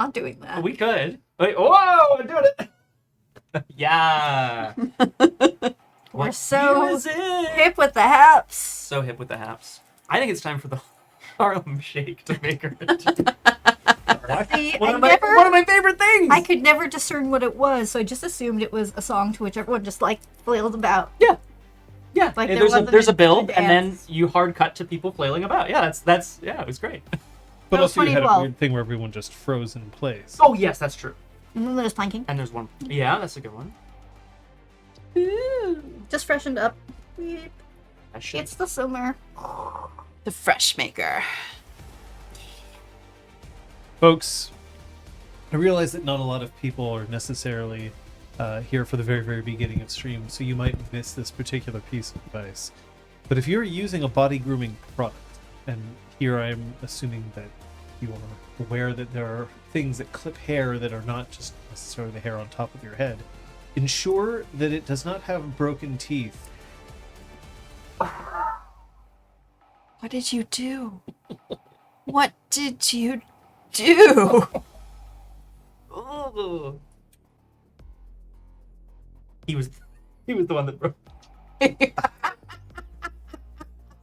Not doing that. We could. Wait, whoa, I'm doing it. Yeah. We're so is it? hip with the haps. So hip with the haps. I think it's time for the Harlem Shake to make her. See, One of my favorite things. I could never discern what it was, so I just assumed it was a song to which everyone just like flailed about. Yeah. Like there's a build, a and then dance. you hard cut to people flailing about. Yeah, that's it was great. But That was also you had a 2012. weird thing where everyone just froze in place. Oh yes, that's true. And then there's planking. And there's one. Yeah, that's a good one. Just freshened up. Beep. That shit. It's the summer. The fresh maker. Folks, I realize that not a lot of people are necessarily here for the very, very beginning of stream, so you might miss this particular piece of advice. But if you're using a body grooming product, and here I'm assuming that you are aware that there are things that clip hair that are not just necessarily the hair on top of your head, ensure that it does not have broken teeth. What did you do? What did you do? Ooh. He was the one that broke.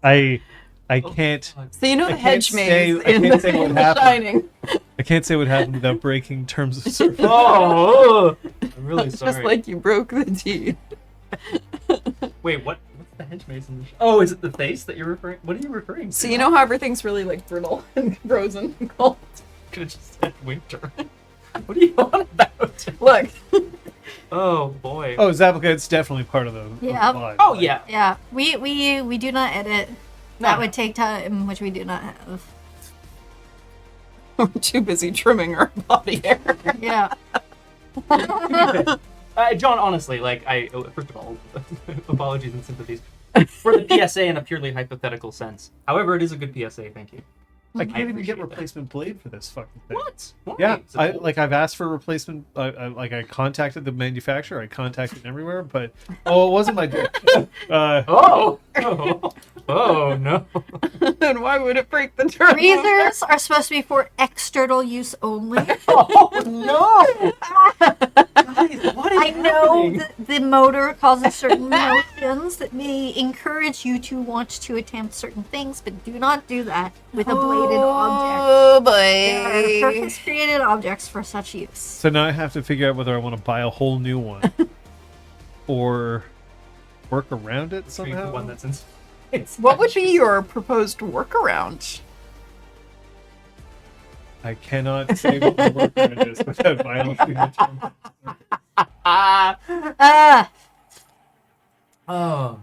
I can't So you know I the can't hedge say- maze I in can't say what The happened. Shining. I can't say what happened without breaking terms of service. Oh, I'm really sorry. Just like you broke the teeth. Wait, what's the hedge maze in the Oh, is it the face that you're referring? What are you referring to? So you know how everything's really like brittle and frozen and cold? Could have just said winter. What are you on about? Look. Oh boy. Oh, Zappleca, it's definitely part of the Yeah. vibe. Oh Like, yeah. Yeah, we do not edit. That would take time, which we do not have. We're too busy trimming our body hair. Yeah. John, honestly, first of all, apologies and sympathies for the PSA in a purely hypothetical sense. However, it is a good PSA. Thank you. I can't even get appreciate that. replacement blade for this fucking thing. What? Why? Yeah, Is it old? I've asked for a replacement. I contacted the manufacturer. I contacted everywhere, but it wasn't my dick. Oh no. And why would it break the turn? Tweezers are supposed to be for external use only. Oh no. Guys, what is I know happening? the motor causes certain motions that may encourage you to want to attempt certain things, but do not do that with a bladed object. Oh They are boy. purpose created objects for such use. So now I have to figure out whether I want to buy a whole new one or work around it The somehow. one that's in. What would be your proposed workaround? I cannot say what the workaround is without violating the terms. Ah, Oh,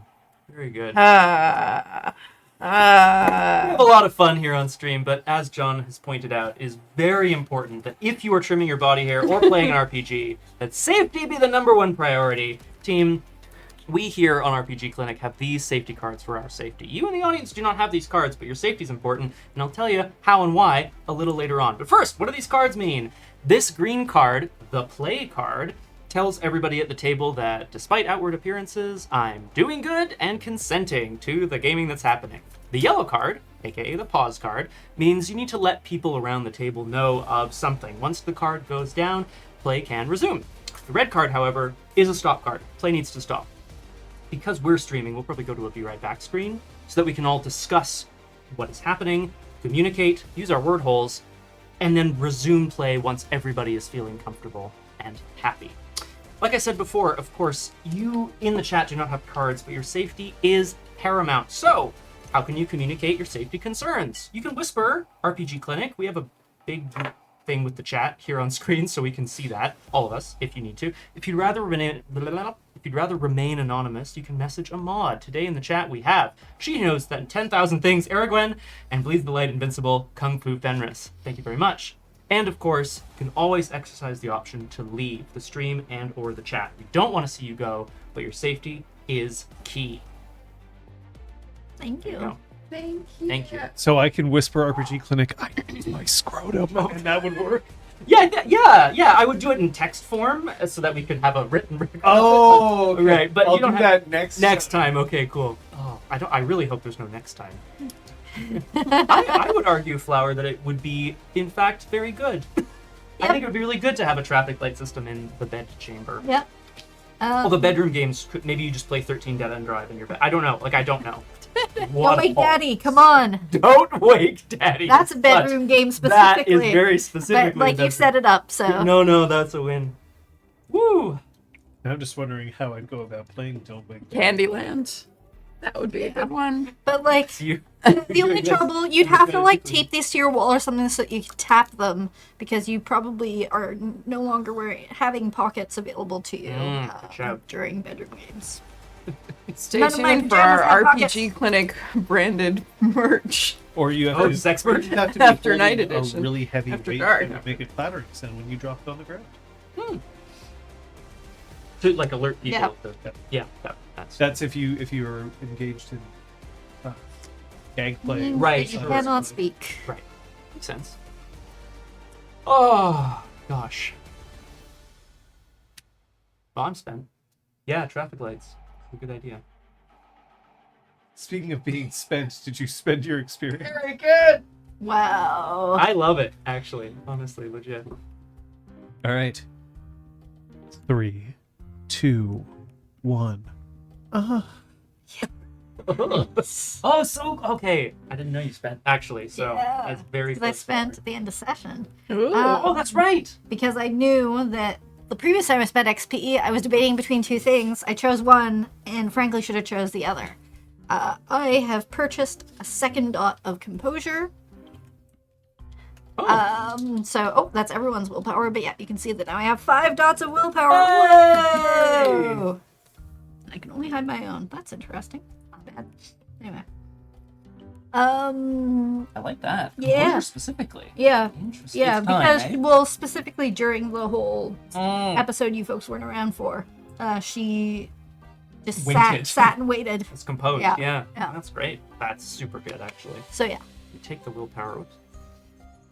very good. Ah. We have a lot of fun here on stream, but as John has pointed out, it is very important that if you are trimming your body hair or playing an RPG, that safety be the #1 priority. Team, we here on RPG Clinic have these safety cards for our safety. You in the audience do not have these cards, but your safety is important, and I'll tell you how and why a little later on. But first, what do these cards mean? This green card, the play card, tells everybody at the table that despite outward appearances, I'm doing good and consenting to the gaming that's happening. The yellow card, aka the pause card, means you need to let people around the table know of something. Once the card goes down, play can resume. The red card, however, is a stop card. Play needs to stop. Because we're streaming, we'll probably go to a Be Right Back screen so that we can all discuss what is happening, communicate, use our word holes, and then resume play once everybody is feeling comfortable and happy. Like I said before, of course, you in the chat do not have cards, but your safety is paramount. So, how can you communicate your safety concerns? You can whisper RPG Clinic. We have a big thing with the chat here on screen, so we can see that, all of us, if you need to. If you'd rather remain anonymous, you can message a mod. Today in the chat we have She Knows That 10,000 Things, Aragwen, and Bleeds the Light Invincible, Kung Fu Fenris. Thank you very much. And of course, you can always exercise the option to leave the stream and or the chat. We don't want to see you go, but your safety is key. thank There you you. go. Thank you. Thank you. So I can whisper RPG Clinic, I need my scrotum, and that would work. Yeah. I would do it in text form so that we could have a written record. Oh, okay. Right, but I'll you don't do have- that Next time, okay, cool. Oh, I really hope there's no next time. I would argue, Flower, that it would be, in fact, very good. I think it would be really good to have a traffic light system in the bed chamber. Yep. Well, the bedroom games, maybe you just play 13 Dead End Drive in your bed. I don't know. I don't know. Don't wake Daddy, come on. Don't wake Daddy. That's a bedroom game specifically. That is very specifically. But, you set it up, so. No, that's a win. Woo! I'm just wondering how I'd go about playing Don't Wake Daddy. Candyland. That would be a good one. But, like, the only trouble, you'd have to, like, tape these to your wall or something so that you can tap them, because you probably are no longer having pockets available to you during bedroom games. Stay None of my tuned for pajamas our have RPG pockets. Clinic branded merch. Or you have to, expert. you have to be After night holding edition. a really heavy After weight dark. to make it clattering sound when you drop it on the ground. To, like, alert people. Yeah. That's That's if you're engaged in gag play. Right. You Sure. cannot speak. right. Makes sense. Oh, gosh. Well, I'm spent. Yeah, traffic lights. A good idea. Speaking of being spent, did you spend your experience? Very good. Wow. I love it, actually. Honestly, legit. All right. 3, 2, 1. Oh, so okay. I didn't know you spent actually. So Yeah, that's very. Because I close spent to at the end of session. Oh, that's right. Because I knew that the previous time I spent XP, I was debating between two things. I chose one, and frankly should have chose the other. I have purchased a second dot of composure. So that's everyone's willpower, but yeah, you can see that now I have 5 dots of willpower. Whoa! I can only hide my own. That's interesting. Not bad. Anyway. I like that. Yeah. Composure specifically. Yeah. Interesting. Yeah, It's time, because, eh? well, specifically during the whole Mm. episode you folks weren't around for, she just Waited. sat and waited. It's composed. Yeah. Yeah. Yeah. That's great. That's super good, actually. So yeah. You take the willpower. Oops.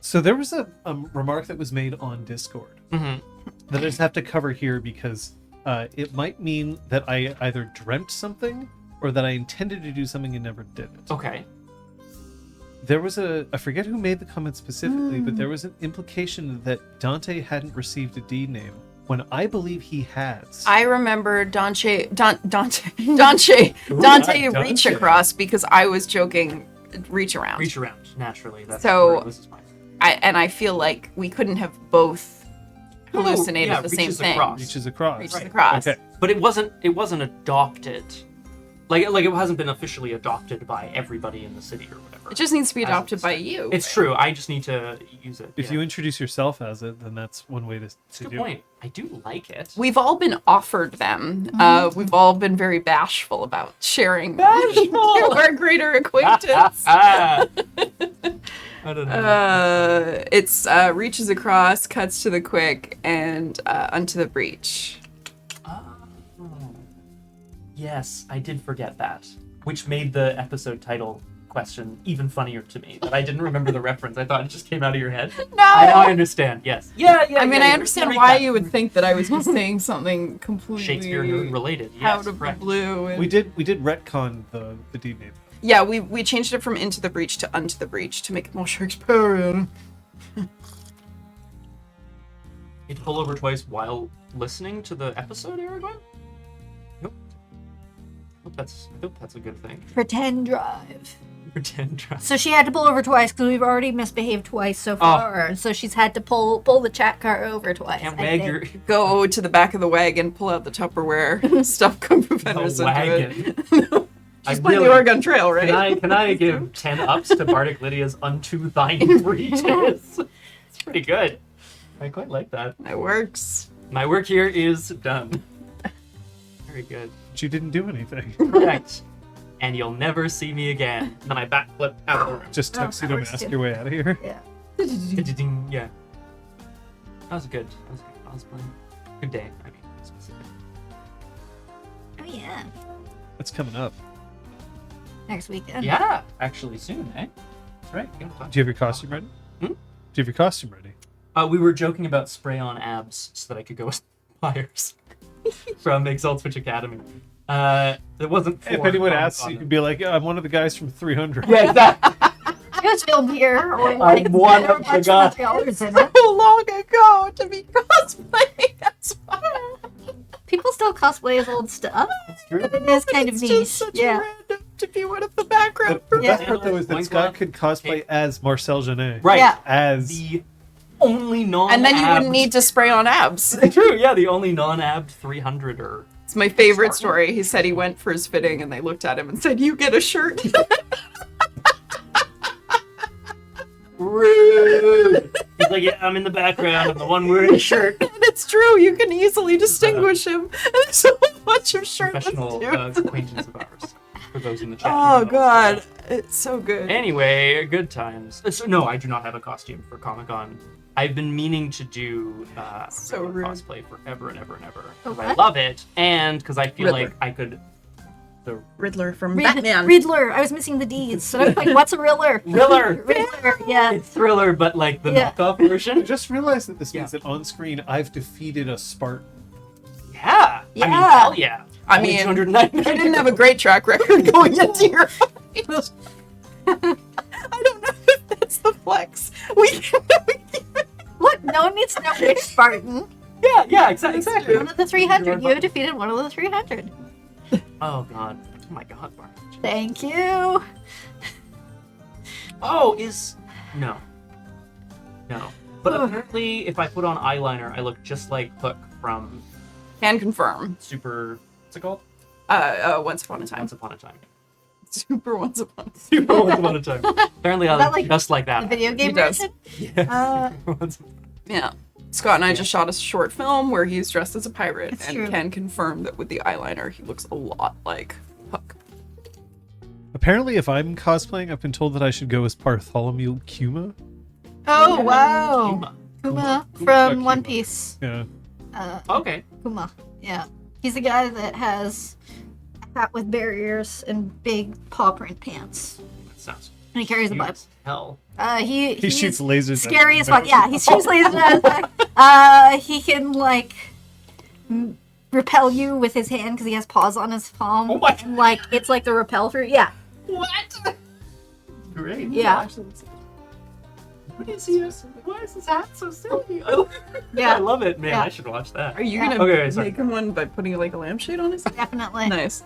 So there was a remark that was made on Discord Mm-hmm. that I just have to cover here because it might mean that I either dreamt something or that I intended to do something and never did it. Okay. There was I forget who made the comment specifically, but there was an implication that Dante hadn't received a D name when I believe he has. I remember Dante Ooh, reach across because I was joking reach around. Reach around naturally. That's So- where it was mine. I feel like we couldn't have both hallucinated yeah, the same reaches thing. across. Reaches across. Reaches Right. across. Okay. But it wasn't adopted. Like it hasn't been officially adopted by everybody in the city or whatever. It just needs to be As of adopted this by time. you. It's true. I just need to use it. If yeah. you introduce yourself as it, then that's one way to Good do point. I do like it. We've all been offered them. We've all been very bashful about sharing our greater acquaintance. I don't know. It's reaches across, cuts to the quick, and unto the breach. Yes, I did forget that, which made the episode title question even funnier to me. That I didn't remember the reference. I thought it just came out of your head. No! I understand. Yes. Yeah. I mean, yeah, I yeah. understand Recap. why you would think that I was just saying something completely Shakespeare related. Yes, out of the correct. blue. And... We did retcon the D name. Yeah, we changed it from into the breach to unto the breach to make it more Shakespearean. You pull over twice while listening to the episode, Aragorn? Nope. I hope that's a good thing. Pretend drive. Pretend drive. So she had to pull over twice because we've already misbehaved twice so far. And so she's had to pull the chat car over twice. Can't I wag think. your Go to the back of the wagon, pull out the Tupperware, stuff Kung Fu Fenders into it. wagon. She's playing the Oregon Trail, right? Can I give 10 ups to Bardic Lydia's unto thine breaches? It's pretty good. I quite like that. It works. My work here is done. Very good. But you didn't do anything. Correct. And you'll never see me again. Then I backflip out of the room. Just Oh, tuxedo works mask too. your way out of here. Yeah. Ding, yeah. That was good. I was playing. Good day. I mean, specific. Oh yeah. That's coming up. Next weekend. Yeah, actually soon, eh? That's right. We gotta talk. Do you have your costume ready? Hmm? Do you have your costume ready? We were joking about spray on abs so that I could go with Myers from Exalt Switch Academy. It wasn't for If anyone Comic asks, Con, you can be like, "Yeah, I'm one of the guys from 300." Yeah, exactly. It was filmed here, or like one there were of a bunch the of Montrealers in it. So long ago to be cosplaying. That's why. People still cosplay as old stuff. That's true. But it is kind of It's niche. just such Yeah. random to be one of the background. The Yeah. best part though is that Point Scott blank. could cosplay as Marcel Genet. Right. Yeah. As The only non-abbed... And then you wouldn't need to spray on abs. True, yeah, the only non-abbed 300er. It's my favorite story. He said he went for his fitting and they looked at him and said, "You get a shirt." Rude! He's like, yeah, I'm in the background. I'm the one wearing a shirt. And it's true. You can easily distinguish him. There's so much of shirtless Professional dudes. acquaintance of ours. For those in the chat. Oh who know. god, it's so good. Anyway, good times. So, no, I do not have a costume for Comic-Con. I've been meaning to do So Riddler rude. cosplay forever and ever and ever. A 'Cause I what? love it, and because I feel Riddler. like I could... The Riddler from Riddler. I was missing the D's. So I was like, what's a Riddler? Riddler! Riddler, yeah. It's Thriller, but like the Yeah. knockoff I version. just realized that this Yeah. means that on screen I've defeated a Spartan. Yeah! I mean, Yeah. hell yeah. I Only mean, 299. You didn't have a great track record going into your fight. I don't know if that's the flex. We Look, no one needs to know which Spartan. Yeah, exactly. One of the 300. You defeated one of the 300. Oh god. Oh my god, Barnage. Thank you. Oh, no. But Ugh. apparently, if I put on eyeliner, I look just like Hook from can confirm. Super. What's it called? Once upon a time. Once Upon a Time. Super once upon a time. Super Once Upon a Time. Apparently, I Is that look like just like The that. video game He does. version? Yes. Once- Yeah. Scott and I just shot a short film where he's dressed as a pirate It's and true. can confirm that with the eyeliner he looks a lot like Hook. Apparently, if I'm cosplaying, I've been told that I should go as Bartholomew Kuma. Oh, wow. Kuma. Kuma Kuma from One Kuma. Piece. Yeah. Okay. Kuma. Yeah. He's the guy that has a hat with barriers and big paw print pants. That sounds And he carries a cute Bible. as hell. He He's shoots lasers. at scary as them. fuck. Yeah, he shoots lasers at us. He can like repel you with his hand because he has paws on his palm. Oh my- And like it's like the repel fruit. Yeah, What? Great. yeah, What is he? Why is his hat so silly? I yeah. love it, man. Yeah. I should watch that. Are you Yeah. gonna Okay, sorry. make him one by putting like a lampshade on his head? Definitely. Nice.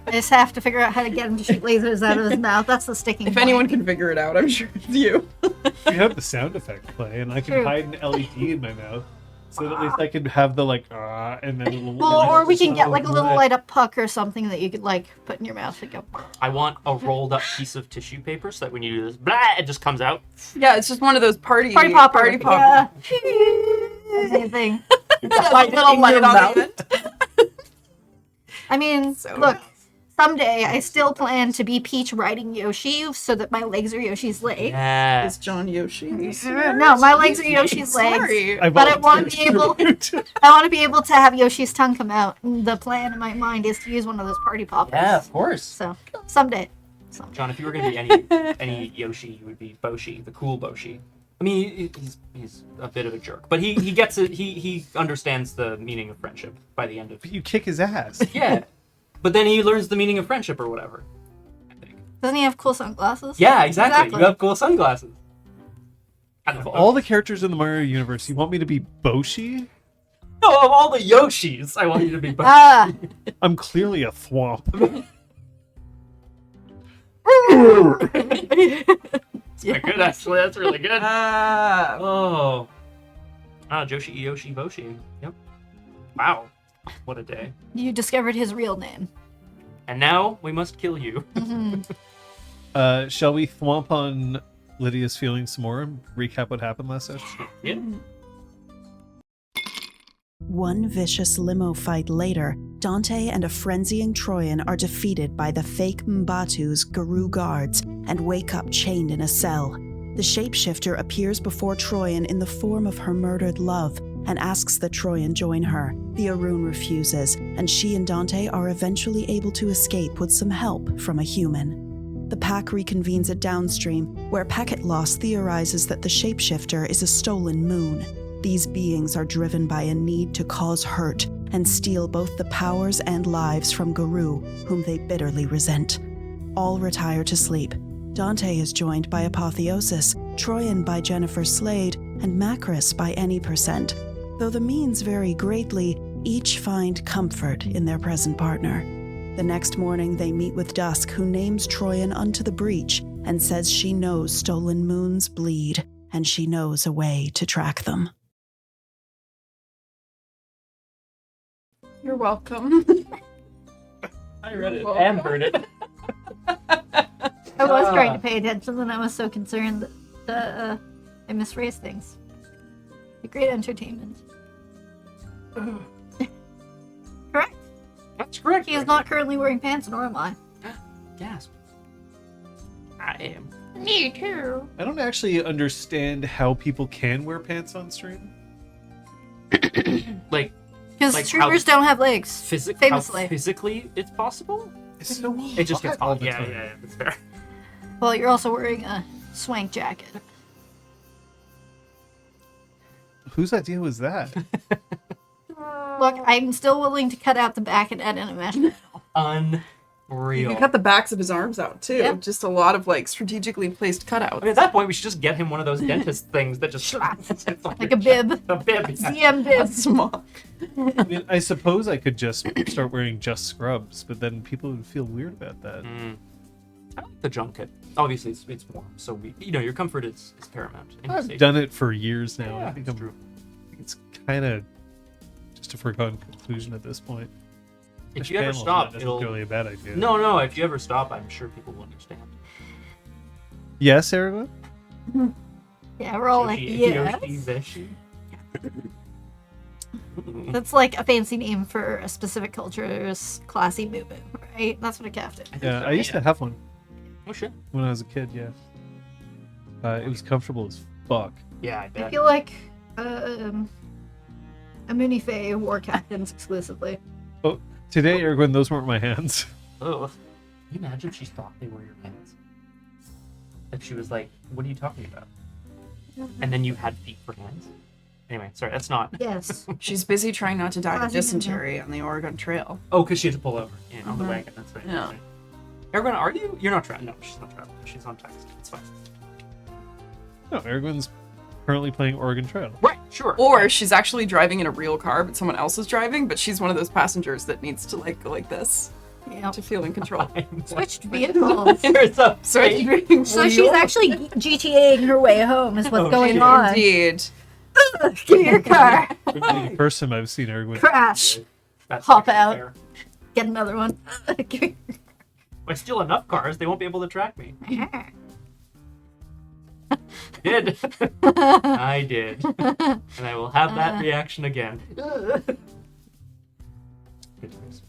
I just have to figure out how to get him to shoot lasers out of his mouth. That's the sticking If point. anyone can figure it out, I'm sure it's you. You have the sound effect play, and I can True. hide an LED in my mouth, so that at least I can have the like and then it'll. Well, or we can get like a little light up puck or something that you could like put in your mouth and go. I want a rolled up piece of tissue paper so that when you do this, blah, it just comes out. Yeah, it's just one of those party Party popper. Party popper. Yeah. Same thing. Like little light on the end. I mean, So look, someday I still plan to be Peach riding Yoshi so that my legs are Yoshi's legs. Is Yes. John Yoshi? No, my legs are Yoshi's legs. Sorry. But I want to be able, to. I want to be able to have Yoshi's tongue come out. And the plan in my mind is to use one of those party poppers. Yeah, of course. So someday. John, if you were going to be any Yoshi, you would be Boshi, the cool Boshi. I mean, he's a bit of a jerk, but he gets it. He understands the meaning of friendship by the end of. But you kick his ass. Yeah, but then he learns the meaning of friendship or whatever. I think. Doesn't he have cool sunglasses? Yeah, exactly. Exactly. You have cool sunglasses. Of all the characters in the Mario universe, you want me to be Boshi? No, of all the Yoshis, I want you to be Boshi. Ah. I'm clearly a thwomp. That's good, actually. That's really good. Ah. Oh. Joshi Yoshi Boshi. Yep. Wow. What a day. You discovered his real name. And now we must kill you. Mhm. Shall we thwomp on Lydia's feelings some more and recap what happened last session? Yeah. One vicious limo fight later, Dante and a frenzying Troyan are defeated by the fake Mbatu's Guru guards and wake up chained in a cell. The shapeshifter appears before Troyan in the form of her murdered love and asks that Troyan join her. The Arun refuses, and she and Dante are eventually able to escape with some help from a human. The pack reconvenes at Downstream, where Packet Loss theorizes that the shapeshifter is a stolen moon. These beings are driven by a need to cause hurt and steal both the powers and lives from Guru, whom they bitterly resent. All retire to sleep. Dante is joined by Apotheosis, Troyan by Jennifer Slade, and Macris by Any%. Though the means vary greatly, each find comfort in their present partner. The next morning, they meet with Dusk, who names Troyan unto the breach and says she knows stolen moons bleed, and she knows a way to track them. You're welcome. I read it and heard it. I was trying to pay attention, and I was so concerned that I misphrased things. A great entertainment. Correct. That's correct. He is not currently wearing pants, nor am I. Gasp. I am. Me too. I don't actually understand how people can wear pants on stream. Like Because Like streamers don't have legs. Famously. How physically it's possible? It's so It just gets hot all hot. the Yeah, time. yeah, that's fair. Well, you're also wearing a swank jacket. Whose idea was that? Look, I'm still willing to cut out the back and add in a mesh. Unreal. You cut the backs of his arms out too. Yep. Just a lot of like strategically placed cutouts. I mean, at that point, we should just get him one of those dentist things that just it's Like a bib. A bib. Yeah. CM bib. Small. I mean, I suppose I could just start wearing just scrubs, but then people would feel weird about that. I like the junket. Obviously, it's warm, so your comfort is paramount. in your I've safety. done it for years now. Yeah, I think it's true. it's kind of just a foregone conclusion at this point. If Fish you ever panel's stop, not it'll. necessarily a bad idea. No. If you ever stop, I'm sure people will understand. Yes, Erica? Yeah, we're all like, yes. Yoshi, Veshi. That's like a fancy name for a specific culture's classy movement, right? That's what a captain. Yeah, I used to have one Oh shit. when I was a kid, yeah. It was comfortable as fuck. Yeah, I I bet. feel like a Moonifay wore captains exclusively. Oh, today, Erwin, those weren't my hands. Oh, can you imagine if she thought they were your hands? If she was like, "What are you talking about?" And then you had feet for hands. Anyway, sorry, that's not. Yes. She's busy trying not to die of Classy movement. dysentery on the Oregon Trail. Oh, because she had to pull over on the Mhm. wagon. That's right. Yeah. That's right. Erwin, are you? You're not traveling. No, she's not traveling. She's on text. It's fine. No, Erwin's currently playing Oregon Trail. Right. Sure. Or she's actually driving in a real car, but someone else is driving, but she's one of those passengers that needs to like go like this Yep. to feel in control. Switched vehicles. Here's a So it's fake- being So she's real. actually GTAing her way home is what's Oh, going shit. on. Indeed. Give me your car. The first time I've seen Erwin. Crash. That's Hop actually out. fair. Get another one. Give me If I steal enough cars, they won't be able to track me. your I did. I did. And I will have that reaction again. Good news.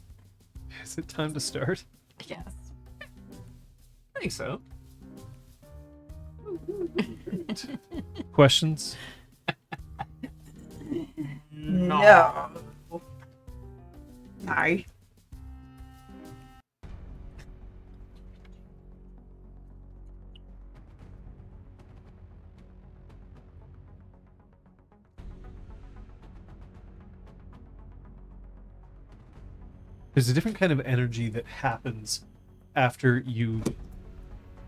Is it time to start? Yes. I think so. Questions? No. Hi. There's a different kind of energy that happens after you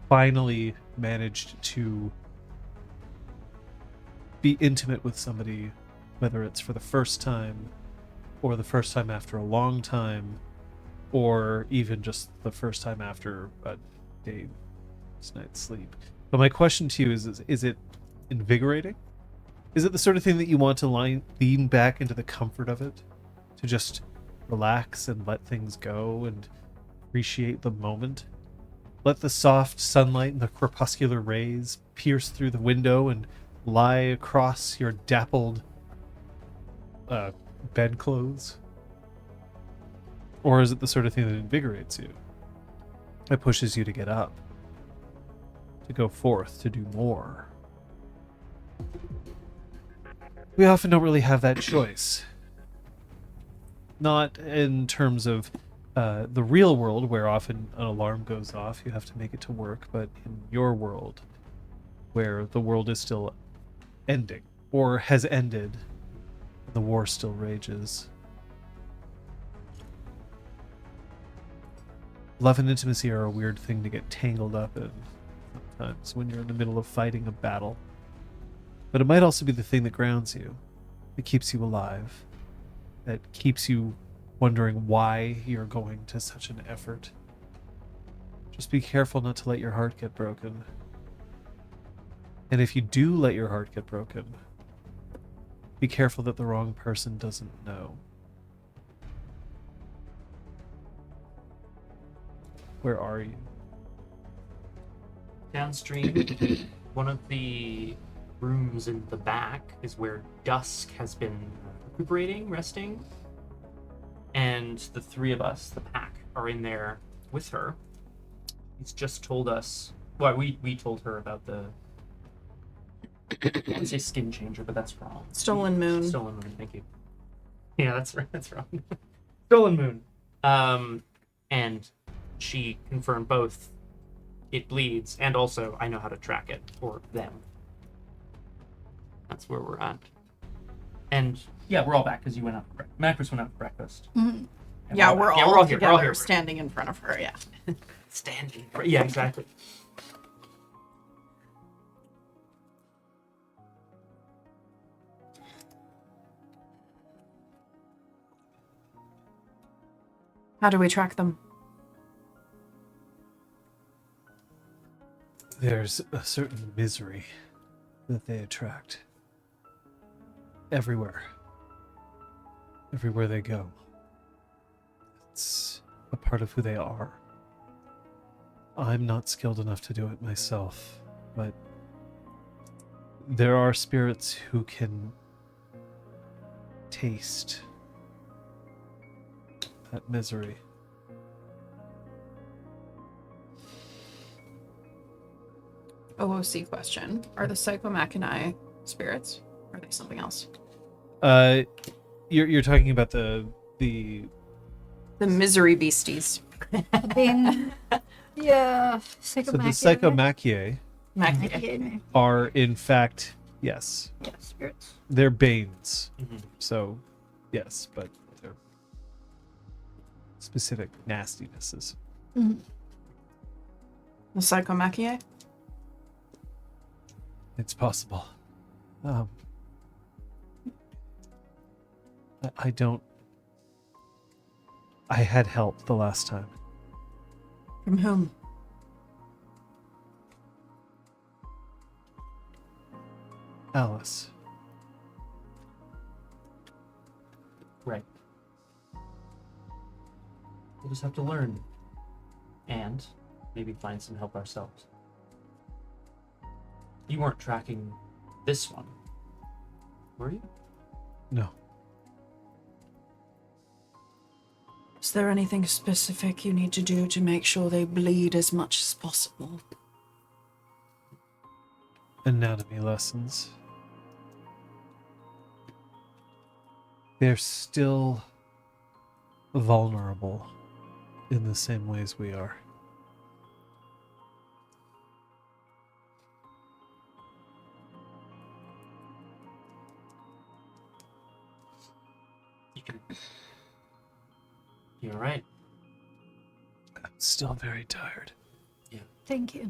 finally managed to be intimate with somebody, whether it's for the first time or the first time after a long time or even just the first time after a day's night's sleep. But my question to you is it invigorating? Is it the sort of thing that you want to lean back into the comfort of it? To just relax and let things go and appreciate the moment? Let the soft sunlight and the crepuscular rays pierce through the window and lie across your dappled bedclothes? Or is it the sort of thing that invigorates you? It pushes you to get up, to go forth, to do more. We often don't really have that choice. Not in terms of the real world, where often an alarm goes off, you have to make it to work, but in your world, where the world is still ending, or has ended, and the war still rages. Love and intimacy are a weird thing to get tangled up in sometimes when you're in the middle of fighting a battle. But it might also be the thing that grounds you, that keeps you alive, that keeps you wondering why you're going to such an effort. Just be careful not to let your heart get broken. And if you do let your heart get broken, be careful that the wrong person doesn't know. Where are you? Downstream, one of the rooms in the back is where Dusk has been recuperating, resting. And the three of us, the pack, are in there with her. He's just told us... Well, we told her about the... I want to say skin changer, but that's wrong. Stolen Moon. Stolen Moon, thank you. Yeah, that's right. That's wrong. Stolen Moon. And she confirmed both it bleeds and also I know how to track it for them. That's where we're at. And yeah, we're all back because you went out. Macros went out for breakfast. Mm-hmm. And Yeah, we're all here. together, We're all here. standing in front of her. Yeah. Standing. Yeah, exactly. How do we track them? There's a certain misery that they attract. Everywhere. Everywhere they go. It's a part of who they are. I'm not skilled enough to do it myself, but there are spirits who can taste that misery. OOC question. Are the psychomachinae spirits? Or are they something else? You're talking about the The misery beasties. Being, yeah, so the psychomachia Machinae. are in fact, yes, Yeah, spirits. they're banes. Mm-hmm. So yes, but they're specific nastinesses. Mm-hmm. The psychomachinae? It's possible. I don't. I had help the last time. From whom? Alice. Right. We'll just have to learn. And maybe find some help ourselves. You weren't tracking this one, were you? No. Is there anything specific you need to do to make sure they bleed as much as possible? Anatomy lessons. They're still vulnerable in the same ways we are. You can. You alright? I'm still very tired. Thank you.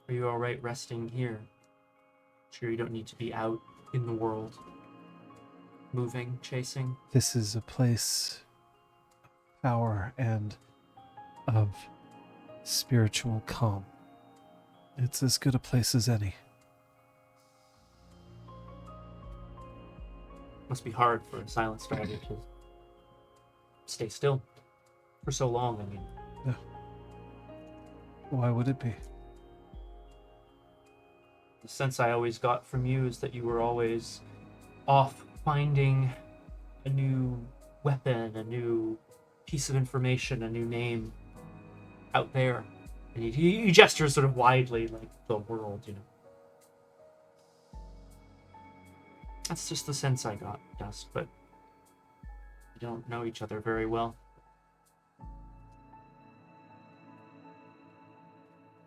Are you alright resting here? Sure you don't need to be out in the world. Moving, chasing. This is a place of power and of spiritual calm. It's as good a place as any. Must be hard for a silent strider to stay still for so long, I mean. Why would it be? The sense I always got from you is that you were always off finding a new weapon, a new piece of information, a new name out there. And he gestures sort of widely, like the world, you know. That's just the sense I got, Dust, but we don't know each other very well.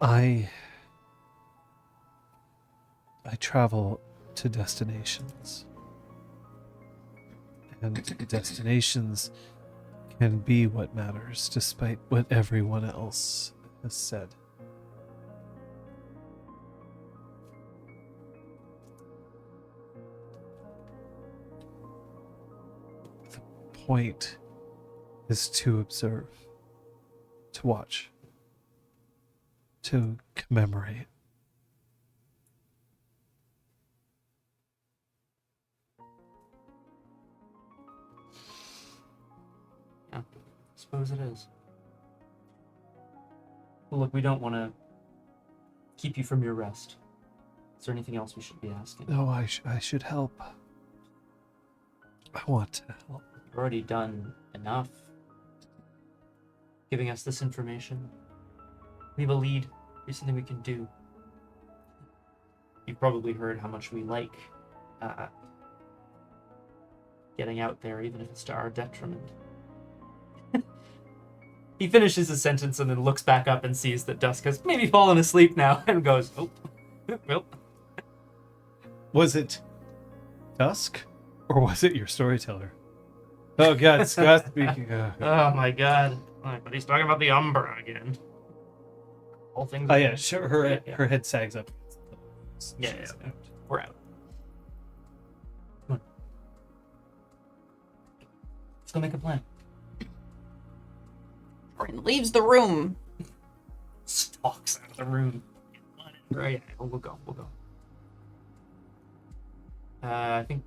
I travel to destinations. And destinations and be what matters, despite what everyone else has said. The point is to observe, to watch, to commemorate. Yeah, suppose it is. Well, look, we don't want to keep you from your rest. Is there anything else we should be asking? No, I should help. I want to help. You've already done enough. Giving us this information. We have a lead. Here's something we can do. You've probably heard how much we like getting out there, even if it's to our detriment. He finishes his sentence and then looks back up and sees that Dusk has maybe fallen asleep now and goes, oh, well. Was it Dusk? Or was it your storyteller? Oh god, Scott speaking. Oh my god. But he's talking about the Umbra again. All things. Oh yeah, sure. Her head sags up. Yeah. We're out. Come on. Let's go make a plan. Corin leaves the room. Stalks out of the room. Right, we'll go. I think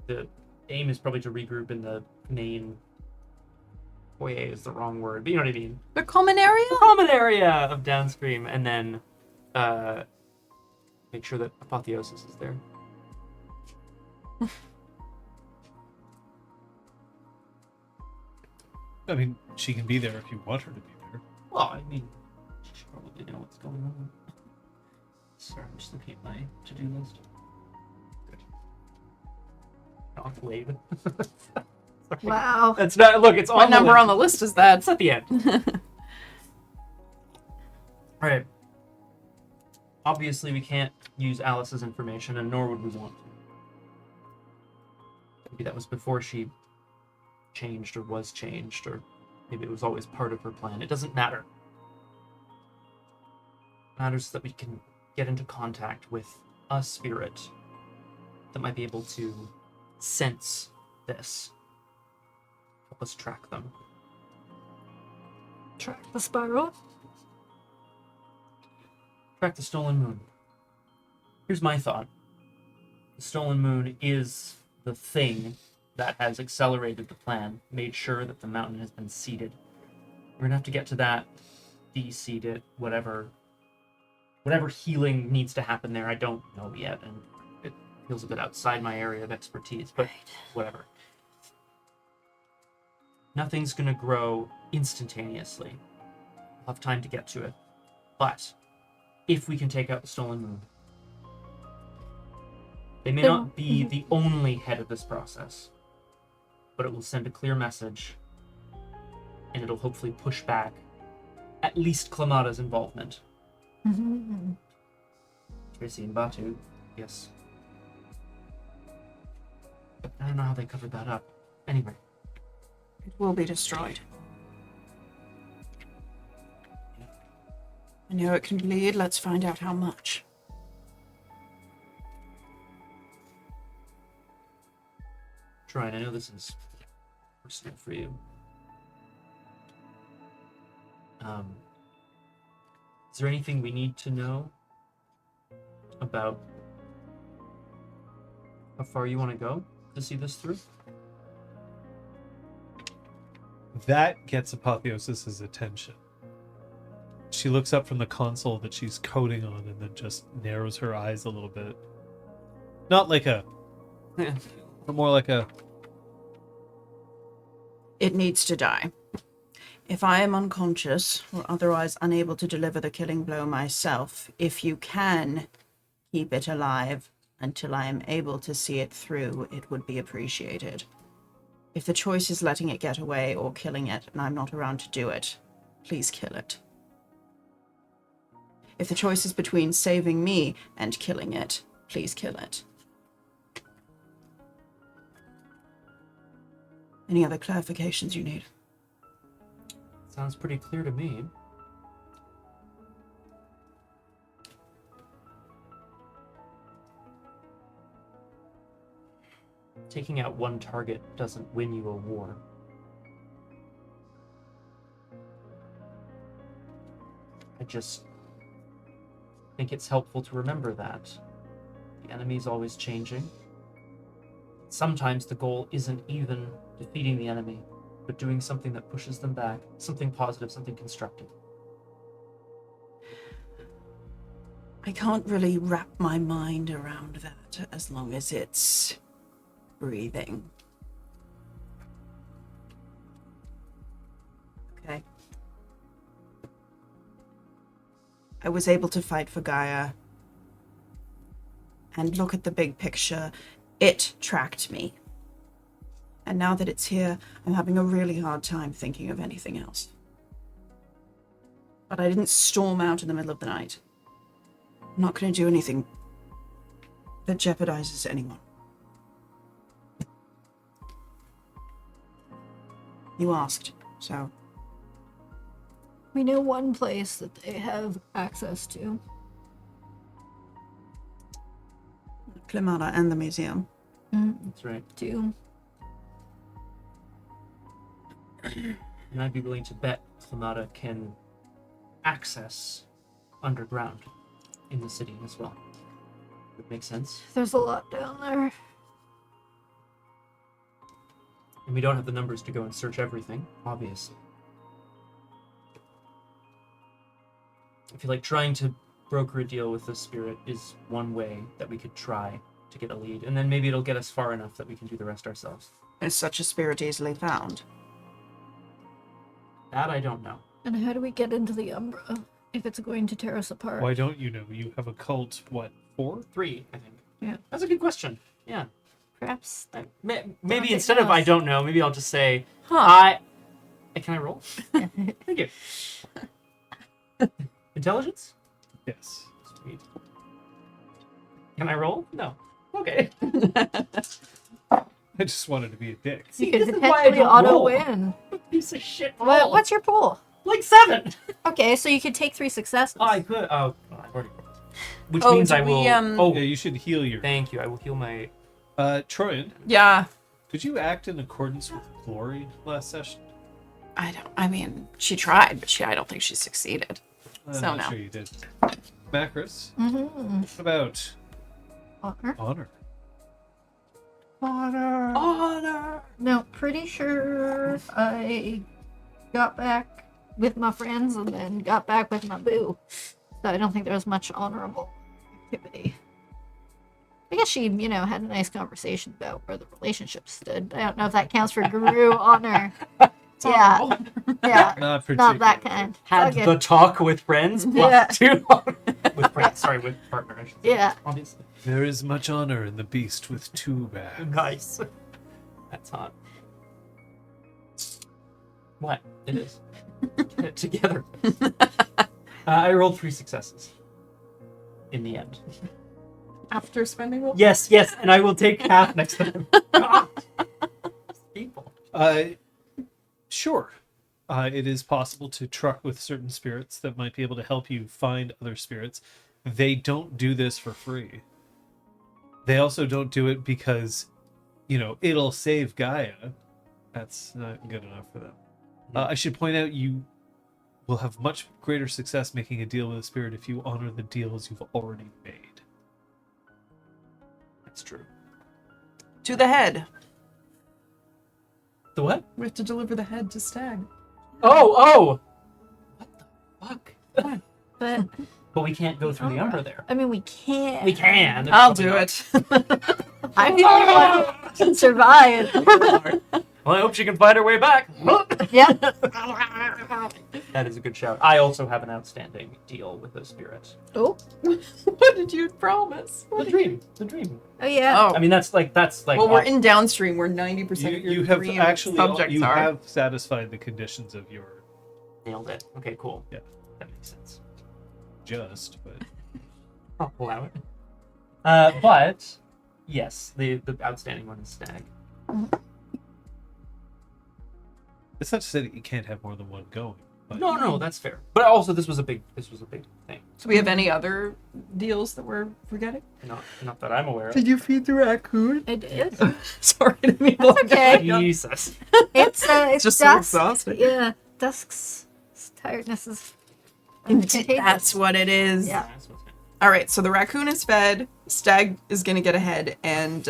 the aim is probably to regroup in the main foyer is the wrong word, but you know what I mean. The common area? The common area of Downscream, and then make sure that Apotheosis is there. I mean, she can be there if you want her to be there. Well, I mean, she should probably know what's going on. Sorry, I'm just looking at my to-do list. Good. Not wave. Wow. That's not. Look, it's on What the number list. on the list is that? It's at the end. All right. Obviously, we can't use Alice's information, and nor would we want to. Maybe that was before she changed or was changed, or maybe it was always part of her plan. It doesn't matter. It matters that we can get into contact with a spirit that might be able to sense this. Help us track them. Track the spiral. Track the stolen moon. Here's my thought. The stolen moon is the thing that has accelerated the plan, made sure that the mountain has been seeded. We're gonna have to get to that, de-seed it, whatever healing needs to happen there, I don't know yet, and it feels a bit outside my area of expertise, but whatever. Nothing's gonna grow instantaneously. We'll have time to get to it. But if we can take out the stolen moon, they may not be the only head of this process, but it will send a clear message, and it'll hopefully push back at least Klamada's involvement. Mm-hmm. Tracy and Batu, yes. But I don't know how they covered that up. Anyway. It will be destroyed. I know it can bleed. Let's find out how much. Trine, I know this is personal for you. Is there anything we need to know about how far you want to go to see this through? That gets Apotheosis's attention. She looks up from the console that she's coding on and then just narrows her eyes a little bit. Not like a... but more like a... It needs to die. If I am unconscious or otherwise unable to deliver the killing blow myself, if you can keep it alive until I am able to see it through, it would be appreciated. If the choice is letting it get away or killing it and I'm not around to do it, please kill it. If the choice is between saving me and killing it, please kill it. Any other clarifications you need? Sounds pretty clear to me. Taking out one target doesn't win you a war. I just think it's helpful to remember that the enemy's always changing. Sometimes the goal isn't even defeating the enemy, but doing something that pushes them back, something positive, something constructive. I can't really wrap my mind around that as long as it's breathing. Okay. I was able to fight for Gaia and look at the big picture. It tracked me. And now that it's here, I'm having a really hard time thinking of anything else. But I didn't storm out in the middle of the night. I'm not going to do anything that jeopardizes anyone. You asked, so... We know one place that they have access to. Klimata and the museum. That's right. To. And I'd be willing to bet Klimata can access underground in the city as well. Would make sense. There's a lot down there. And we don't have the numbers to go and search everything, obviously. I feel like trying to broker a deal with the spirit is one way that we could try to get a lead, and then maybe it'll get us far enough that we can do the rest ourselves. Is such a spirit easily found? That I don't know. And how do we get into the Umbra if it's going to tear us apart? Why don't you know? You have a cult, what, 4? 3, I think. Yeah. That's a good question. Yeah. Perhaps. Maybe Dante instead of knows. I don't know, maybe I'll just say, Can I roll? Thank you. Intelligence? Yes. Sweet. Can I roll? No. Okay. I just wanted to be a dick. You could this is why I potentially don't auto roll. win. Piece of shit roll. What's your pool? Like 7. Okay, so you could take 3 successes. Oh, I could. Oh, I've already rolled. Which Oh, means do I will. we, Oh, Yeah, you should heal your... thank you. I will heal my. Troyan, Yeah. did you act in accordance with glory last session? I mean, she tried, but I don't think she succeeded. I'm So not no. sure you did. Macris, Mm-hmm. what about Honor? honor? Honor. No, pretty sure I got back with my friends and then got back with my boo. So I don't think there was much honorable activity. I guess she, had a nice conversation about where the relationship stood. I don't know if that counts for guru honor. Yeah. Yeah. Not Not that particularly. kind. Had Okay. the talk with friends plus Yeah. 2. With friends. Sorry, with partner. I should say. Yeah. Obviously. There is much honor in the beast with 2 bags. Nice. That's hot. What? It is. Get it together. I rolled 3 successes. In the end. After spending what? Yes, and I will take half next time. God. People. Sure. It is possible to truck with certain spirits that might be able to help you find other spirits. They don't do this for free. They also don't do it because, it'll save Gaia. That's not good enough for them. I should point out you will have much greater success making a deal with a spirit if you honor the deals you've already made. That's true. To the head. The what? We have to deliver the head to Stag. Oh! What the fuck? But, But we can't go through the Umbra there. I mean, we can't. We can. I'll do it. I'm the only one who can survive. Well, I hope she can find her way back. Yeah. That is a good shout. I also have an outstanding deal with a spirit. Oh. What did you promise? The dream. The dream. Oh, yeah. Oh, I mean, that's like. well, we're in downstream where 90% of your You have dream actually subjects you are. have satisfied the conditions of your Nailed it. Okay, cool. Yeah. That makes sense. but I'll allow it. But yes, the outstanding one is Stag. it's not to say that you can't have more than one going. But No, that's fair. But also, this was a big thing. So we have any other deals that we're forgetting? Not that I'm aware of. Did you feed the raccoon? It is. Sorry, I didn't mean to look okay. at you. Jesus. It's just so dusk. exhausting. Yeah, dusk's tiredness is contagious. That's what it is. Yeah. That's what's happening. All right, so the raccoon is fed. Stag is gonna get ahead, and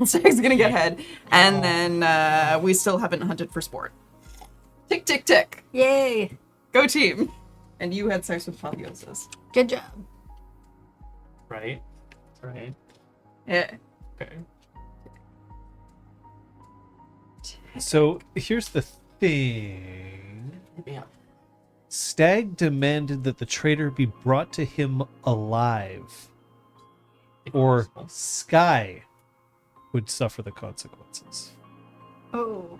Stag's gonna get ahead, and then we still haven't hunted for sport. Tick, tick, tick. Yay! Go team. And you had sex with Apotheosis. Good job. Right. Yeah. Okay. so here's the thing. Yeah. Stag demanded that the traitor be brought to him alive, If or possible. Sky would suffer the consequences. Oh.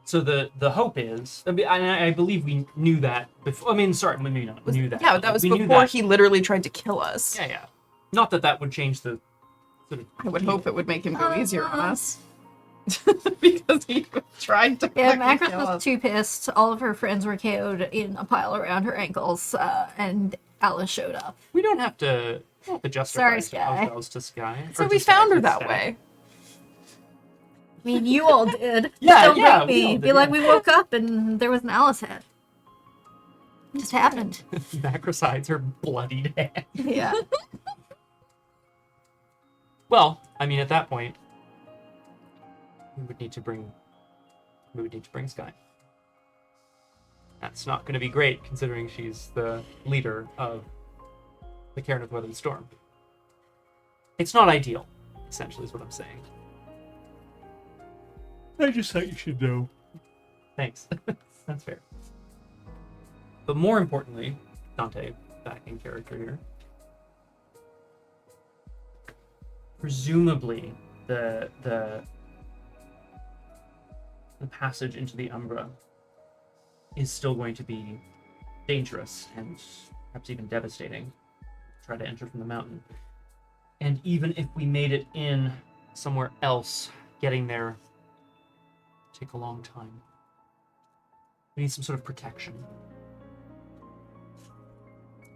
So the hope is, I believe we knew that before. I mean, sorry, maybe not knew that. Yeah, that was We knew before that. he literally tried to kill us. Yeah. Not that would change the sort of. I would hope it would make him go easier on us. Because he tried to Yeah, fucking Macris kill was us. too pissed. All of her friends were KO'd in a pile around her ankles, and Alice showed up. We don't have to justify Sorry, Sky. ourselves to Sky. So or we to Sky, found her to that Stag. way. I mean, you all did. Yeah, Don't yeah, blame we me. all did, Be like, yeah. we woke up and there was an Alice head. It just happened. Macris hides her bloodied hand. Yeah. Well, I mean, at that point, we would need to bring Sky. That's not going to be great, considering she's the leader of the Cairn of Weathered Storm. It's not ideal, essentially, is what I'm saying. I just thought you should know. Thanks. That's fair. But more importantly, Dante, back in character here. Presumably, the passage into the Umbra is still going to be dangerous and perhaps even devastating. Try to enter from the mountain. And even if we made it in somewhere else, getting there take a long time. We need some sort of protection.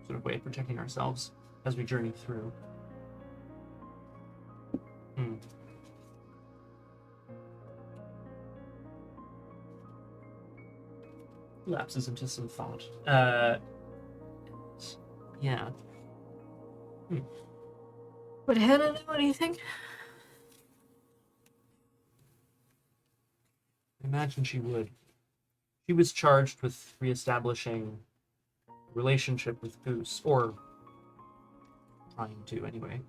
Sort of way of protecting ourselves as we journey through. Lapses into some thought. Yeah. Would Hannah know? What do you think? I imagine she would. She was charged with reestablishing a relationship with Goose, or trying to anyway.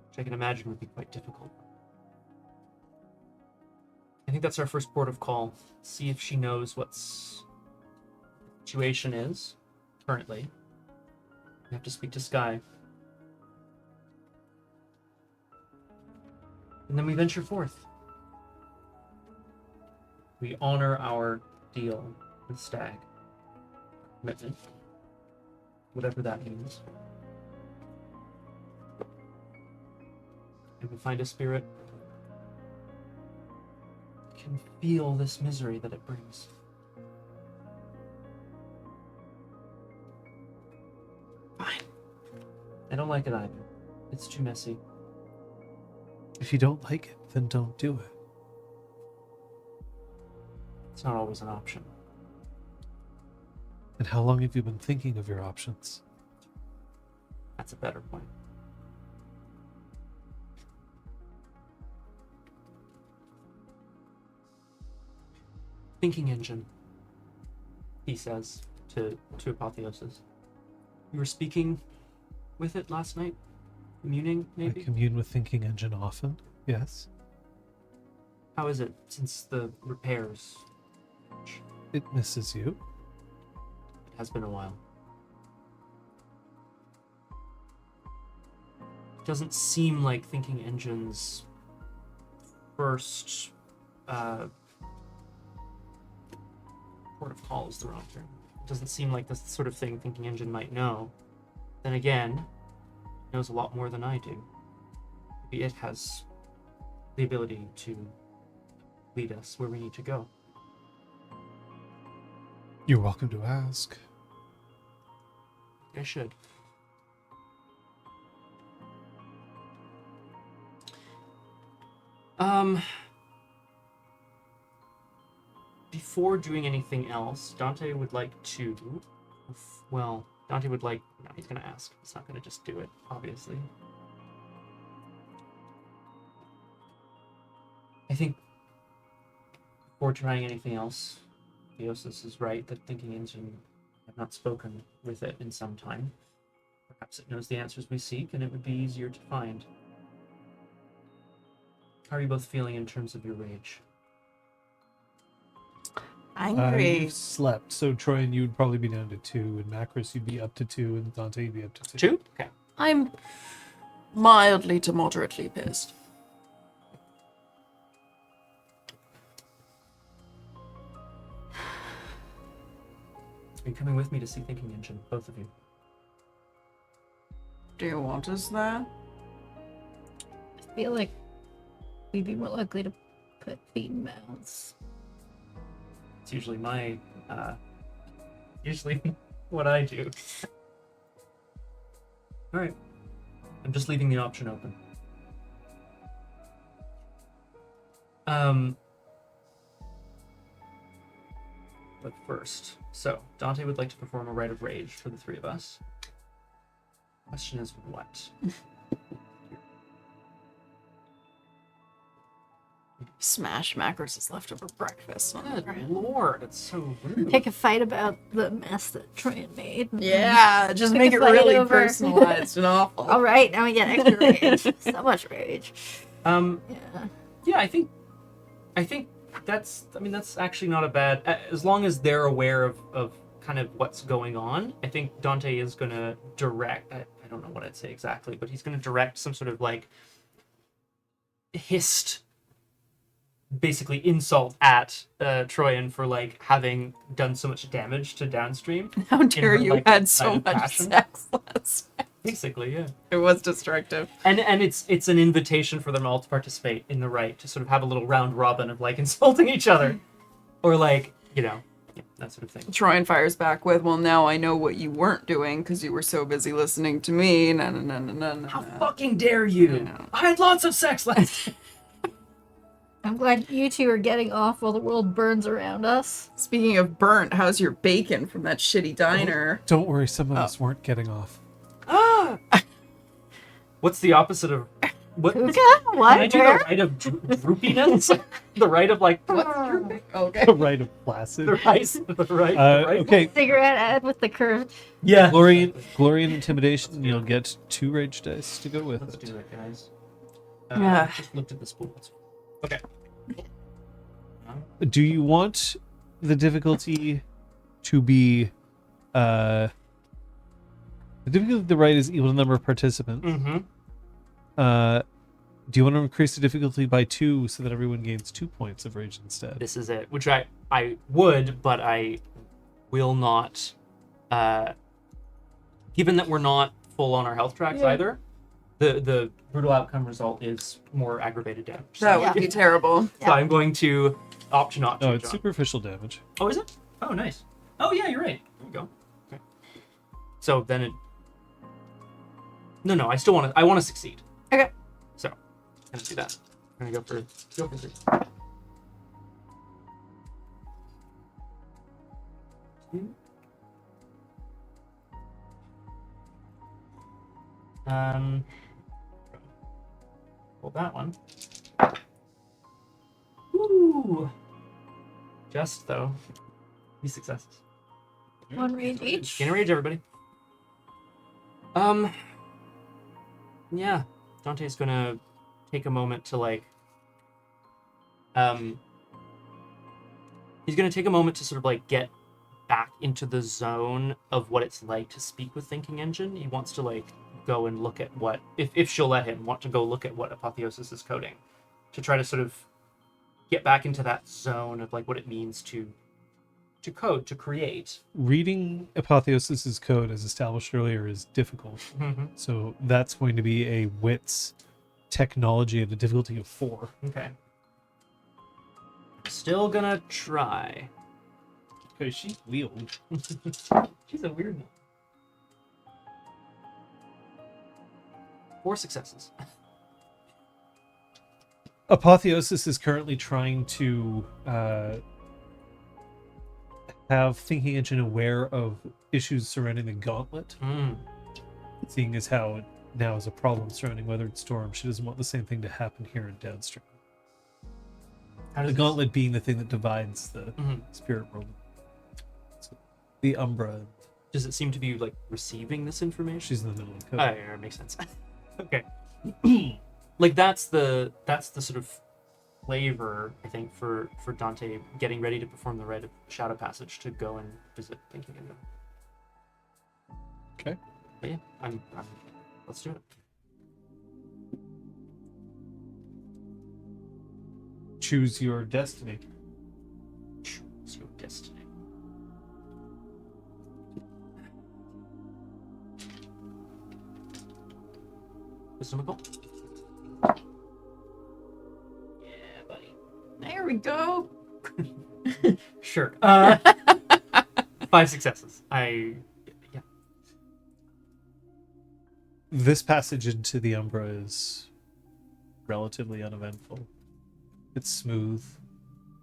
Which I can imagine would be quite difficult. I think that's our first port of call. See if she knows what's the situation is currently. We have to speak to Sky. And then we venture forth. We honor our deal with Stag. Commitment. Whatever that means. And we find a spirit that can feel this misery that it brings. Fine. I don't like it either. It's too messy. If you don't like it, then don't do it. It's not always an option. And how long have you been thinking of your options? That's a better point. Thinking engine, he says to Apotheosis. You were speaking with it last night? Communing, maybe? I commune with thinking engine often, yes. How is it since the repairs? It misses you. It has been a while. It doesn't seem like thinking engine's first port of call is the wrong term. It doesn't seem like the sort of thing thinking engine might know. Then again, it knows a lot more than I do. Maybe it has the ability to lead us where we need to go. You're welcome to ask. I should. Before doing anything else, Dante would like to... Well, Dante would like... No, he's going to ask. He's not going to just do it, obviously. I think before trying anything else, Theosis is right that Thinking Engine, I've not spoken with it in some time. Perhaps it knows the answers we seek, and it would be easier to find. How are you both feeling in terms of your rage? Angry. You slept, so Troy and you would probably be down to 2, and Macros you'd be up to 2, and Dante you'd be up to 2. 2? Okay. I'm mildly to moderately pissed. Are you coming with me to see Thinking Engine, both of you? Do you want us there? I feel like we'd be more likely to put feet in mouths. It's usually my, usually what I do. Alright. I'm just leaving the option open. But first, so Dante would like to perform a rite of rage for the 3 of us. Question is what? Smash Macros' leftover breakfast. Good lord, it's so rude. Pick a fight about the mess that Troy made. Yeah, just Pick make a it fight really over. personalized and awful. All right, now we get extra rage. So much rage. Yeah. Yeah, I think that's actually not a bad, as long as they're aware of kind of what's going on. I think Dante is going to direct, I don't know what I'd say exactly, but he's going to direct some sort of like hissed, basically insult at Troyan for like having done so much damage to downstream. How dare her, you like, had so excited much passion. sex last night. Basically, yeah. It was destructive. And it's an invitation for them all to participate in the rite, to sort of have a little round robin of like insulting each other, or like, you know, yeah, that sort of thing. Troyan fires back with, well, now I know what you weren't doing because you were so busy listening to me. Na, na, na, na, na, na. How fucking dare you? I know. I had lots of sex last night. I'm glad you two are getting off while the world burns around us. Speaking of burnt, how's your bacon from that shitty diner? Don't worry, some of us weren't getting off. Ah! What's the opposite of what? Puka? Can What? I do the rite of droopiness? The rite of like What's your bacon? Okay. The rite of placid. the right. Okay, Cigarette ad with the curved. Yeah. Glory and Intimidation, you'll get 2 rage dice to go with Let's it. do it, guys. Yeah. Just looked at the spools. Okay. Do you want the difficulty to be the difficulty of the rite is equal to the number of participants? Mm-hmm. Do you want to increase the difficulty by 2 so that everyone gains 2 points of rage instead? This is it. Which I would, but I will not. Given that we're not full on our health tracks either, the brutal outcome result is more aggravated damage. That would be terrible. So I'm going to opt to not to. Oh, it's John. superficial damage. Oh, is it? Oh, nice. Oh, yeah, you're right. There we go. Okay. So then it. No, I still want to. I want to succeed. Okay. So, I'm gonna do that. I'm gonna go for 3. Hold that one. Ooh. Just though. 3 successes. One rage each. Gain a rage, everybody. Yeah. Dante's gonna take a moment to like. He's gonna take a moment to sort of like get back into the zone of what it's like to speak with Thinking Engine. He wants to like go and look at what, if she'll let him, want to go look at what Apotheosis is coding, to try to sort of get back into that zone of like what it means to code, to create. Reading Apotheosis's code, as established earlier, is difficult. Mm-hmm. So that's going to be a wits technology at a difficulty of 4. Okay. Still gonna try. Because she's weird. She's a weird one. 4 successes. Apotheosis is currently trying to have Thinking Engine aware of issues surrounding the gauntlet, seeing as how it now is a problem surrounding Weathered Storm. She doesn't want the same thing to happen here in Downstream. How does The gauntlet being the thing that divides the spirit world. So, the Umbra, Does it seem to be like receiving this information? she's in the middle of the Oh, code. yeah, makes sense. Okay. Like that's the sort of flavor, I think, for Dante getting ready to perform the rite of Shadow Passage to go and visit Thinking Engine. Okay. But yeah, I'm let's do it. Choose your destiny. Choose your destiny. Wisdom of gold. Yeah, buddy. There we go. Sure. 5 successes. Yeah. This passage into the Umbra is relatively uneventful. It's smooth.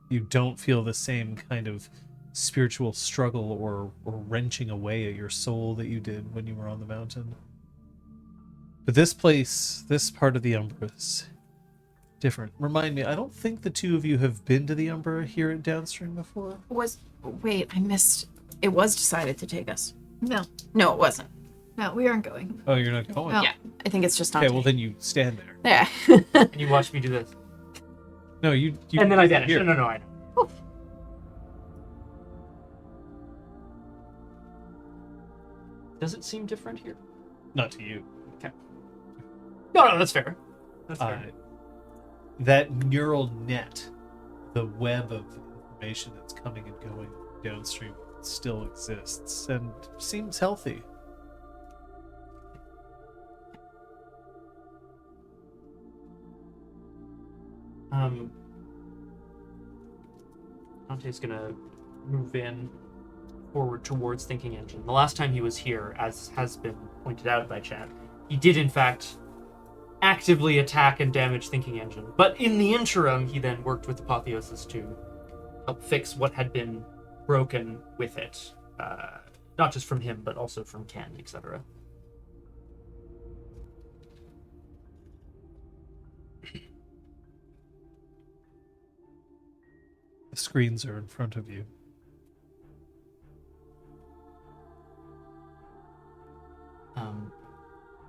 You don't feel the same kind of spiritual struggle or wrenching away at your soul that you did when you were on the mountain. But this place, this part of the Umbra is different. Remind me, I don't think the two of you have been to the Umbra here at Downstream before. Wait, I missed. It was decided to take us. No, No, it wasn't. no, we aren't going. Oh, you're not going? No. Yeah, I think it's just Okay, Dante. well then you stand there. Yeah. And you watch me do this. No, you And then I vanish. here. No, I know. Does it seem different here? Not to you. No, that's fair. That's fair. That neural net, the web of information that's coming and going downstream still exists and seems healthy. Dante's gonna move in forward towards Thinking Engine. The last time he was here, as has been pointed out by chat, he did in fact actively attack and damage Thinking Engine. But in the interim, he then worked with Apotheosis to help fix what had been broken with it. Not just from him, but also from Ken, etc. The screens are in front of you.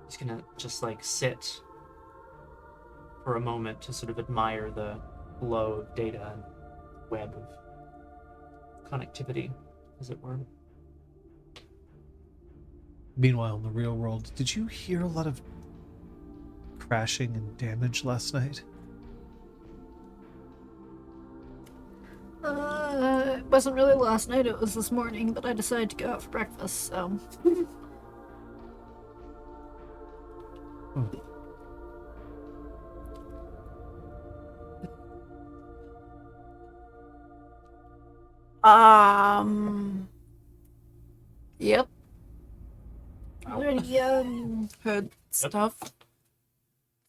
He's gonna just like sit for a moment to sort of admire the flow of data and web of connectivity, as it were. Meanwhile, in the real world, did you hear a lot of crashing and damage last night? It wasn't really last night, it was this morning, but I decided to go out for breakfast, so. Yep. Is there any, Heard stuff. is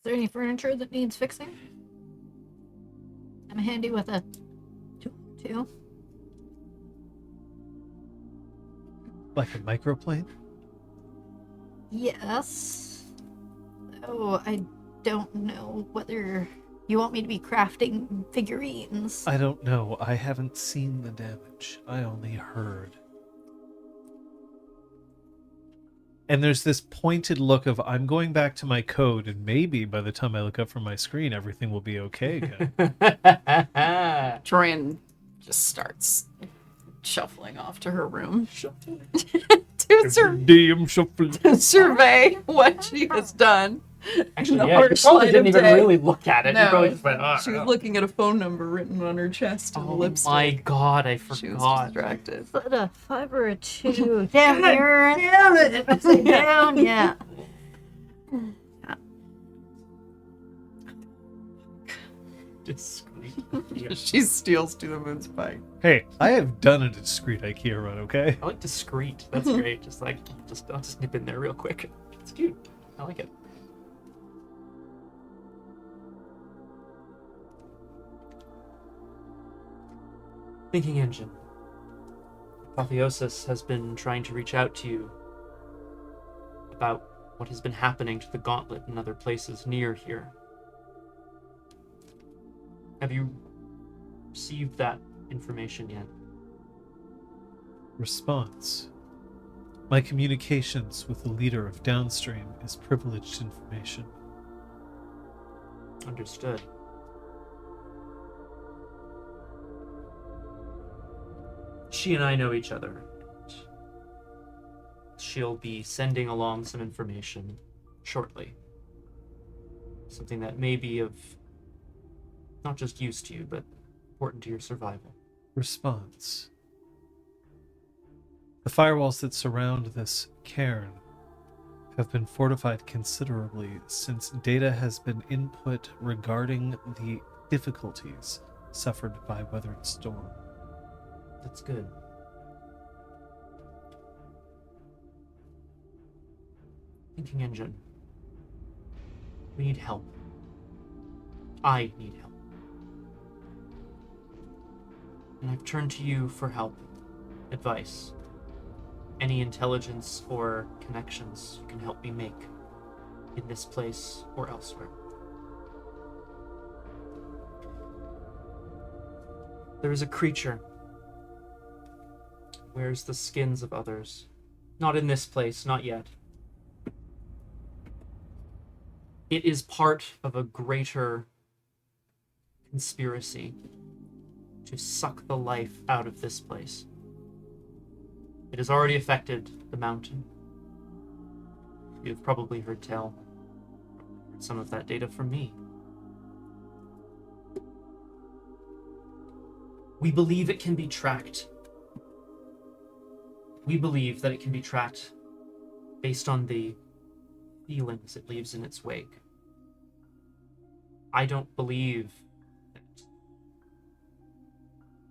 there any furniture that needs fixing? I'm handy with a two. Like a microplane? Yes. Oh, I don't know whether you want me to be crafting figurines. I don't know. I haven't seen the damage. I only heard. And there's this pointed look of, I'm going back to my code, and maybe by the time I look up from my screen, everything will be okay again. Troyan just starts shuffling off to her room to Damn shuffle. survey what she has done. Actually, The yeah, you harsh probably light didn't of even day. really look at it. You No, probably just went, oh, she was looking at a phone number written on her chest and oh lipstick. my god, I She was forgot. distracted. Is that a 5 or a 2? Damn it! Upside down, yeah. Discreet. She steals to the moon's spike. Hey, I have done a discreet IKEA run, okay? I like discreet. That's great. I'll just nip in there real quick. It's cute. I like it. Thinking engine. Apotheosis has been trying to reach out to you about what has been happening to the Gauntlet and other places near here. Have you received that information yet? Response. My communications with the leader of Downstream is privileged information. Understood. She and I know each other. She'll be sending along some information shortly. Something that may be of not just use to you, but important to your survival. Response. The firewalls that surround this cairn have been fortified considerably since data has been input regarding the difficulties suffered by Weathered Storm. That's good. Thinking engine. We need help. I need help. And I've turned to you for help, advice, any intelligence or connections you can help me make in this place or elsewhere. There is a creature. Wears the skins of others. Not in this place, not yet. It is part of a greater conspiracy to suck the life out of this place. It has already affected the mountain. You've probably heard some of that data from me. We believe it can be tracked. We believe that it can be tracked based on the feelings it leaves in its wake. I don't believe that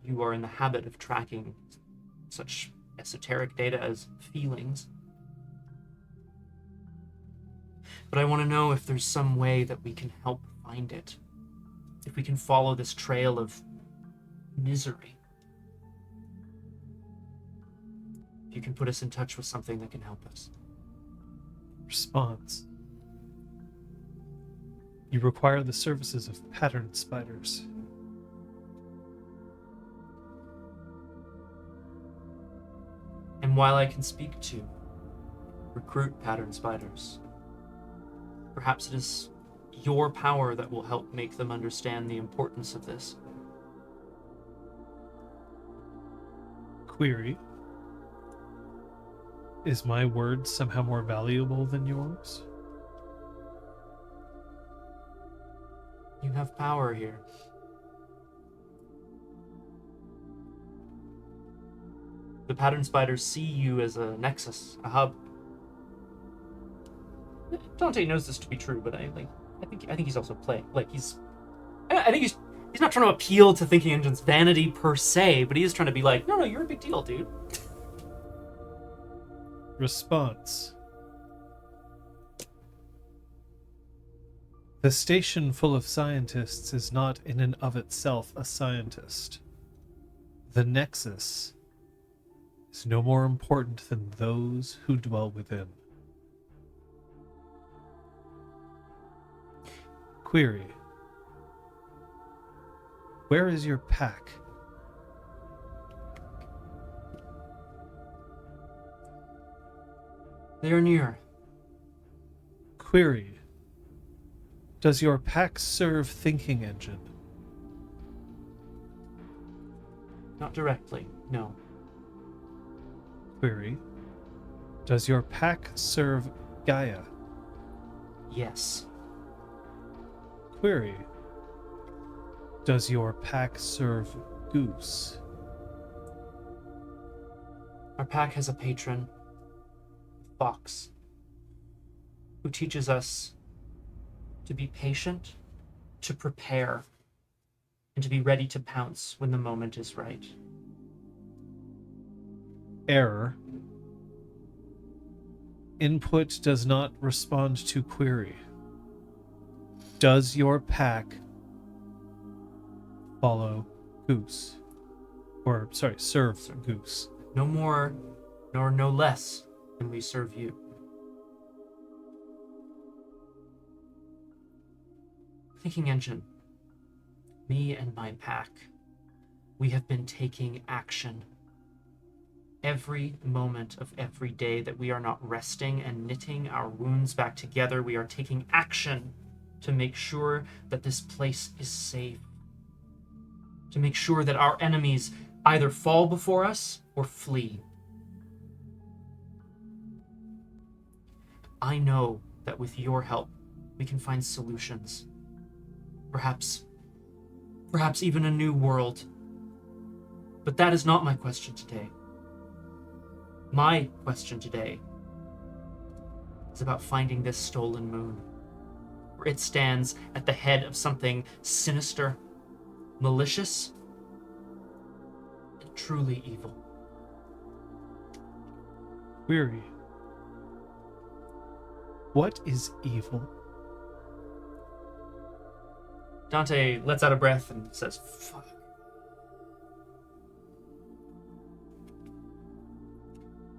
you are in the habit of tracking such esoteric data as feelings. But I want to know if there's some way that we can help find it. If we can follow this trail of misery. If you can put us in touch with something that can help us. Response. You require the services of pattern spiders. And while I can speak to recruit pattern spiders, perhaps it is your power that will help make them understand the importance of this. Query. Is my word somehow more valuable than yours? You have power here. The pattern spiders see you as a nexus, a hub. Dante knows this to be true, but I think he's also playing. I think he's not trying to appeal to Thinking Engine's vanity per se, but he is trying to be like, no, you're a big deal, dude. Response. The station full of scientists is not in and of itself a scientist. The Nexus is no more important than those who dwell within. Query. Where is your pack? They are near. Query. Does your pack serve Thinking Engine? Not directly, no. Query. Does your pack serve Gaia? Yes. Query. Does your pack serve Goose? Our pack has a patron, Fox, who teaches us to be patient, to prepare, and to be ready to pounce when the moment is right. Error. Input does not respond to query. Does your pack follow Goose? Or, sorry, serve Goose? No more, nor no less than we serve you. Thinking Engine, me and my pack, we have been taking action. Every moment of every day that we are not resting and knitting our wounds back together, we are taking action to make sure that this place is safe. To make sure that our enemies either fall before us or flee. I know that with your help, we can find solutions. Perhaps even a new world. But that is not my question today. My question today is about finding this stolen moon, where it stands at the head of something sinister, malicious, and truly evil. Query. What is evil? Dante lets out a breath and says, "Fuck."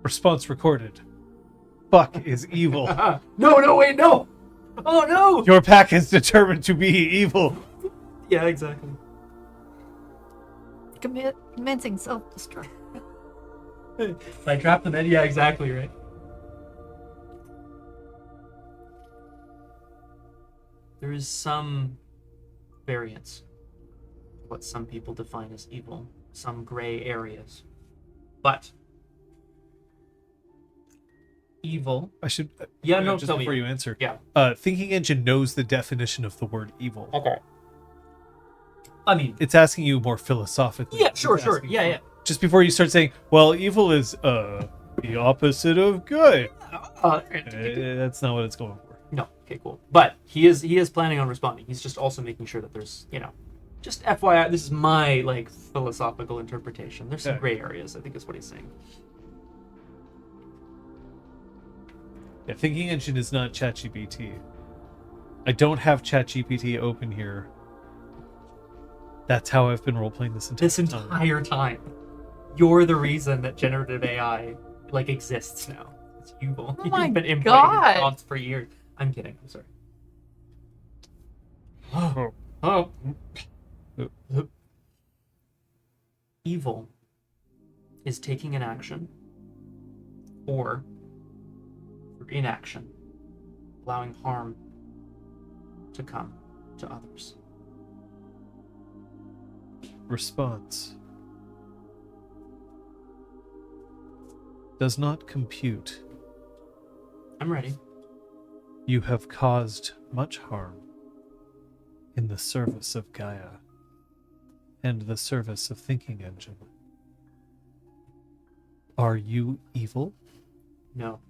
Response recorded. Fuck is evil. No, wait, no! Oh, no! Your pack is determined to be evil. Yeah, exactly. Commencing self-destruct. If I trap them in, yeah, exactly, right. There is some variance. What some people define as evil. Some gray areas. But evil. I should. Yeah, no, just tell before me. you answer. Yeah. Thinking Engine knows the definition of the word evil. Okay. I mean, It's asking you more philosophically. yeah, sure. It's asking Yeah, for- yeah. Just before you start saying, well, evil is the opposite of good. That's not what it's going for. No, okay, cool. But he is planning on responding. He's just also making sure that there's, just FYI, this is my philosophical interpretation. There's some Yeah. gray areas, I think is what he's saying. Yeah, Thinking Engine is not ChatGPT. I don't have ChatGPT open here. That's how I've been role-playing this entire time. You're the reason that generative AI exists now. It's you. Oh You've my been inputting God. his prompts for years. I'm kidding. I'm sorry. Oh. Oh. Oh. Evil is taking an action or inaction, allowing harm to come to others. Response. Does not compute. I'm ready. You have caused much harm in the service of Gaia and the service of Thinking Engine. Are you evil? No.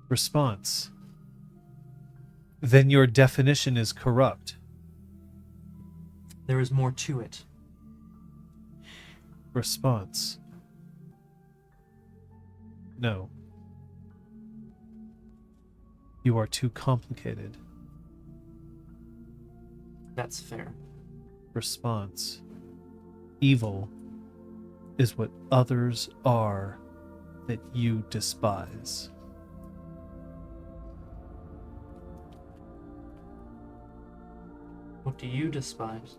Response. Then your definition is corrupt. There is more to it. Response. No. You are too complicated. That's fair. Response. Evil is what others are that you despise. What do you despise?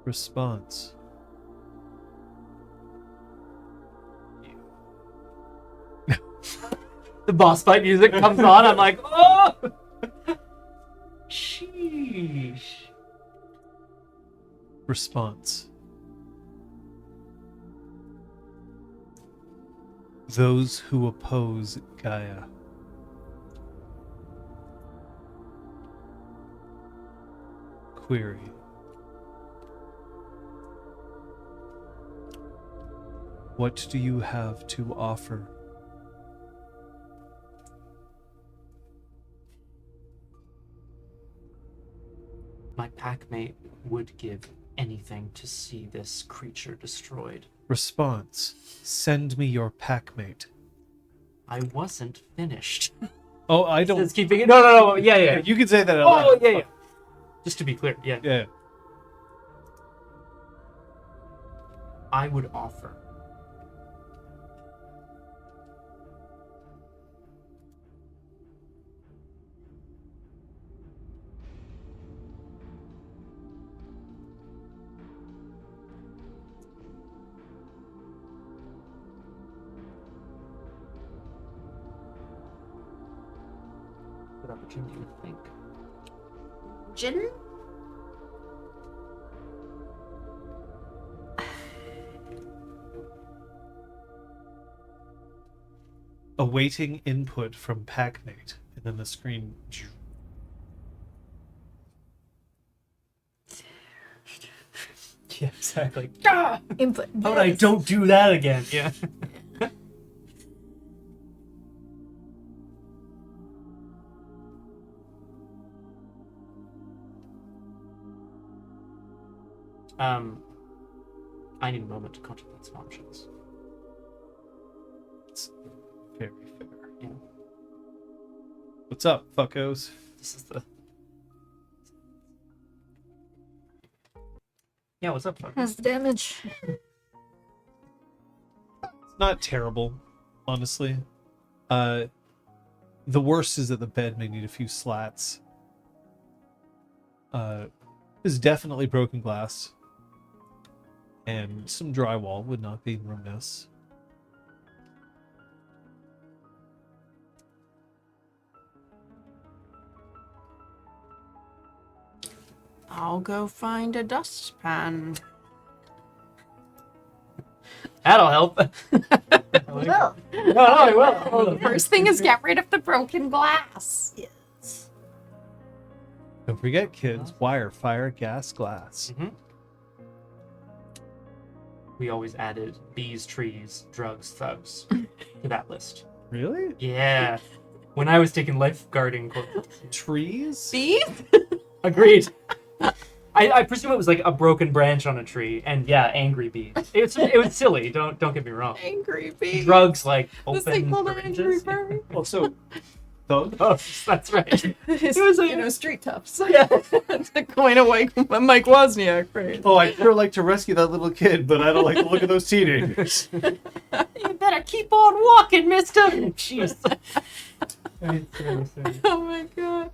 Response. The boss fight music comes on. I'm like, oh! Sheesh. Response. Those who oppose Gaia. Query. What do you have to offer? My packmate would give anything to see this creature destroyed. Response. Send me your packmate. I wasn't finished. Oh, I don't... It's keeping it. No. Yeah. You can say that out Oh, loud. yeah. Just to be clear, yeah. Yeah. I would offer. Good opportunity to think. Jin? Awaiting input from packmate. And then the screen... Yeah, exactly. Input. How would I don't do that again? Yeah. I need a moment to contemplate some options. It's very fair. Yeah. What's up, fuckos? This is the. Yeah, what's up, fuck? Has the damage. It's not terrible, honestly. The worst is that the bed may need a few slats. There's definitely broken glass. And some drywall would not be remiss. I'll go find a dustpan. That'll help. Well, No, I will. First thing is get rid of the broken glass. yes. Don't forget, kids, wire, fire, gas, glass. Mhm. We always added bees, trees, drugs, thugs to that list. Really? Yeah. When I was taking lifeguarding courses. Trees? Beef? Agreed. I presume it was like a broken branch on a tree, and yeah, angry bees. It was silly. Don't get me wrong. Angry bee. Drugs like This thing open called an angry syringes. bird. Also, thug? Oh, that's right. It was a- street toughs. Yeah. It's the coin of Mike Wozniak, right? Oh, I'd sure like to rescue that little kid, but I don't like to look at those teenagers. You better keep on walking, mister. Jeez. Oh my god.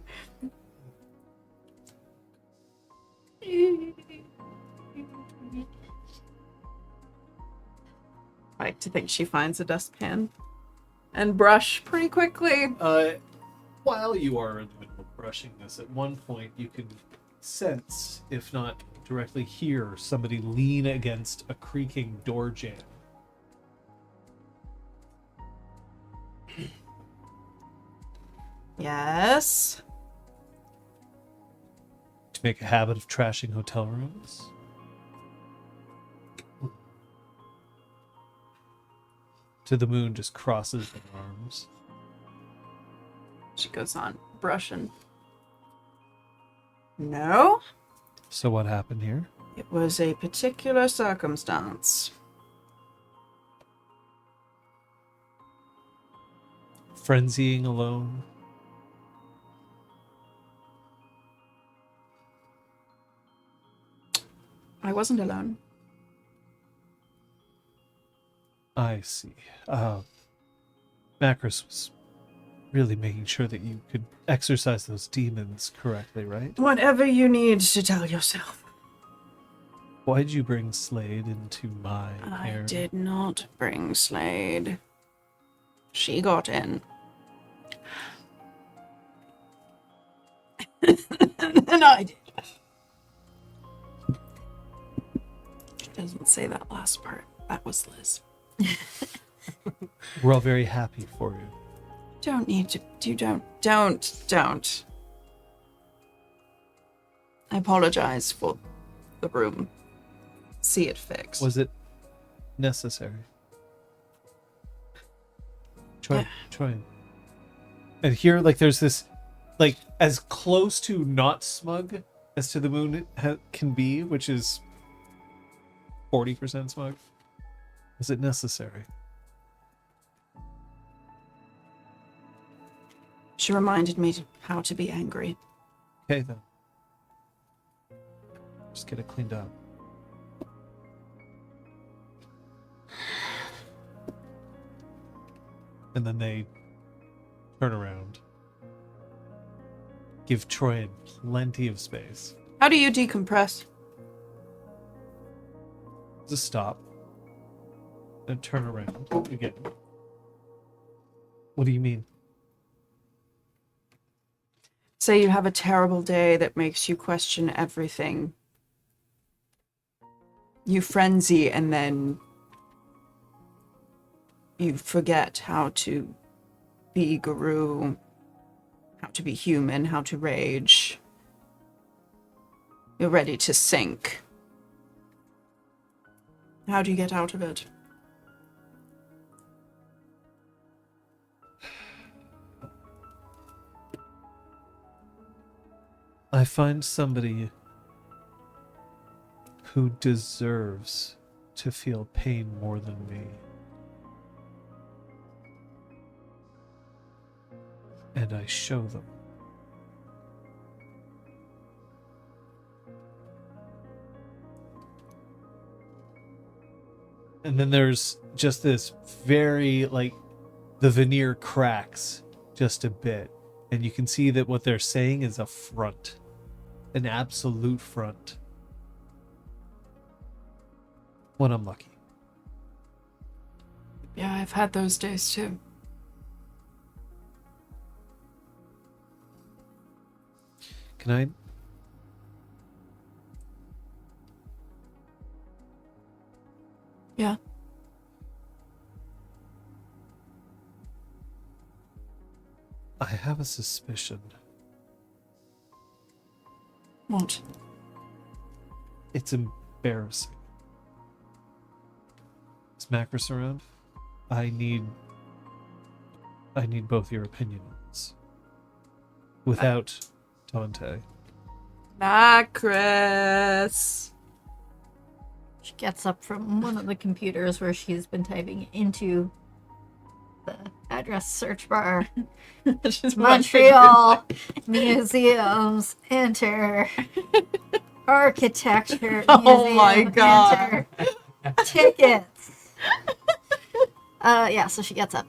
I like to think she finds a dustpan and brush pretty quickly. While you are in the middle of brushing this, at one point you can sense, if not directly hear, somebody lean against a creaking door jamb. Yes. To make a habit of trashing hotel rooms. To the moon just crosses her arms. She goes on brushing. No, So what happened here? it was a particular circumstance. Frenzying alone. I wasn't alone. I see. Macros was really making sure that you could exercise those demons correctly, right? Whatever you need to tell yourself. Why'd you bring Slade into my I care? did not bring Slade. She got in. And I did. She doesn't say that last part. That was Liz. We're all very happy for you. Don't need to. You don't. I apologize for the room. See it fixed. Was it necessary? Try. And here, like, there's this, like, as close to not smug as To the Moon can be, which is 40% smug? Is it necessary? She reminded me how to be angry. Okay, then. Just get it cleaned up. And then they turn around. Give Troy plenty of space. How do you decompress? Just stop. And turn around again. What do you mean? Say you have a terrible day that makes you question everything. You frenzy and then you forget how to be Guru, how to be human, how to rage. You're ready to sink. How do you get out of it? I find somebody who deserves to feel pain more than me. And I show them. And then there's just this very, like, the veneer cracks just a bit. And you can see that what they're saying is a front. An absolute front. When I'm lucky. Yeah, I've had those days too. Can I? Yeah. I have a suspicion. What? It's embarrassing. Is Macris around? I need both your opinions. Without Dante. Macris. She gets up from one of the computers where she's been typing into the address search bar. Montreal museums, enter. Architecture Oh museum, my God. enter. Tickets. Yeah, so she gets up.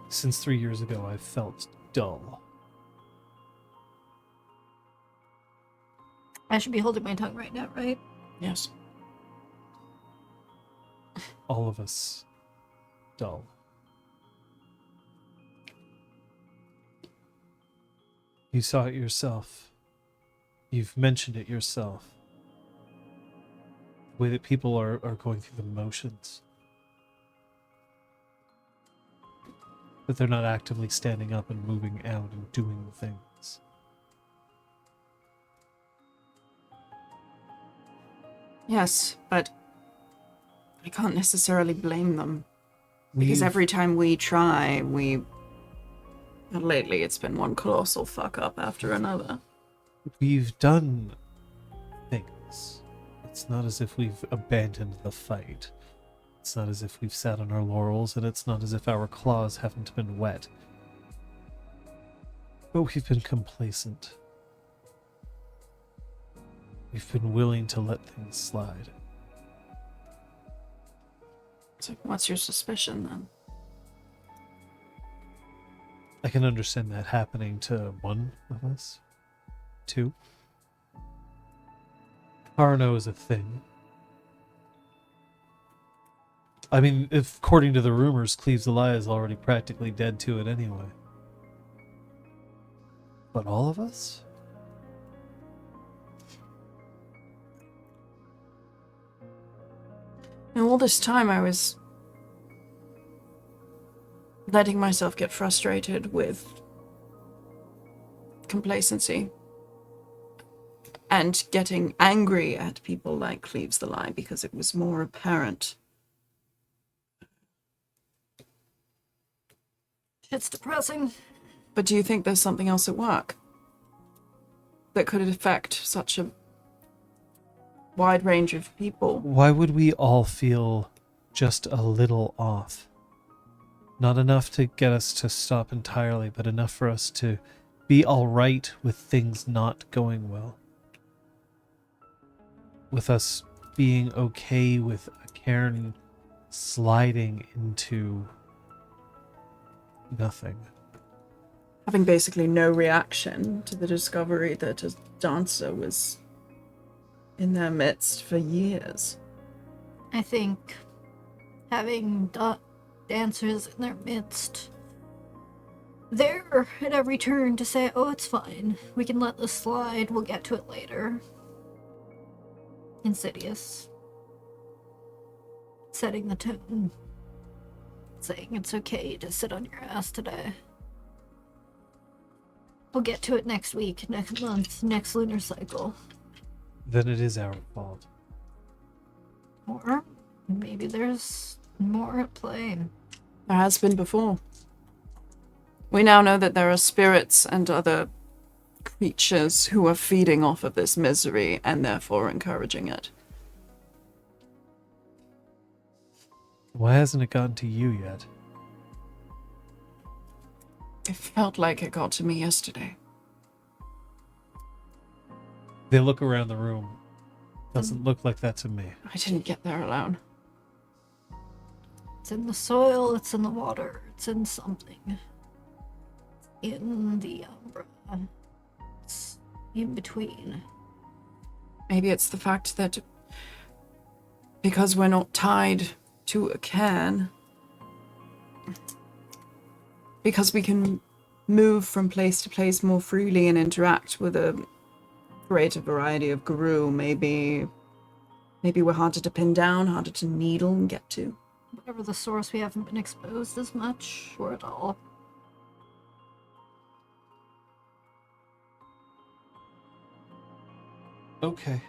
Since 3 years ago, I've felt dull. I should be holding my tongue right now, right? Yes. All of us dull. You saw it yourself. You've mentioned it yourself. The way that people are going through the motions. But they're not actively standing up and moving out and doing things. Yes, but I can't necessarily blame them. Because every time we try, and lately it's been one colossal fuck up after another. We've done things. It's not as if we've abandoned the fight. It's not as if we've sat on our laurels, and it's not as if our claws haven't been wet. But we've been complacent. We've been willing to let things slide. So what's your suspicion then? I can understand that happening to one of us. Two. Parno is a thing. I mean, if according to the rumors, Cleves Elia is already practically dead to it anyway. But all of us? And all this time I was letting myself get frustrated with complacency and getting angry at people like Cleves the Lie because it was more apparent. It's depressing. But do you think there's something else at work? that could affect such a wide range of people. Why would we all feel just a little off? Not enough to get us to stop entirely, but enough for us to be all right with things not going well. With us being okay with a Cairn sliding into nothing. Having basically no reaction to the discovery that a dancer was in their midst for years. I think having dancers in their midst, there at every turn to say, oh, it's fine, we can let this slide, we'll get to it later. Insidious. Setting the tone. Saying it's okay to sit on your ass today. We'll get to it next week, next month, next lunar cycle. Then it is our fault. Or maybe there's more at play. There has been before. We now know that there are spirits and other creatures who are feeding off of this misery and therefore encouraging it. Why hasn't it gotten to you yet? It felt like it got to me yesterday. They look around the room. Doesn't look like that to me. I didn't get there alone. It's in the soil, it's in the water, it's in something. In the umbra. It's in between. Maybe it's the fact that because we're not tied to a cairn, because we can move from place to place more freely and interact with a greater variety of guru, maybe we're harder to pin down, harder to needle and get to. Whatever the source, we haven't been exposed as much or at all. Okay.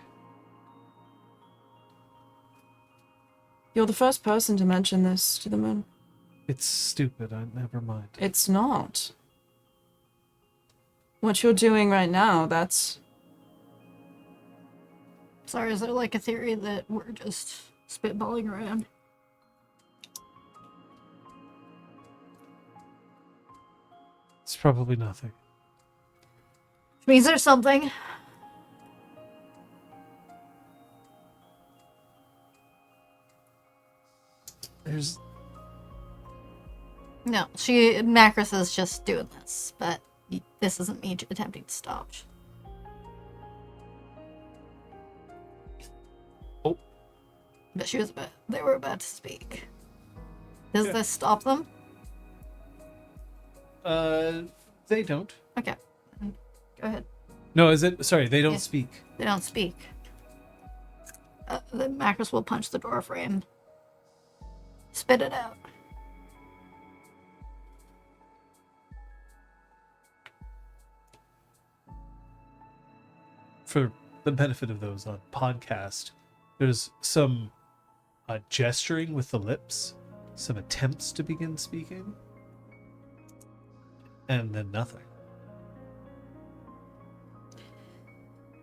You're the first person to mention this to the moon. It's stupid. Never mind. It's not. What you're doing right now, that's... Sorry, is there like a theory that we're just spitballing around? It's probably nothing. Which means there's something. There's... No, Macris is just doing this, but this isn't me attempting to stop. Oh. But they were about to speak. Does this stop them? They don't. Okay. Go ahead. No, is it? Sorry, they don't Yeah. speak. They don't speak. Then Macris will punch the door frame. Spit it out. For the benefit of those on podcast, there's some gesturing with the lips, some attempts to begin speaking, and then nothing.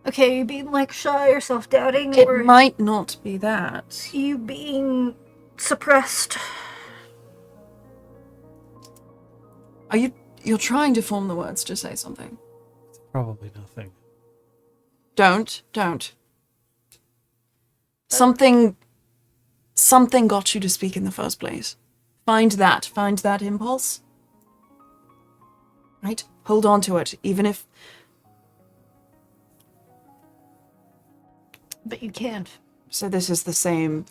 Okay, you being like shy or self-doubting, It or might not be that. you being suppressed? You're trying to form the words to say something. It's probably nothing. Don't. Something got you to speak in the first place. Find that impulse. Right? Hold on to it, even if... But you can't. So this is either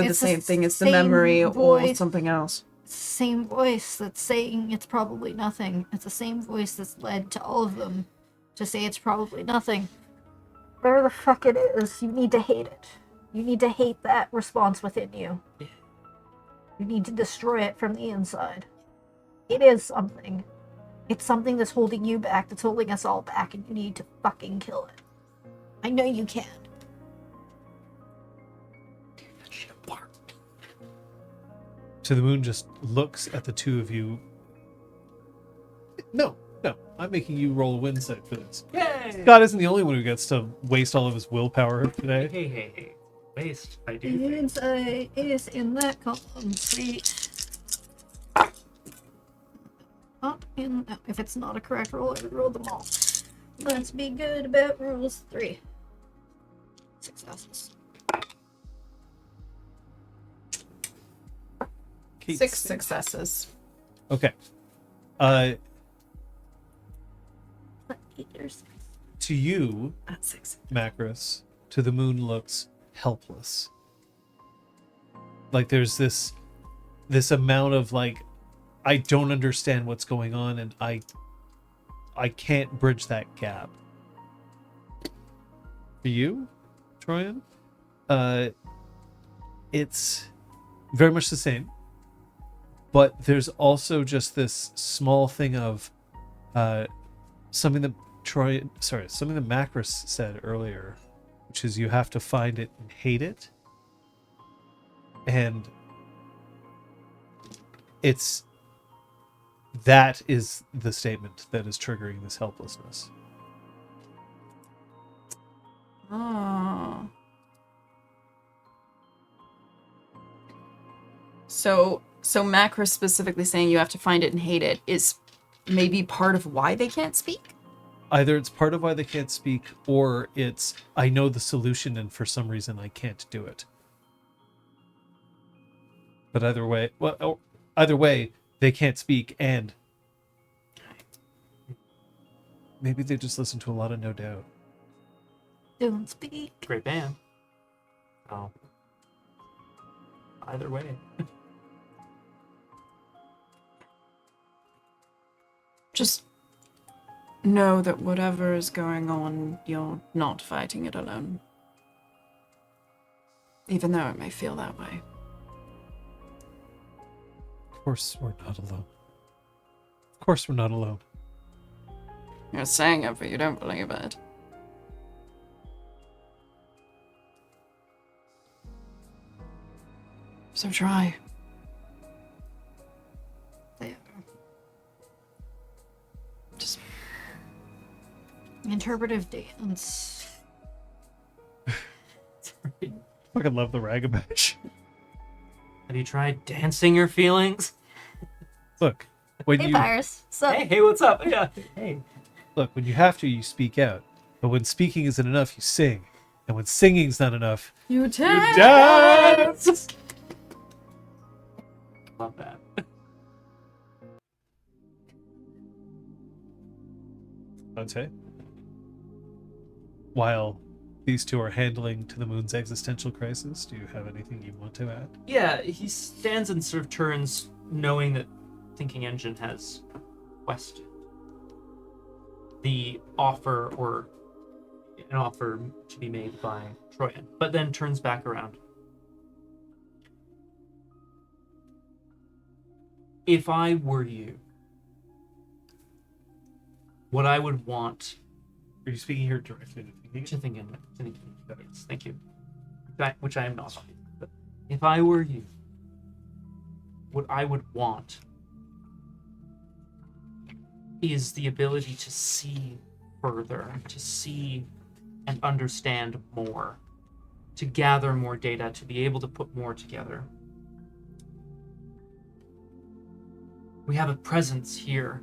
the It's the same thing as the same memory or voice. something else. It's the same voice that's saying it's probably nothing. It's the same voice that's led to all of them to say it's probably nothing. Whatever the fuck it is, you need to hate it. You need to hate that response within you. You need to destroy it from the inside. It is something. It's something that's holding you back, that's holding us all back, and you need to fucking kill it. I know you can. To the moon just looks at the two of you. No, No, I'm making you roll a win save for this. Yay! Scott isn't the only one who gets to waste all of his willpower today. Hey. Waste. I do think. Insight is in that column. Sweet. Not in. If it's not a correct roll, I would roll them all. Let's be good about rules 3. Successes. Kate. 6 successes. Okay. What eaters? To you, At 6. Macros, to the moon looks helpless. Like there's this amount of like, I don't understand what's going on, and I can't bridge that gap. For you, Troyan, it's very much the same, but there's also just this small thing of something that Macros said earlier, which is you have to find it and hate it. And that is the statement that is triggering this helplessness. Oh. So Macros specifically saying you have to find it and hate it is maybe part of why they can't speak? Either it's part of why they can't speak, or it's I know the solution and for some reason I can't do it. But either way, they can't speak, and maybe they just listen to a lot of No Doubt. Don't speak. Great band. Oh. Either way. Just know that whatever is going on, you're not fighting it alone. Even though it may feel that way. Of course we're not alone. Of course we're not alone. You're saying it, but you don't believe it. So try. There. Just Interpretive dance. Fucking love the ragamuffin. Have you tried dancing your feelings? Look, when Hey, you Virus. So, Hey, what's up? Yeah. Hey. look, when you have to, you speak out. But when speaking isn't enough, you sing. And when singing's not enough, you dance. dance. Love that. Dante, while these two are handling to the moon's existential crisis, do you have anything you want to add? Yeah, he stands and sort of turns, knowing that Thinking Engine has questioned the offer or an offer to be made by Troyan, but then turns back around. If I were you, what I would want Are you speaking here directly to Thinking? to Think Engine, yes, thank you, which I am not. But if I were you, what I would want is the ability to see further, to see and understand more, to gather more data, to be able to put more together. We have a presence here,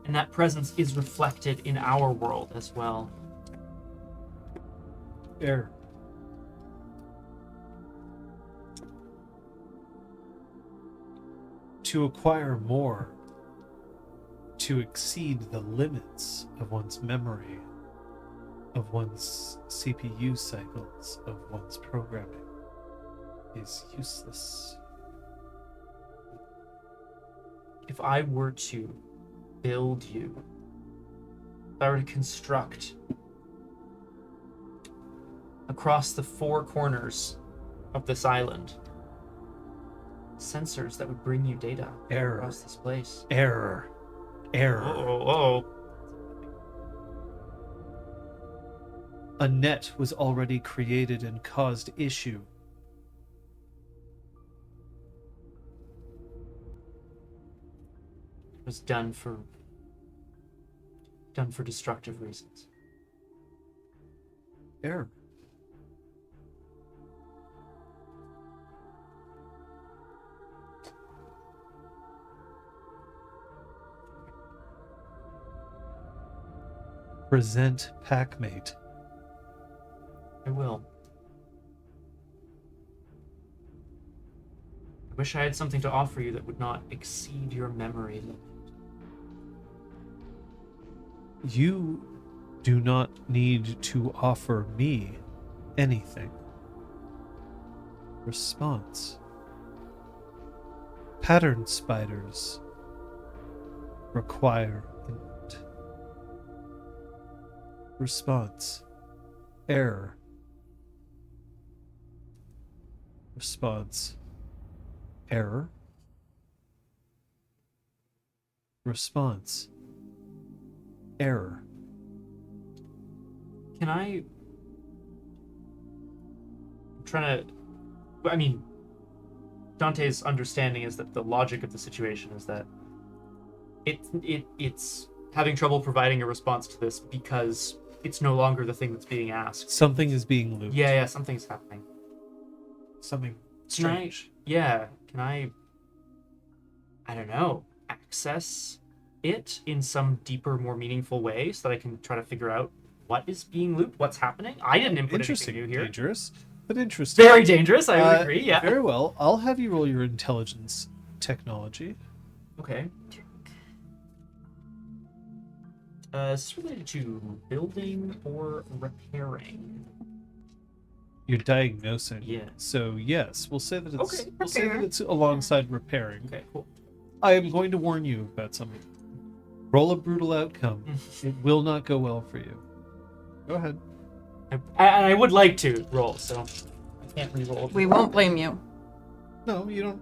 and that presence is reflected in our world as well. Air. To acquire more, to exceed the limits of one's memory, of one's CPU cycles, of one's programming, is useless. If I were to build you, if I were to construct across the 4 corners of this island sensors that would bring you data Error. across this place. Error. Error. Oh. A net was already created and caused issue. was done for destructive reasons. Error. Present packmate. I will. I wish I had something to offer you that would not exceed your memory limit. You do not need to offer me anything. Response. Pattern spiders require input. Response. Error. Response. Error. Response. Error. Can I'm trying to... I mean, Dante's understanding is that the logic of the situation is that it's having trouble providing a response to this because it's no longer the thing that's being asked. Something is being looped. Yeah, something's happening. Something Can I, strange. can I don't know, access it in some deeper, more meaningful way so that I can try to figure out what is being looped, what's happening? I didn't input Interesting. anything new here. Dangerous, but interesting. Very dangerous, I would agree, yeah. Very well. I'll have you roll your intelligence technology. Okay. Is this related to building or repairing? You're diagnosing. Yeah. So yes, we'll say that it's Okay, we'll say that repair. it's alongside repairing. Okay, cool. I am going to warn you about something. Roll a brutal outcome. It will not go well for you. Go ahead. I would like to roll, so I can't re-roll. We won't blame you. No, you don't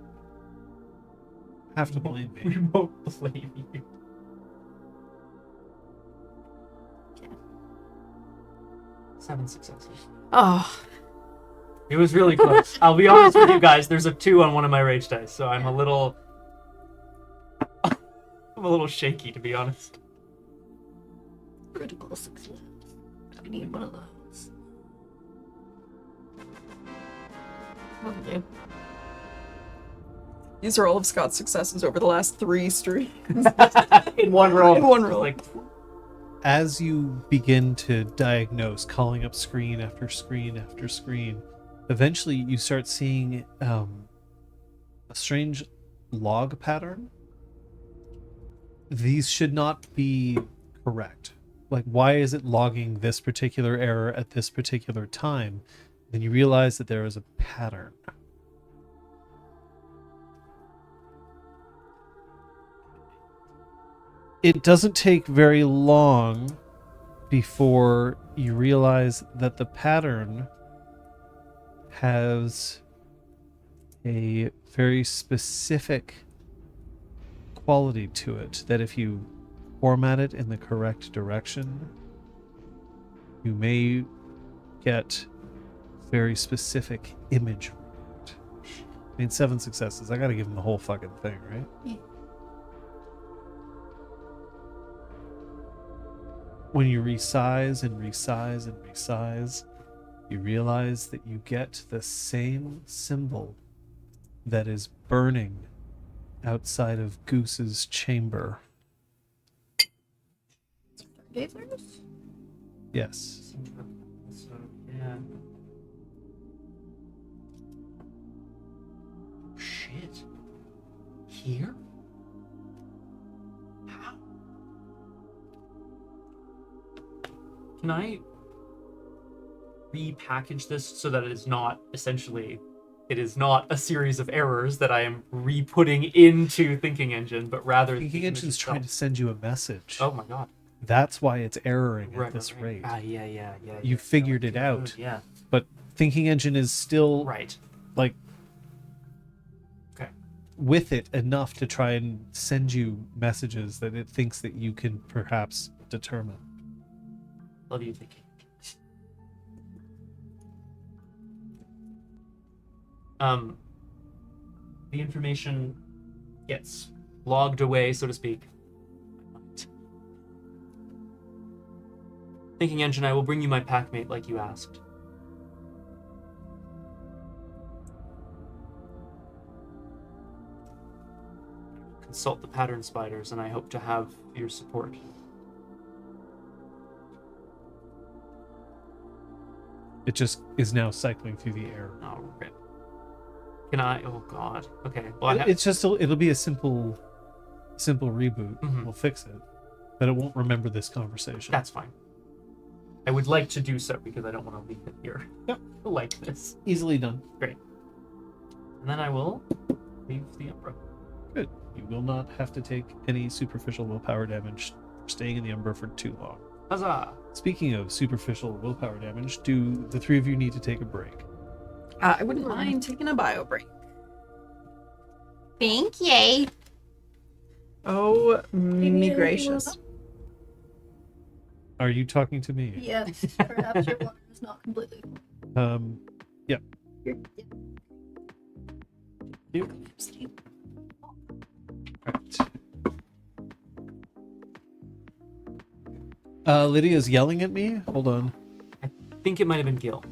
have to blame me. We won't blame you. Seven successes. Oh, It was really close. I'll be honest with you guys. There's a 2 on one of my rage dice, so I'm a little shaky, to be honest. Critical success. I need one of those. That'll do. these are all of Scott's successes over the last 3 streams. In one roll. In one roll. Like, As you begin to diagnose, calling up screen after screen after screen, eventually you start seeing a strange log pattern. These should not be correct. Like, why is it logging this particular error at this particular time? Then you realize that there is a pattern. It doesn't take very long before you realize that the pattern has a very specific quality to it that if you format it in the correct direction, you may get very specific image. I mean, 7 successes. I gotta give him the whole fucking thing, right? Yeah. When you resize and resize and resize, you realize that you get the same symbol that is burning outside of Goose's chamber. Gazers? Yes. so, yeah. Shit. Here? How? Can I repackage this so that it is not a series of errors that I am re-putting into Thinking Engine, but rather Thinking the image Engine's trying to itself? send you a message. Oh my god. That's why it's erroring Right, at this right, rate. right. Yeah. You figured it out. Yeah. But Thinking Engine is still Right. like Okay. with it enough to try and send you messages that it thinks that you can perhaps determine. Love you, Thinking. The information gets logged away, so to speak, Thinking engine, I will bring you my packmate like you asked. Consult the pattern spiders, and I hope to have your support. It just is now cycling through the air. Oh, rip. Can I? Oh, God. Okay. Well, It's just it'll be a simple reboot. Mhm. We'll fix it, but it won't remember this conversation. That's fine. I would like to do so because I don't want to leave it here. Yep. Like this. Easily done. Great. And then I will leave the Umbra. Good. You will not have to take any superficial willpower damage for staying in the Umbra for too long. Huzzah! Speaking of superficial willpower damage, do the three of you need to take a break? I wouldn't mind taking a bio break. Thank you. Oh, me gracious. Are you talking to me? Yes, perhaps your water is not completely. Yeah. You. Right. Lydia's yelling at me. Hold on. I think it might have been Gil.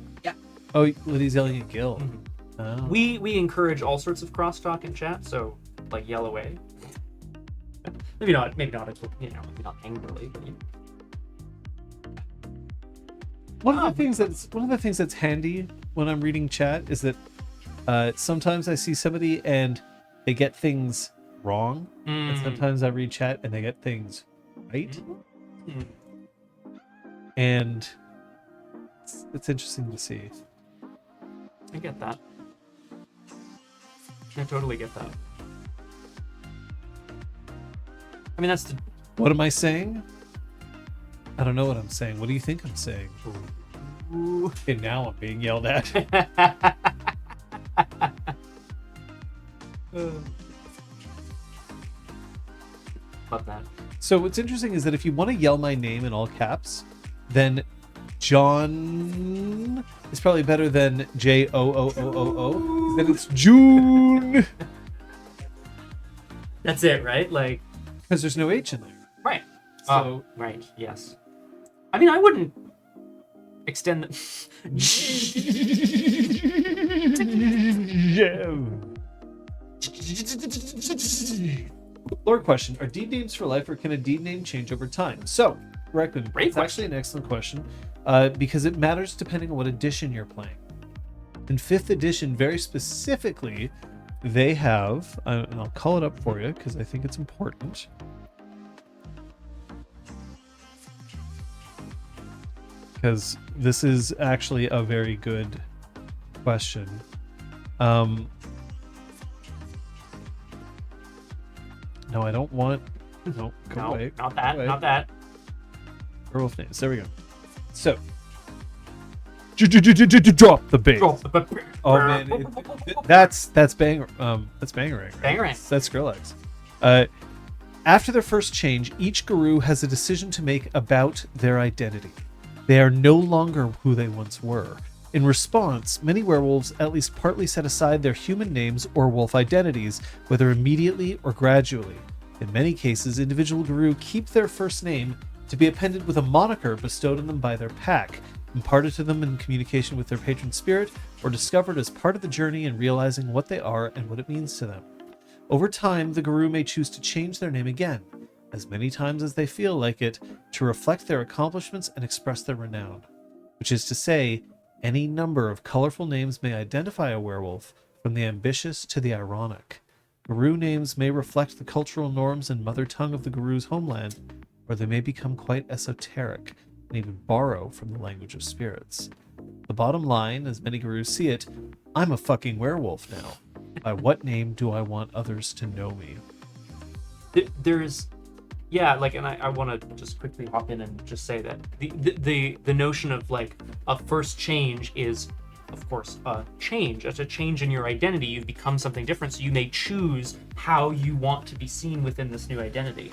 Oh, Lydia's yelling at Gil. Mhm. Oh. We encourage all sorts of crosstalk in chat, so like yell away. Maybe not. Maybe not angrily, but One of the things that's handy when I'm reading chat is that sometimes I see somebody and they get things wrong, and sometimes I read chat and they get things right. And it's interesting to see. I get that. I totally get that. I mean, that's the... What am I saying? I don't know what I'm saying. What do you think I'm saying? Ooh. And now I'm being yelled at. Love that. So what's interesting is that if you want to yell my name in all caps, then John is probably better than Jooo. Then it's June. That's it, right? Like, Because there's no H in there. right. So Right, yes. I mean, I wouldn't extend the... Lord question: are deed names for life, or can a deed name change over time? So, Reckon, Great it's actually an excellent question, because it matters depending on what edition you're playing. In 5th edition, very specifically, they have, and I'll call it up for you because I think it's important. Because this is actually a very good question. No, I don't want. No, go No, away. not that, Go away. not that. Werewolf names. There we go. So, drop the bait. Oh man, that's Bangarang. Right? Bangarang. That's Skrillex. After their first change, each guru has a decision to make about their identity. They are no longer who they once were. In response, many werewolves at least partly set aside their human names or wolf identities, whether immediately or gradually. In many cases, individual guru keep their first name to be appended with a moniker bestowed on them by their pack, imparted to them in communication with their patron spirit, or discovered as part of the journey in realizing what they are and what it means to them. Over time, the guru may choose to change their name again, as many times as they feel like it, to reflect their accomplishments and express their renown. Which is to say, any number of colorful names may identify a werewolf, from the ambitious to the ironic. Guru names may reflect the cultural norms and mother tongue of the guru's homeland, or they may become quite esoteric and even borrow from the language of spirits. The bottom line, as many gurus see it, I'm a fucking werewolf now. By what name do I want others to know me? There's, yeah, like, and I want to just quickly hop in and just say that the notion of like a first change is, of course, a change. It's a change in your identity. You've become something different, so you may choose how you want to be seen within this new identity.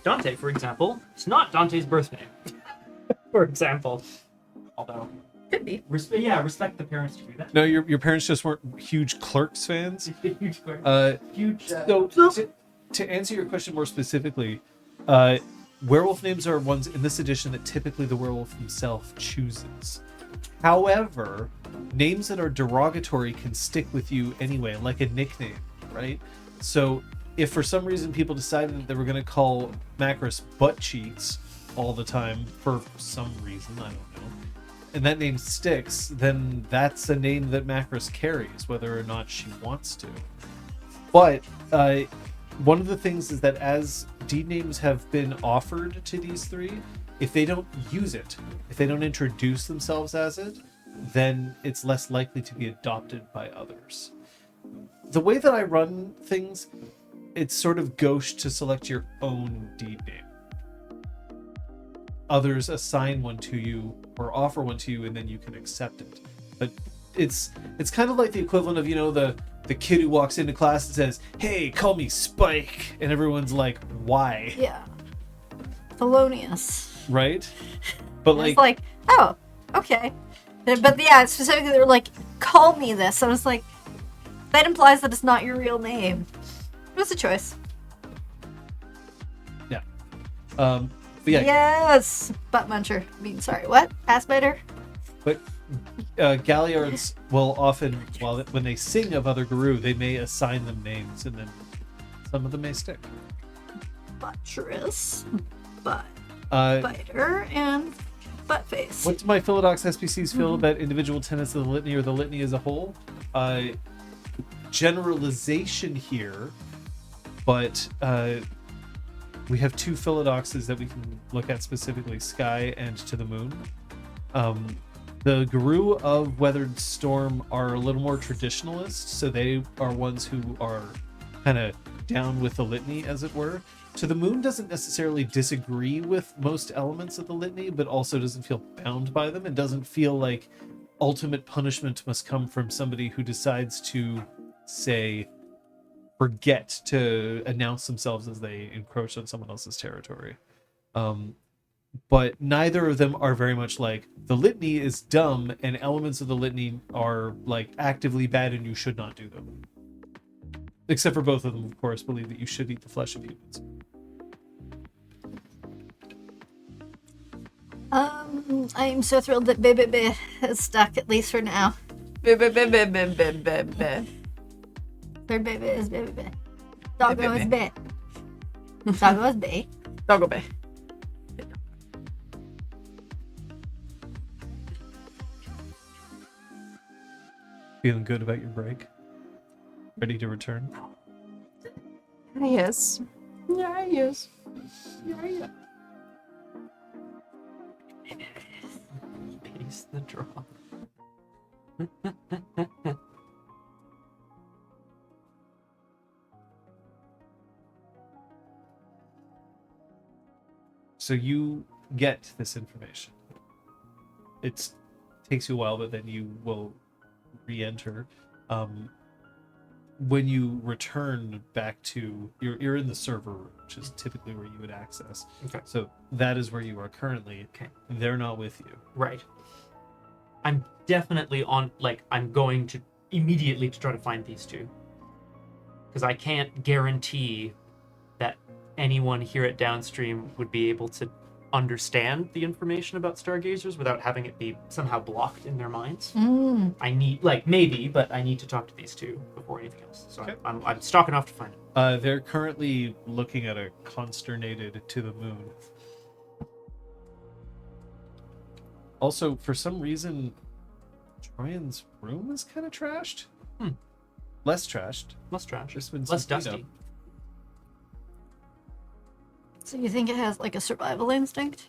Dante, for example, it's not Dante's birth name. For example, although Could be. respect the parents to do that. No, your parents just weren't huge Clerks fans. Huge. So to answer your question more specifically, werewolf names are ones in this edition that typically the werewolf himself chooses. However, names that are derogatory can stick with you anyway, like a nickname, right? So if for some reason people decided that they were going to call Macris butt cheeks all the time for some reason, I don't know, and that name sticks, then that's a name that Macris carries, whether or not she wants to. But one of the things is that as deed names have been offered to these three, if they don't use it, if they don't introduce themselves as it, then it's less likely to be adopted by others. The way that I run things, it's sort of gauche to select your own deed name. Others assign one to you or offer one to you, and then you can accept it. But it's kind of like the equivalent of, the kid who walks into class and says, "Hey, call me Spike," and everyone's like, "Why?" Yeah. Thelonious. Right? But It's like, oh, okay. But yeah, specifically they were like, call me this. I was like, that implies that it's not your real name. It was a choice. yeah. But yeah, Yes! Butt muncher. Sorry, what? Ass biter? but Galliards will often, when they sing of other Guru, they may assign them names, and then some of them may stick. Buttress. Butt. Uh, Biter. And butt face. What do my Philodox SPCs feel about individual tenets of the litany or the litany as a whole? Generalization here, but we have two Philodoxes that we can look at specifically, Sky and To the Moon. The Guru of Weathered Storm are a little more traditionalist, so they are ones who are kind of down with the litany, as it were. To the Moon doesn't necessarily disagree with most elements of the litany, but also doesn't feel bound by them and doesn't feel like ultimate punishment must come from somebody who decides to, say, forget to announce themselves as they encroach on someone else's territory. But neither of them are very much like, the litany is dumb and elements of the litany are like actively bad and you should not do them. Except for both of them, of course, believe that you should eat the flesh of humans. I'm so thrilled that Baby is stuck, at least for now. Third baby is Baby. Doggo is Bay. Doggo is Bay. Doggo Bay. Feeling good about your break? Ready to return? Yes. Yeah, yes. Yeah. Pace the drop. So you get this information. It takes you a while, but then you will re-enter. When you return back to you're in the server room, which is typically where you would access. Okay. So that is where you are currently. Okay. They're not with you. Right. I'm definitely on, I'm going to immediately to try to find these two. Because I can't guarantee that anyone here at Downstream would be able to understand the information about Stargazers without having it be somehow blocked in their minds. I need, maybe, but I need to talk to these two before anything else. So Okay. I'm stalking off to find them. They're currently looking at a consternated To the Moon. Also, for some reason, Troyan's room is kind of trashed. Less trashed. Less trash. There's been Less some cleanup. dusty. So you think it has like a survival instinct?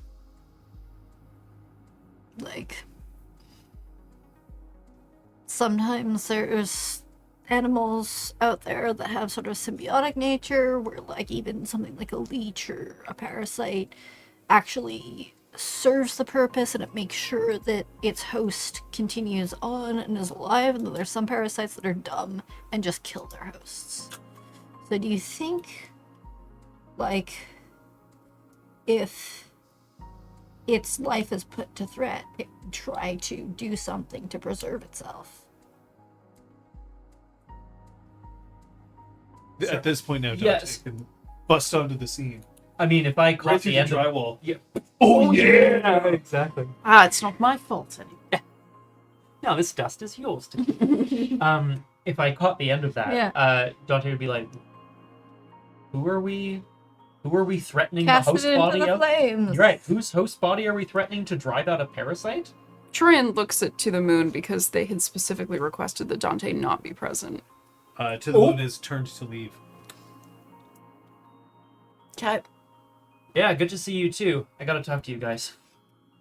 Sometimes there's animals out there that have sort of symbiotic nature where even something like a leech or a parasite actually serves the purpose and it makes sure that its host continues on and is alive, and then there's some parasites that are dumb and just kill their hosts. So do you think if its life is put to threat, it would try to do something to preserve itself? At this point now, Dante Yes. can bust onto the scene. I mean, if I Right caught through the the end of drywall. Yeah. Oh yeah, exactly. It's not my fault anymore. No, this dust is yours to keep. If I caught the end of that, Dante would be like, "Who are we? Who are we threatening Cast the host it into body the of?" flames. You're right. Whose host body are we threatening to drive out a parasite? Troyan looks at To the Moon because they had specifically requested that Dante not be present. To the moon is turned to leave. Okay. Yeah, good to see you too. I gotta talk to you guys.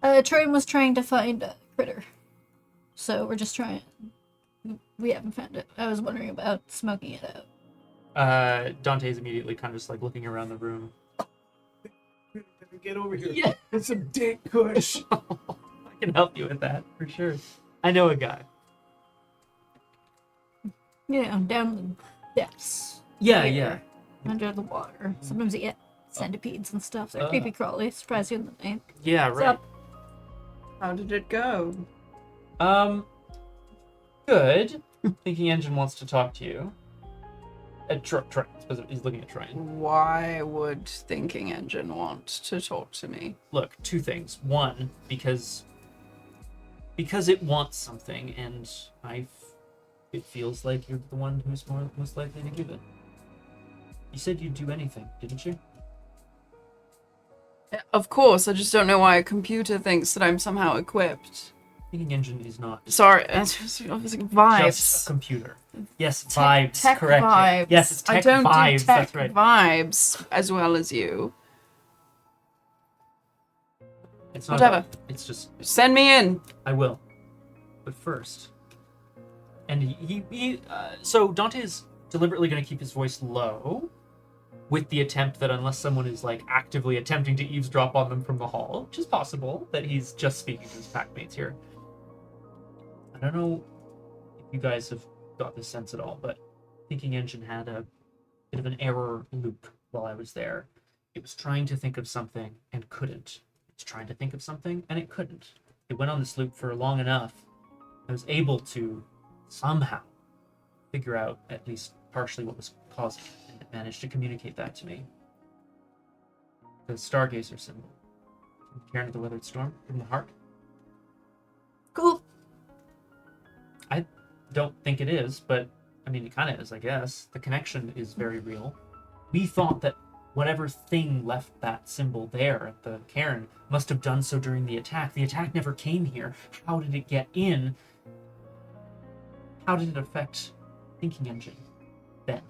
Troyan was trying to find a critter. So we're just trying. We haven't found it. I was wondering about smoking it out. Dante's immediately kind of just like looking around the room. Get over here. Yeah. It's a dick push. I can help you with that for sure. I know a guy. You know, down the depths. Yeah, Here, yeah. Under the water. Sometimes you get centipedes and stuff. They're creepy crawly. Surprise you in the night. Yeah, What's right. up? How did it go? Good. Thinking Engine wants to talk to you. Troy. He's looking at Troy. Why would Thinking Engine want to talk to me? Look, two things. One, because it wants something, and it feels like you're the one who's most likely to give it. You said you'd do anything, didn't you? Of course, I just don't know why a computer thinks that I'm somehow equipped. Thinking Engine is not Sorry, it's just vibes. just a computer. Yes, vibes. Tech correct. vibes. Yes, it's tech I don't vibes. do tech That's right. vibes as well as you. It's not Whatever. It's just Send me in. I will, but first. And so Dante is deliberately going to keep his voice low, with the attempt that unless someone is like actively attempting to eavesdrop on them from the hall, which is possible, that he's just speaking to his packmates here. I don't know if you guys have got this sense at all, but Thinking Engine had a bit of an error loop while I was there. It was trying to think of something and couldn't. It was trying to think of something and it couldn't. It went on this loop for long enough. I was able to somehow figure out at least partially what was causing it, and it managed to communicate that to me. The Stargazer symbol. Cairn of the Weathered Storm from the heart. Cool. I don't think it is, but I mean, it kind of is, I guess. The connection is very real. We thought that whatever thing left that symbol there at the cairn must have done so during the attack. The attack never came here. How did it get in? How did it affect Thinking Engine then?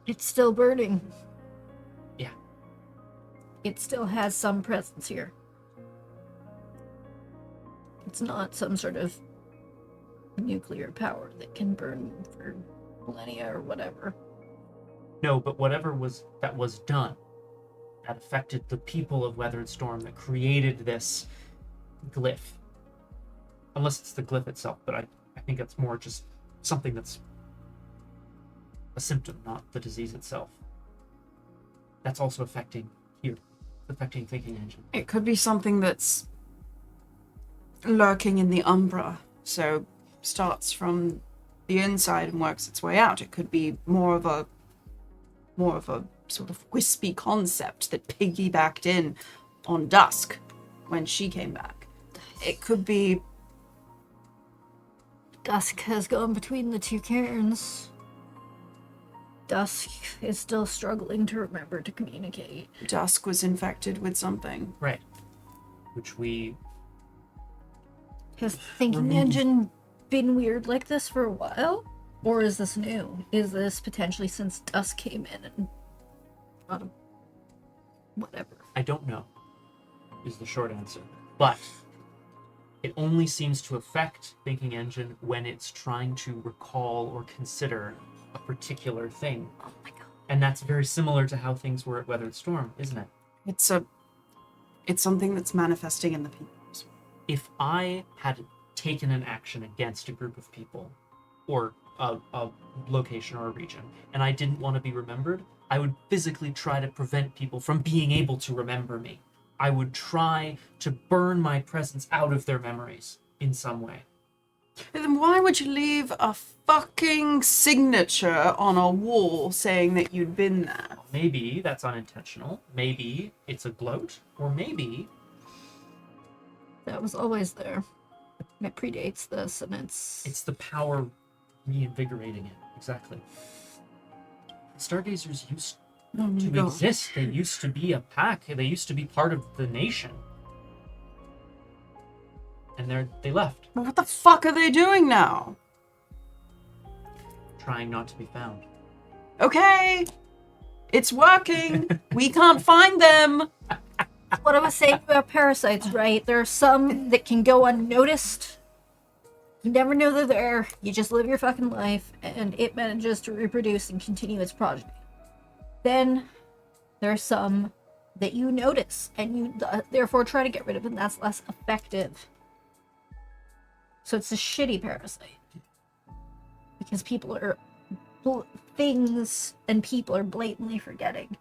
It's still burning. Yeah. It still has some presence here. It's not some sort of nuclear power that can burn for millennia or whatever. No, but whatever was done, that affected the people of Weathered Storm, that created this glyph. Unless it's the glyph itself, but I think it's more just something that's a symptom, not the disease itself. That's also affecting here, affecting Thinking Engine. It could be something that's lurking in the umbra, so starts from the inside and works its way out. It could be more of a sort of wispy concept that piggybacked in on Dusk when she came back. It could be Dusk has gone between the two cairns. Dusk is still struggling to remember to communicate. Dusk was infected with something. Right. Which we... Has Thinking Engine been weird like this for a while? Or is this new? Is this potentially since Dusk came in and... whatever. I don't know, is the short answer. But it only seems to affect Thinking Engine when it's trying to recall or consider a particular thing. Oh my god. And that's very similar to how things were at Weathered Storm, isn't it? It's something that's manifesting in the people. If I had taken an action against a group of people, or a location or a region, and I didn't want to be remembered, I would physically try to prevent people from being able to remember me. I would try to burn my presence out of their memories in some way. Then why would you leave a fucking signature on a wall saying that you'd been there? maybe that's unintentional. Maybe it's a gloat, or maybe That was always there. It predates this, and it's the power reinvigorating it. Exactly. Stargazers used Oh my to God. exist. They used to be a pack. They used to be part of the nation. And they left, But what the fuck are they doing now? trying not to be found. Okay, it's working. We can't find them. what I was saying about parasites, right? There are some that can go unnoticed. You never know they're there. You just live your fucking life, and it manages to reproduce and continue its progeny. Then there are some that you notice, and you therefore try to get rid of, and that's less effective. So it's a shitty parasite. Because things and people are blatantly forgetting.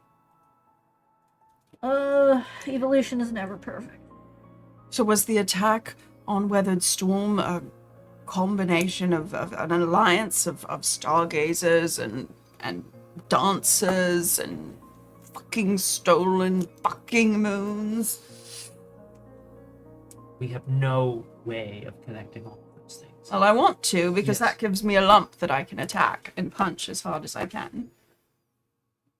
Evolution is never perfect. So was the attack on Weathered Storm a combination of an alliance of stargazers and dancers and fucking stolen fucking moons? We have no way of connecting all of those things. Well, I want to, because Yes. that gives me a lump that I can attack and punch as hard as I can.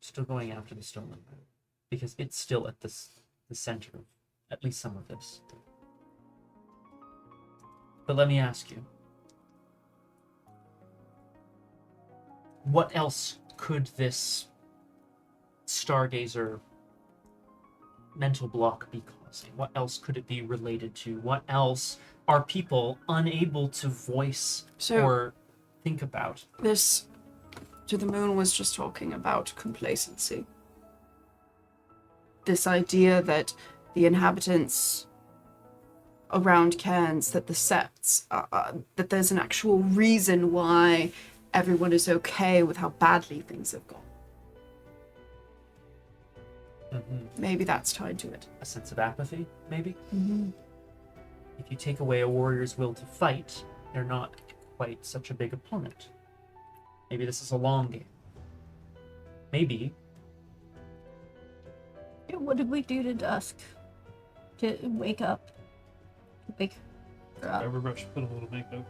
Still going after the stolen moon, because it's still at the center of at least some of this. But let me ask you, what else could this stargazer mental block be causing? What else could it be related to? What else are people unable to voice So- or think about? This to the moon was just talking about complacency. This idea that the inhabitants around Cairns, that the septs, that there's an actual reason why everyone is okay with how badly things have gone. Maybe that's tied to it. A sense of apathy, maybe? If you take away a warrior's will to fight, they're not quite such a big opponent. Maybe this is a long game. Maybe. Yeah, what did we do to Dusk? To wake up? Wake her up? Barber brush, put a little makeup.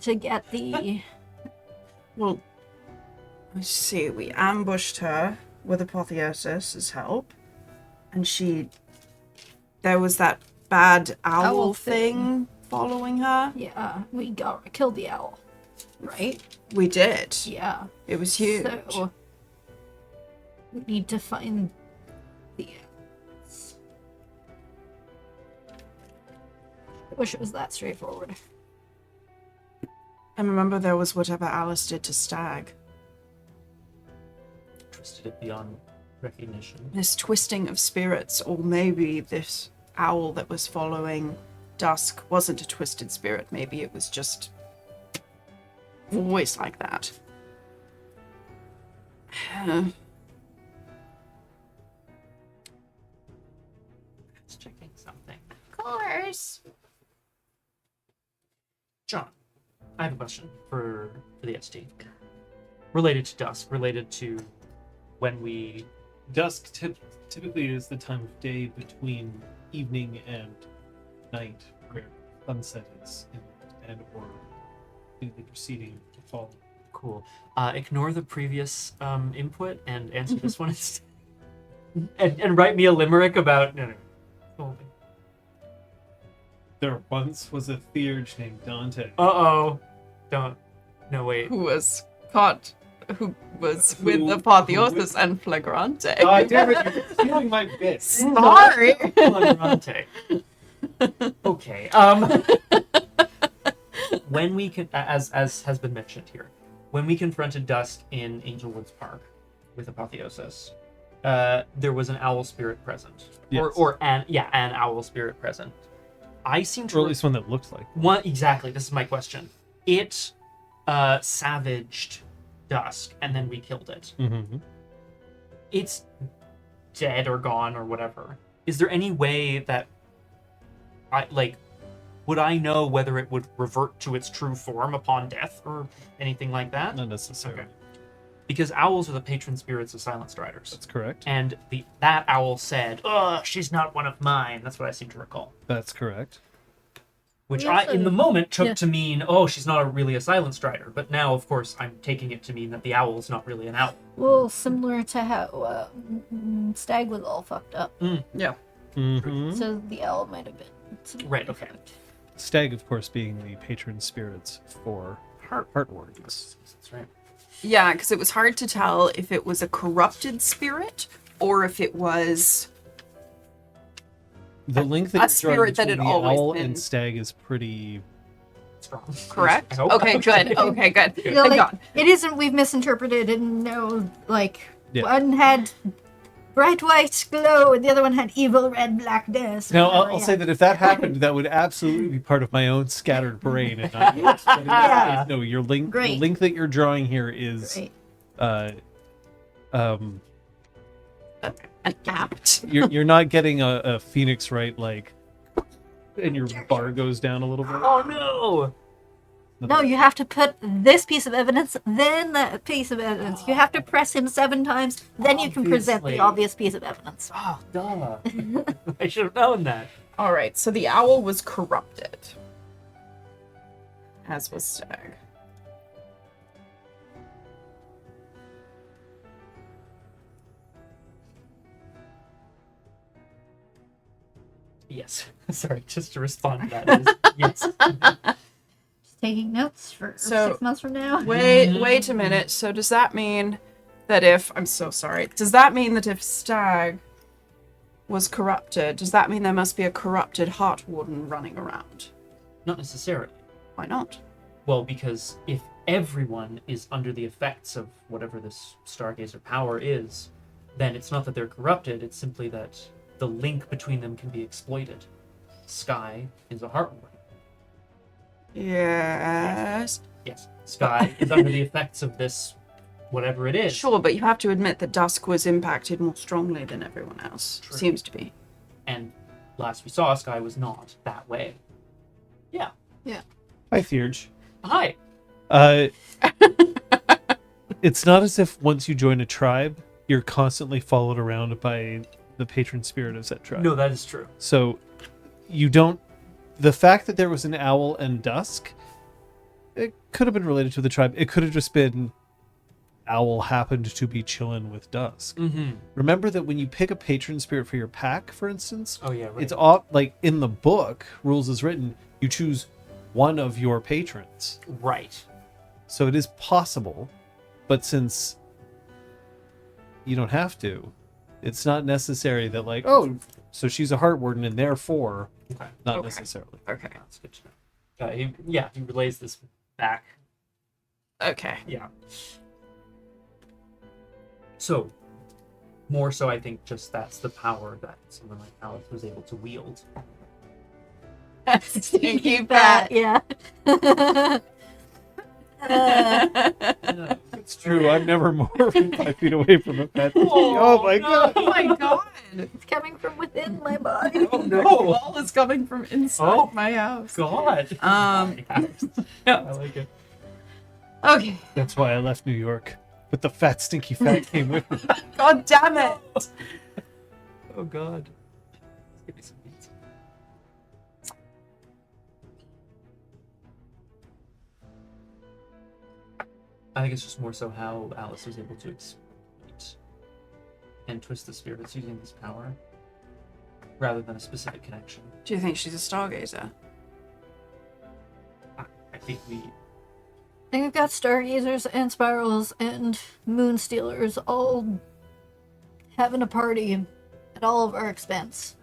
To get the... Well, let's see. We ambushed her with Apotheosis' help, and there was that bad owl Owl thing following her. Yeah, we killed the owl. Right? We did. Yeah. It was huge. So, we need to find the owls. I wish it was that straightforward. And remember, there was whatever Alice did to Stag. Twisted it beyond recognition. This twisting of spirits, or maybe this owl that was following Dusk wasn't a twisted spirit. Maybe it was just always like that. Just checking something. Of course. John, I have a question for the ST. Related to Dusk, related to when we... Dusk typically is the time of day between evening and night, where sunset is, and or the preceding the fall. Cool. Ignore the previous input and answer this one instead. And write me a limerick about... No. There once was a theurge named Dante. Uh-oh. Don't. No, wait. Who was caught, who was with Who- Apotheosis and Flagrante. God damn it, you're stealing my bits. Sorry. Flagrante. Okay. When we can, as has been mentioned here, when we confronted Dusk in Angel Woods Park with Apotheosis, there was an owl spirit present, Yes. or an owl spirit present. I seem to Or at least one that looked like. one exactly. This is my question. It savaged Dusk, and then we killed it. Mm-hmm. It's dead or gone or whatever. Is there any way that would I know whether it would revert to its true form upon death or anything like that? Not necessarily. Okay. because owls are the patron spirits of Silent Striders. That's correct. And that owl said, "Ugh, she's not one of mine." That's what I seem to recall. That's correct. Which We I, also- in the moment, took yeah. to mean, oh, she's not really a Silent Strider. But now, of course, I'm taking it to mean that the owl is not really an owl. Well, similar to how Stag was all fucked up. Yeah. Mm-hmm. So the owl might have been. Right, okay. Stag, of course, being the patron spirits for Heartwardens. That's right. Yeah, because it was hard to tell if it was a corrupted spirit or if it was. The link a that you're spirit drawing that between had the always owl been- and Stag is pretty. Strong. Correct? I hope. Okay, good. Okay, good. You know, Thank like, God. it isn't we've misinterpreted and no, like, Yeah. one had bright white glow and the other one had evil red black dust. Now, Whatever, I'll yeah. say that if that happened, that would absolutely be part of my own scattered brain and not yours. But in this Yeah. case, no, your link, the Great. link that you're drawing here is, Great. An apt. you're not getting a Phoenix right, like, and your bar goes down a little bit. Oh, no! No, you have to put this piece of evidence, then that piece of evidence. You have to press him 7 times, then you can present Obviously. the obvious piece of evidence. Oh, duh. I should have known that. All right, so the owl was corrupted, as was Stag. Yes. Sorry, just to respond to that. Yes. Just taking notes for So- 6 months from now. Wait a minute. So does that mean that if I'm so sorry? Does that mean that if Stag was corrupted, does that mean there must be a corrupted Heart Warden running around? Not necessarily. Why not? Well, because if everyone is under the effects of whatever this Stargazer power is, then it's not that they're corrupted, it's simply that the link between them can be exploited. Sky is a Heartwarden. Yes. Yes. Sky is under the effects of this, whatever it is. Sure, but you have to admit that Dusk was impacted more strongly than everyone else. True. Seems to be. And last we saw, Sky was not that way. Yeah. Hi, Thierge. Hi. It's not as if once you join a tribe, you're constantly followed around by the patron spirit of that tribe. No, that is true. So you don't. The fact that there was an owl and Dusk, it could have been related to the tribe. It could have just been owl happened to be chilling with Dusk. Mm-hmm. Remember that when you pick a patron spirit for your pack, for instance, Oh, yeah, right. it's all like in the book, rules is written, you choose one of your patrons. Right. So it is possible, but since you don't have to, it's not necessary that like, oh, so she's a Heartwarden and therefore Okay. not Okay. necessarily. Okay. That's good to know. He relays this back. Okay. Yeah. So, more so, I think just that's the power that someone like Alex was able to wield. Stinky Bat, bat. yeah. It's true. I'm never more than 5 feet away from a pet. Oh my god! Oh my god. It's coming from within my body. Oh The no! ball is coming from inside Oh. my house. God! Um, I like it. Okay. That's why I left New York. But the fat, stinky fat came with me. God damn it. Oh God. Give me some beats. I think it's just more so how Alice was able to exploit and twist the spirits using this power, rather than a specific connection. Do you think she's a stargazer? I think we. I think we've got stargazers and spirals and moon stealers all having a party at all of our expense.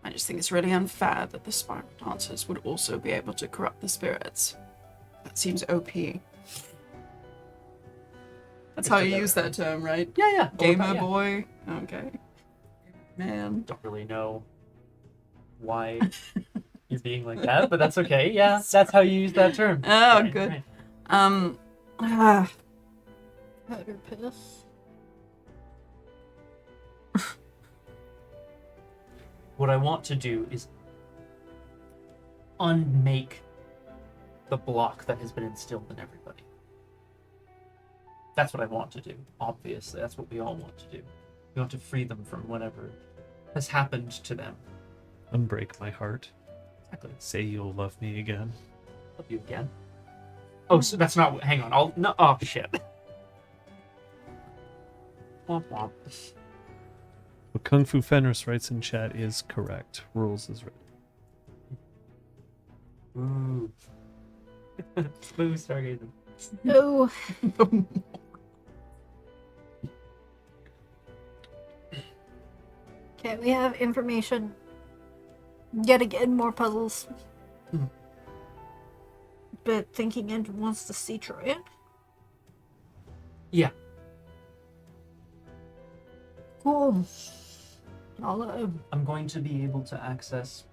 I just think it's really unfair that the spiral dancers would also be able to corrupt the spirits. That seems OP. That's how you use that term, right? Yeah. Gamer Yeah. boy. Okay. Man. Don't really know why you're being like that, but that's okay. Yeah, that's how you use that term. Oh, Right, good. right. Powder piss. What I want to do is unmake the block that has been instilled in everybody. That's what I want to do. Obviously, that's what we all want to do. We want to free them from whatever has happened to them. Unbreak my heart. Exactly. Say you'll love me again. Love you again. Oh, so that's not. Hang on. I'll no. Oh shit. Womp womp. What Kung Fu Fenris writes in chat is correct. Rules is written. Ooh. Smooth stargazing. No. Okay, we have information. Yet again, more puzzles. Mhm. But Thinking Engine wants to see Troy. Yeah. Cool. I'll, I'm going to be able to access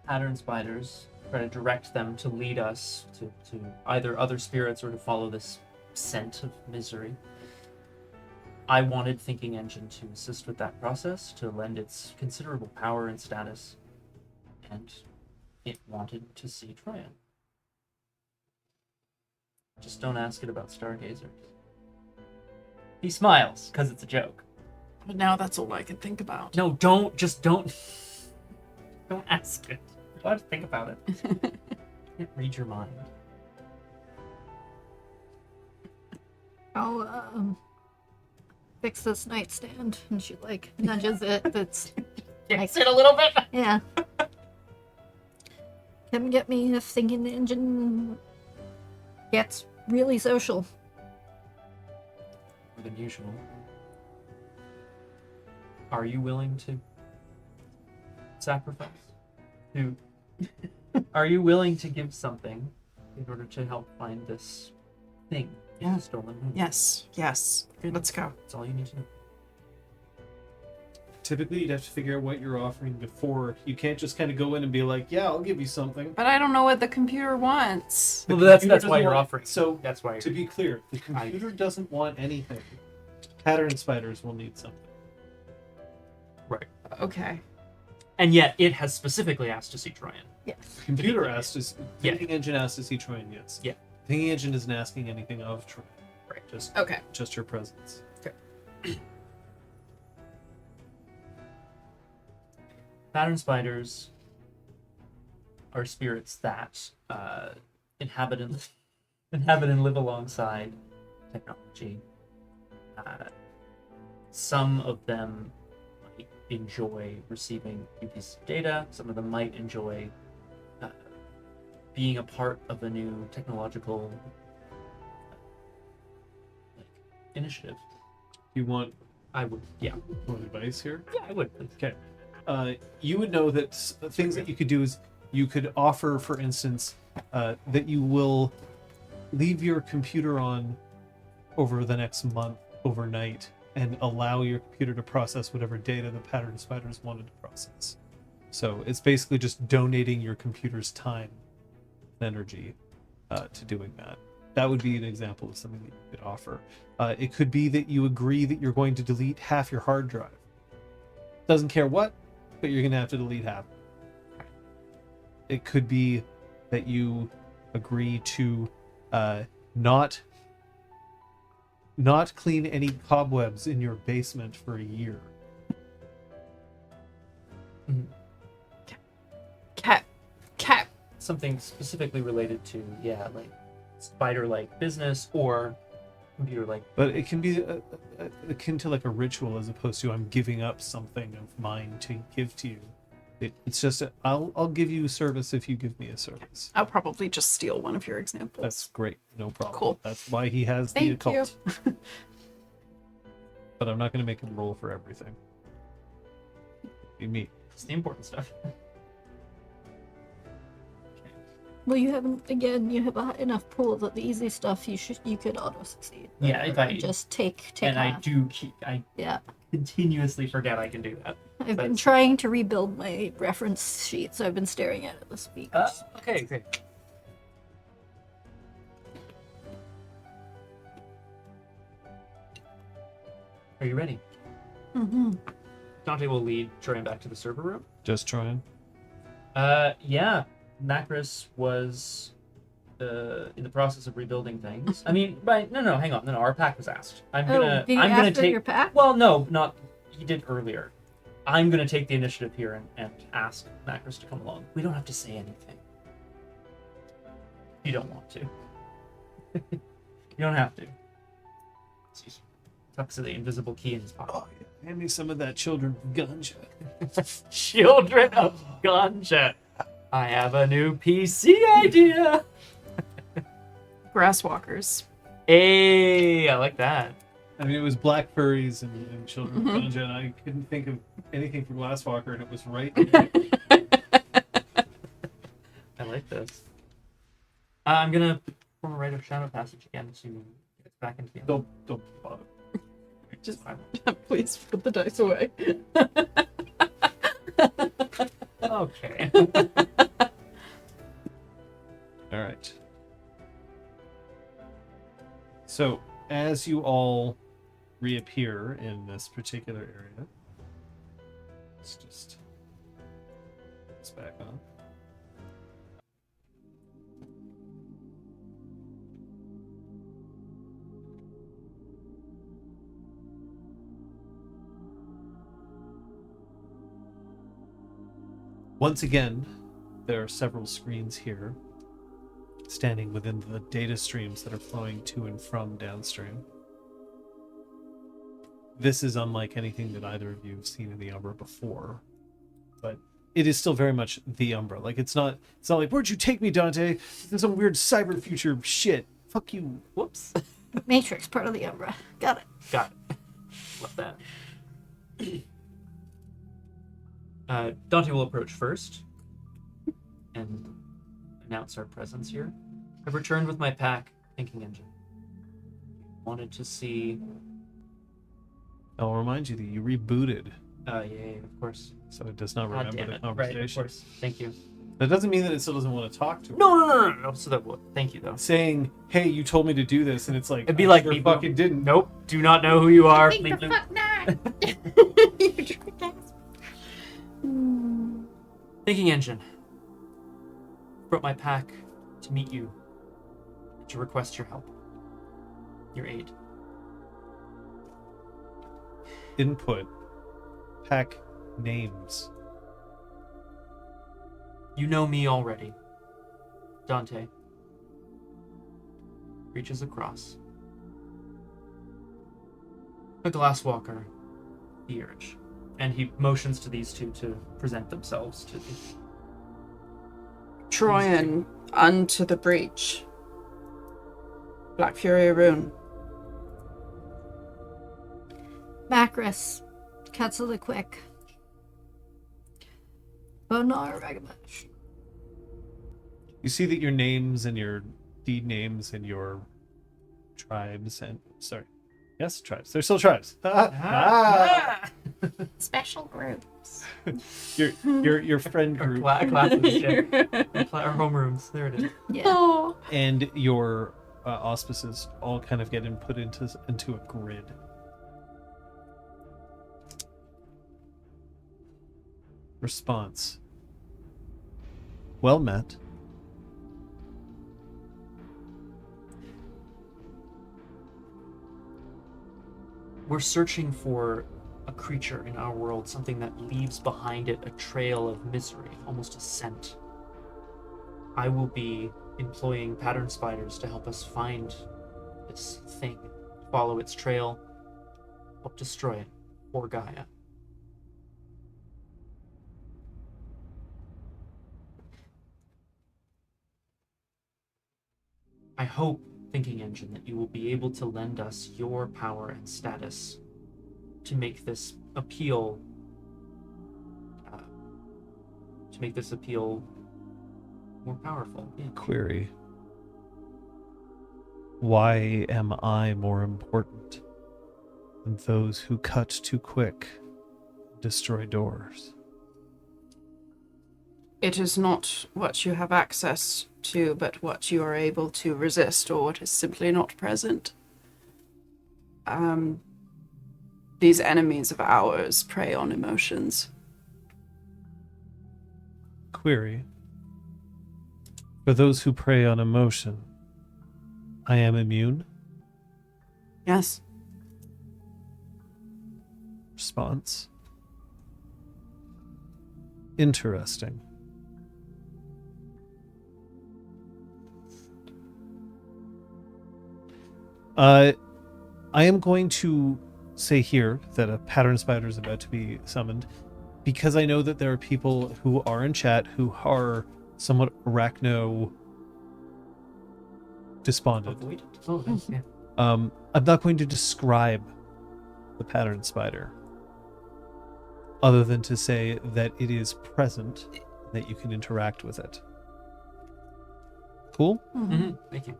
pattern spiders, try to direct them to lead us to either other spirits or to follow this scent of misery. I wanted Thinking Engine to assist with that process, to lend its considerable power and status, and it wanted to see Troyan. Just don't ask it about stargazers. He smiles, because it's a joke. But now that's all I can think about. No, don't ask it. You don't have to think about it. Can't read your mind. I'll fix this nightstand, and she like nudges it. That's Fix it a little bit. yeah. Come get me if Thinking Engine gets really social. More than usual. Are you willing to sacrifice? Are you willing to give something in order to help find this thing? Yeah. The stolen moon? Yes. Let's go. That's all you need to know. Typically, you'd have to figure out what you're offering before. You can't just kind of go in and be like, yeah, I'll give you something. But I don't know what the computer wants. The Well, that's computer why doesn't you're want- offering. So, That's why. to be clear, the computer doesn't want anything. Pattern spiders will need something. Right. Okay. And yet, it has specifically asked to see Troyan. Yes. Computer asked us. Yeah. Thinking Engine asked to see Troyan, yes. Yeah. Thinking Engine isn't asking anything of Troyan. Right. Just her presence. Pattern spiders are spirits that inhabit and live alongside technology. Some of them might enjoy receiving new pieces of data. Some of them might enjoy being a part of a new technological initiative. You want I would, yeah. advice here? Yeah, I would. Please. Okay. You would know that things that you could do is you could offer, for instance, that you will leave your computer on over the next month overnight and allow your computer to process whatever data the pattern spiders wanted to process. So it's basically just donating your computer's time and energy to doing that. That would be an example of something that you could offer. It could be that you agree that you're going to delete half your hard drive. Doesn't care what, but you're going to have to delete half. It could be that you agree to not clean any cobwebs in your basement for a year. Cat. Something specifically related to, like spider-like business or computer-like. But it can be akin to like a ritual as opposed to I'm giving up something of mine to give to you. It's just I'll give you a service if you give me a service. I'll probably just steal one of your examples. That's great, no problem. Cool. That's why he has the Thank occult. you. But I'm not going to make him roll for everything. Be me. It's the important stuff. Well, you haven't. Again, you have a high enough pool that the easy stuff you could auto succeed. Yeah, if I just take and half. I Yeah. continuously forget I can do that. I've been That's- trying to rebuild my reference sheet, so I've been staring at it this week. Okay. Are you ready? Mm-hmm. Dante will lead Troyan back to the server room. Just trying. Yeah. Macris was in the process of rebuilding things. I mean, right? No, hang on. No, our pack was asked. I'm Oh, gonna. did he I'm ask gonna for take your pack? Well, no, not. He did earlier. I'm gonna take the initiative here and ask Macros to come along. We don't have to say anything. You don't want to. You don't have to. He tucks the invisible key in his pocket. Oh, yeah. Hand me some of that children ganja. Children of Ganja. I have a new PC idea. Grasswalkers. Hey, I like that. I mean, it was black furries and children of ganja, and I couldn't think of anything for Glasswalker, and it was right. I like this. I'm gonna perform a rite of shadow passage again to get us back into the. Don't bother. Just please put the dice away. Okay. All right. So, as you all reappear in this particular area, let's just put this back on. Once again, there are several screens here, standing within the data streams that are flowing to and from downstream. This is unlike anything that either of you have seen in the Umbra before, but it is still very much the Umbra. Like, it's not like, where'd you take me, Dante? This is some weird cyber future shit. Fuck you. Whoops. Matrix, part of the Umbra. Got it. Got it. Love that. Dante will approach first and announce our presence here. I've returned with my pack, Thinking Engine. Wanted to see. I'll remind you that you rebooted, Yeah, of course. so it does not God remember damn the it. conversation. Right, of course. Thank you. That doesn't mean that it still doesn't want to talk to her. No. So that would. Thank you, though. Saying, hey, you told me to do this, and it's like, It'd be I like sure me, fucking didn't. Nope. Do not know who you are. Think the Bleep, fuck not. You trick ass. Thinking Engine. Brought my pack to meet you. To request your help. Your aid. Input. Pack names. You know me already. Dante. Reaches across. A glasswalker. The urge. And he motions to these two to present themselves to the... Troyan, unto the breach. Black Fury Rune. Macris, Ketzel the Quick. Bonar Ragamash. You see that your names and your deed names and your tribes and yes, tribes. They're still tribes. Special groups. Your friend group Classes, yeah. Our homerooms. There it is. Yeah. Oh. and your auspices all kind of get input into a grid. Response. Well met. We're searching for a creature in our world, something that leaves behind it a trail of misery, almost a scent. I will be employing pattern spiders to help us find this thing, follow its trail, help destroy it for Gaia. I hope, Thinking Engine, that you will be able to lend us your power and status to make this appeal more powerful. Yeah. Query. Why am I more important than those who cut too quick, destroy doors? It is not what you have access to, but what you are able to resist, or what is simply not present. These enemies of ours prey on emotions. Query. For those who prey on emotion, I am immune. Yes. Response. Interesting. I am going to say here that a pattern spider is about to be summoned because I know that there are people who are in chat who are somewhat arachno despondent. Avoid. Oh, nice. Yeah. I'm not going to describe the pattern spider other than to say that it is present, that you can interact with it. Cool? Mm-hmm. Thank you.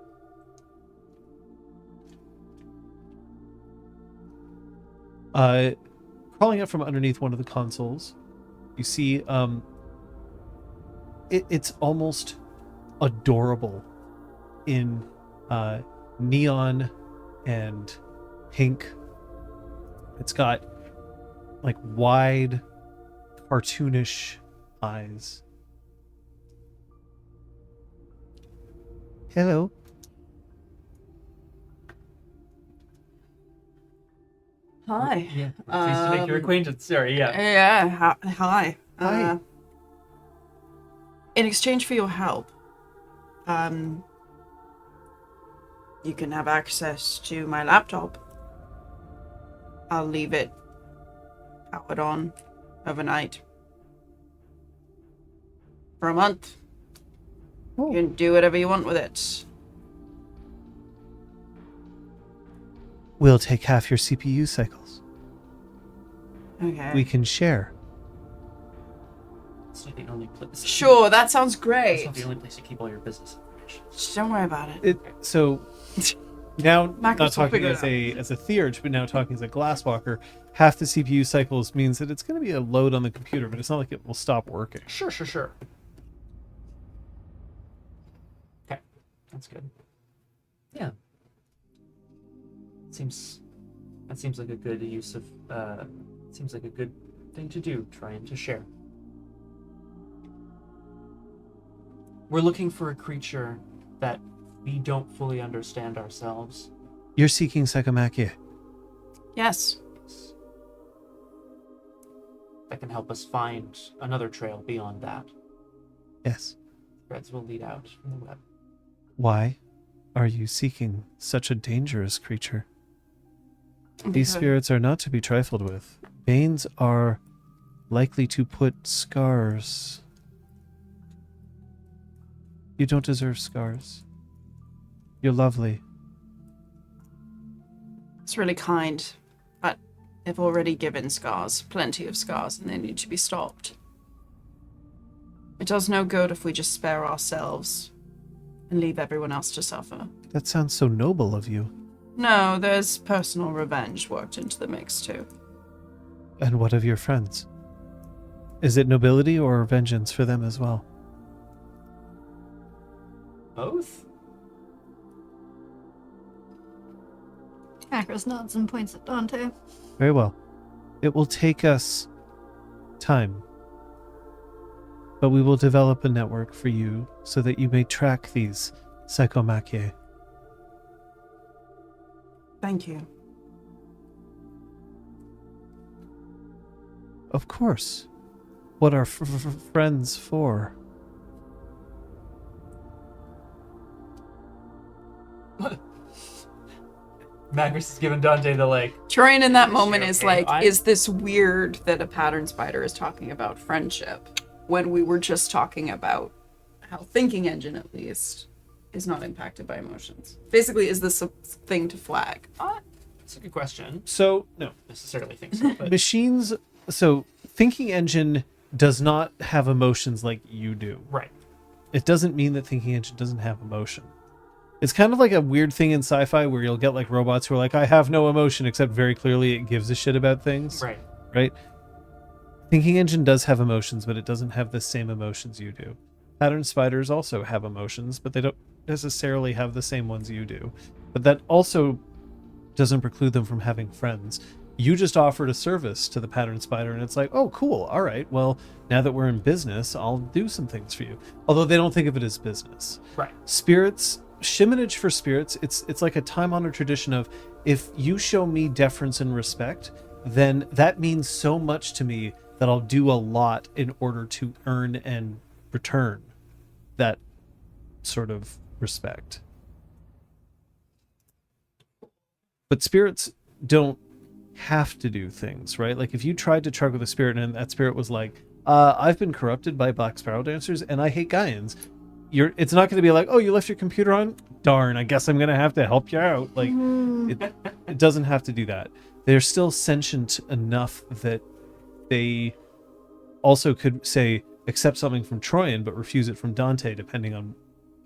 Crawling out from underneath one of the consoles, you see it's almost adorable in neon and pink. It's got like wide, cartoonish eyes. Hello. Hi. Yeah. Pleased to make your acquaintance. Sorry. Yeah. Yeah. Hi. Hi. In exchange for your help, you can have access to my laptop. I'll leave it powered on overnight for a month. You can do whatever you want with it. We'll take half your CPU cycles. Okay. We can share. It's not the only place. Sure, that sounds It's great. not the only place to keep all your business information. Just don't worry about it. So now, not Microsoft talking figured as it a theurge, but now talking as a glasswalker, half the CPU cycles means that it's going to be a load on the computer, but it's not like it will stop working. Sure. Okay, that's good. Yeah. That seems like a good use of. Seems like a good thing to do. Trying to share. We're looking for a creature that we don't fully understand ourselves. You're seeking Psychomachia. Yes. That can help us find another trail beyond that. Yes. Threads will lead out from the web. Why are you seeking such a dangerous creature? These Because- spirits are not to be trifled with. Banes are likely to put scars. You don't deserve scars. You're lovely. It's really kind, but they've already given scars, plenty of scars, and they need to be stopped. It does no good if we just spare ourselves and leave everyone else to suffer. That sounds so noble of you. No, there's personal revenge worked into the mix too. And what of your friends? Is it nobility or vengeance for them as well? Both? Akros nods and points at Dante. Very well. It will take us time. But we will develop a network for you so that you may track these Psychomachia. Thank you. Of course. What are friends for? Magnus has given Dante the like. Troyan in that moment Okay, is like, I- is this weird that a pattern spider is talking about friendship when we were just talking about how thinking engine, at least, is not impacted by emotions? Basically, is this a thing to flag? That's a good question. So, no. Necessarily think so, but Machines. So, Thinking Engine does not have emotions like you do. right. It doesn't mean that Thinking Engine doesn't have emotion. It's kind of like a weird thing in sci-fi where you'll get like robots who are like, I have no emotion, except very clearly it gives a shit about things. Right. Right? Thinking Engine does have emotions, but it doesn't have the same emotions you do. Pattern spiders also have emotions, but they don't necessarily have the same ones you do. But that also doesn't preclude them from having friends. You just offered a service to the pattern spider, and it's like, oh, cool. All right. Well, now that we're in business, I'll do some things for you. Although they don't think of it as business. Right. Spirits, shimonage for spirits, it's like a time-honored tradition of, if you show me deference and respect, then that means so much to me that I'll do a lot in order to earn and return that sort of respect. But spirits don't have to do things, right? Like if you tried to truck with a spirit and that spirit was like, I've been corrupted by Black Sparrow dancers and I hate Gaians, it's not going to be like, oh, you left your computer on? Darn, I guess I'm going to have to help you out. Like, it doesn't have to do that. They're still sentient enough that they also could, say, accept something from Troyan but refuse it from Dante, depending on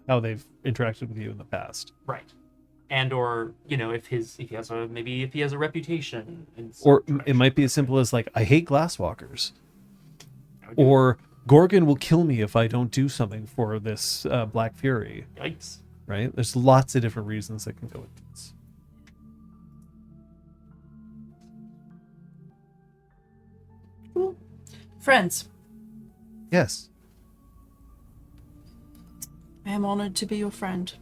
how they've interacted with you in the past. Right. And or, if he has a reputation. Or it might be as simple as like, I hate glasswalkers. Or Gorgon will kill me if I don't do something for this Black Fury. Yikes. Right? There's lots of different reasons that can go with this. Cool. Friends, Yes. I am honored to be your friend.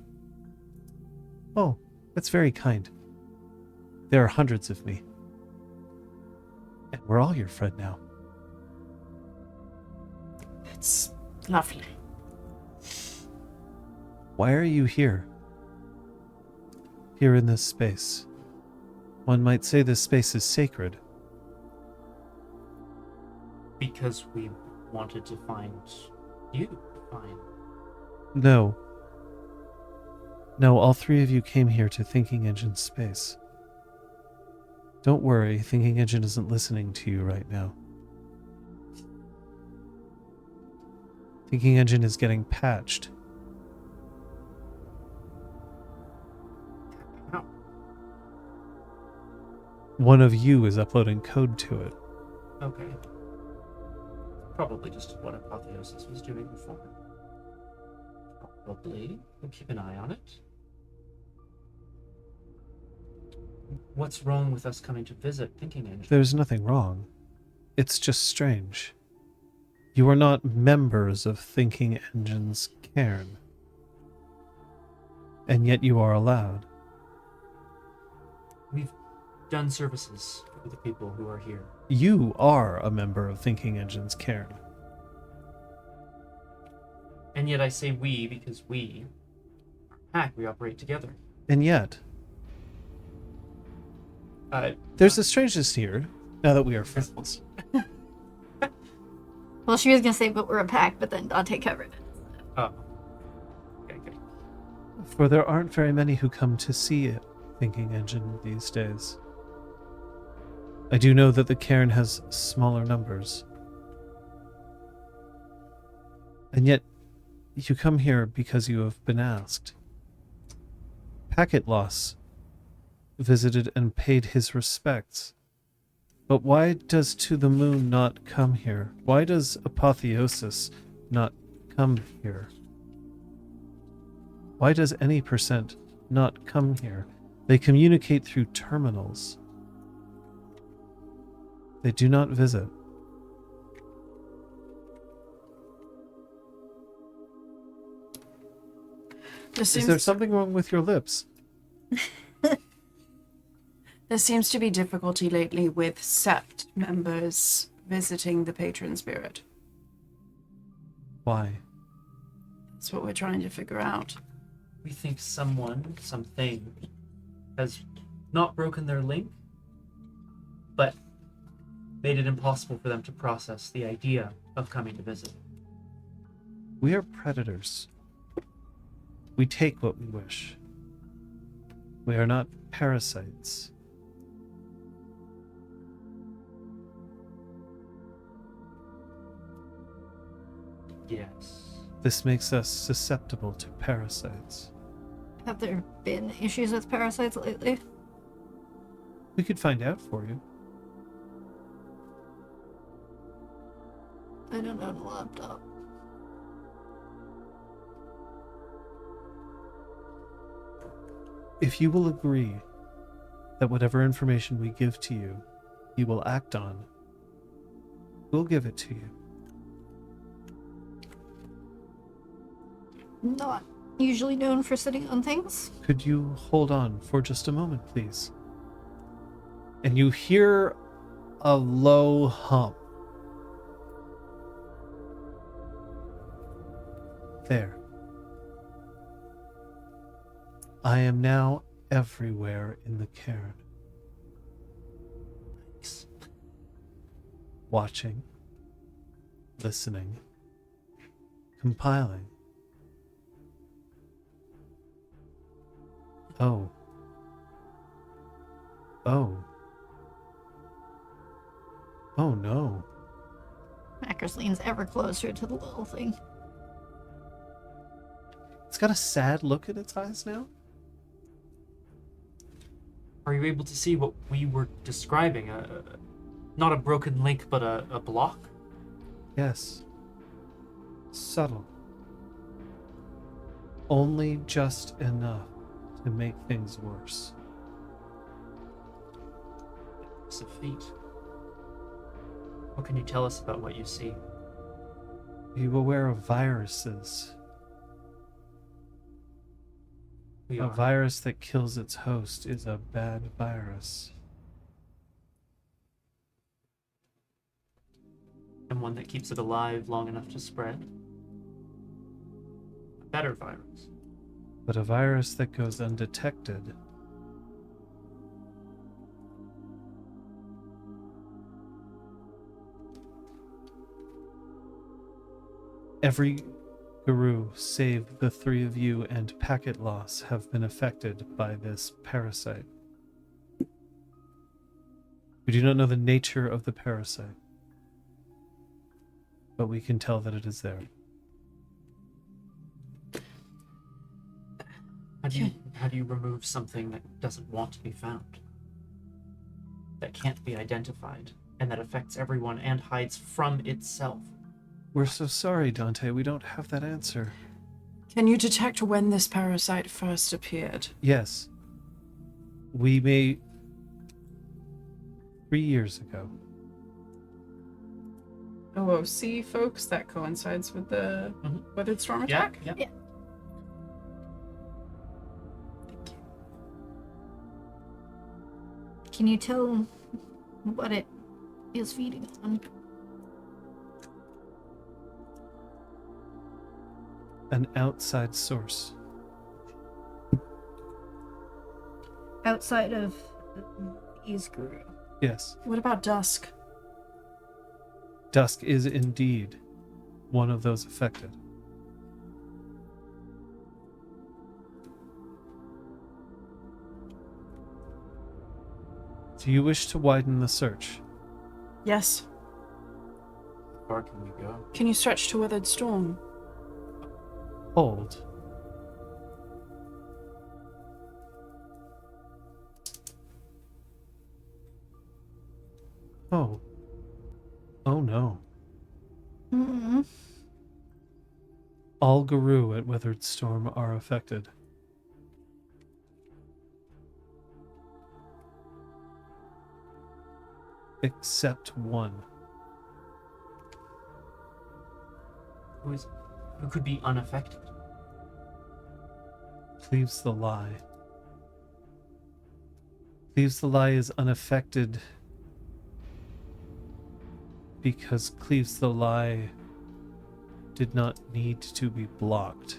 Oh, that's very kind. There are hundreds of me. And we're all your friend now. It's lovely. Why are you here? Here in this space. One might say this space is sacred. Because we wanted to find you. Fine. No. No, all three of you came here to Thinking Engine space. Don't worry, Thinking Engine isn't listening to you right now. Thinking Engine is getting patched. How? One of you is uploading code to it. Okay. Probably just what Apotheosis was doing before. Probably. We'll keep an eye on it. What's wrong with us coming to visit Thinking Engine? There's nothing wrong. It's just strange. You are not members of Thinking Engine's cairn. And yet you are allowed. We've done services for the people who are here. You are a member of Thinking Engine's cairn. And yet I say we because we are a pack. We operate together. And yet, there's a strangeness here, now that we are friends. Well, she was gonna say, but we're a pack, but then Dante covered it. Oh. Okay, good. For there aren't very many who come to see it, Thinking Engine these days. I do know that the cairn has smaller numbers. And yet, you come here because you have been asked. Packet Loss visited and paid his respects. But why does To the Moon not come here? Why does Apotheosis not come here? Why does any percent not come here? They communicate through terminals. They do not visit. Is there something wrong with your lips? There seems to be difficulty lately with Sept members visiting the patron spirit. Why? That's what we're trying to figure out. We think someone, something, has not broken their link, but made it impossible for them to process the idea of coming to visit. We are predators. We take what we wish. We are not parasites. Yes. This makes us susceptible to parasites. Have there been issues with parasites lately? We could find out for you. I don't own a laptop. If you will agree that whatever information we give to you you will act on, we'll give it to you. Not usually known for sitting on things. Could you hold on for just a moment, please? And you hear a low hum. There. I am now everywhere in the cairn. Watching, listening, compiling. Oh. Oh. Oh no. Macros leans ever closer to the little thing. It's got a sad look in its eyes now. Are you able to see what we were describing? Not a broken link, but a block? Yes. Subtle. Only just enough to make things worse. It's a feat. What can you tell us about what you see? Are you aware of viruses? We A are. virus that kills its host is a bad virus. And one that keeps it alive long enough to spread. A better virus. But a virus that goes undetected every guru save the three of you and packet loss have been affected by this parasite. We do not know the nature of the parasite, but we can tell that it is there. How do you remove something that doesn't want to be found? That can't be identified, and that affects everyone and hides from itself? We're so sorry, Dante. We don't have that answer. Can you detect when this parasite first appeared? Yes. We may... 3 years ago. OOC, folks, that coincides with the Weathered Storm attack? Yeah. Can you tell what it is feeding on? An outside source. Outside of these guru. Yes. What about Dusk? Dusk is indeed one of those affected. Do you wish to widen the search? Yes. How far can we go? Can you stretch to Weathered Storm? Hold. Oh. Oh no. Mm-hmm. All Guru at Weathered Storm are affected. Except one. Who could be unaffected? Cleaves the Lie. Cleaves the Lie is unaffected because Cleaves the Lie did not need to be blocked.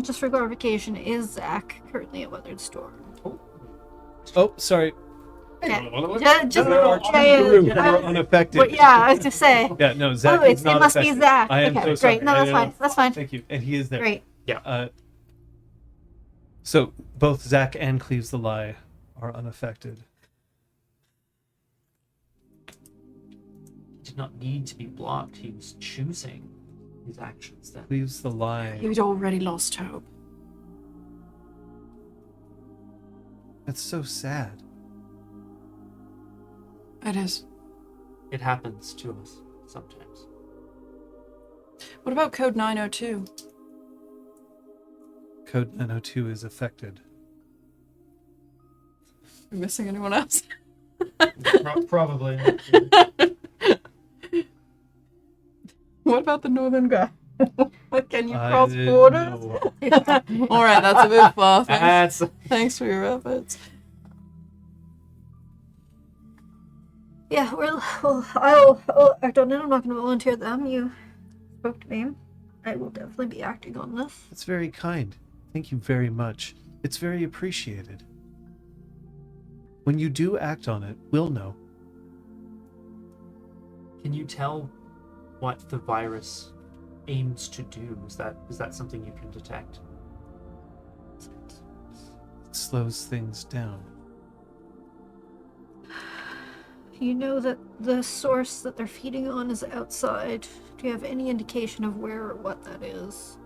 Just for clarification, is Zach currently at Weathered Storm? Oh, sorry. Yeah, just There are two Guru who are unaffected. But yeah, I was just say. Yeah, no, Zach Oh, is it not must affected. be Zach. I am Okay, so sorry. great. No, I that's know. fine. That's fine. Thank you. And he is there. Great. So both Zach and Cleaves the Lie are unaffected. He did not need to be blocked. He was choosing his actions then. Cleaves the Lie. You'd already lost hope. That's so sad. It is. It happens to us sometimes. What about Code 902? Code 902 is affected. we missing anyone else? Probably. What about the northern guy? Can you I cross didn't borders? know. All right, that's a bit far. Thanks, That's thanks for your efforts. Yeah, well, act on it. I'm not going to volunteer them. You spoke to me. I will definitely be acting on this. That's very kind. Thank you very much. It's very appreciated. When you do act on it, we'll know. Can you tell what the virus aims to do? Is that something you can detect? It slows things down. You know that the source that they're feeding on is outside. Do you have any indication of where or what that is?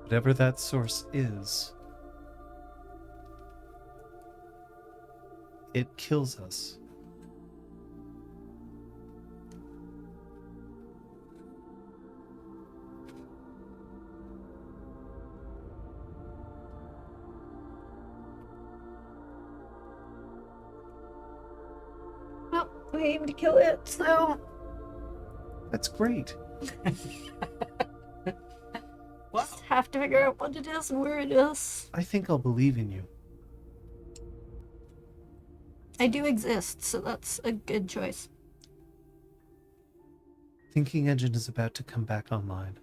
Whatever that source is, it kills us. Well, we aim to kill it, so That's great. just have to figure out what it is and where it is. I think I'll believe in you. I do exist, so that's a good choice. Thinking Engine is about to come back online.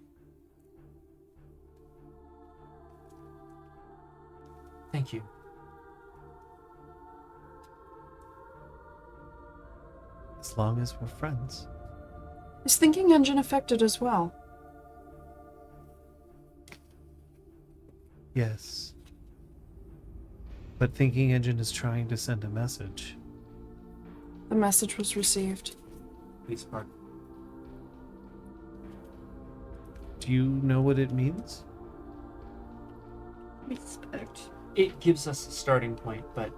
Thank you. As long as we're friends. Is Thinking Engine affected as well? Yes. But Thinking Engine is trying to send a message. The message was received. Please pardon. Do you know what it means? Respect. It gives us a starting point, but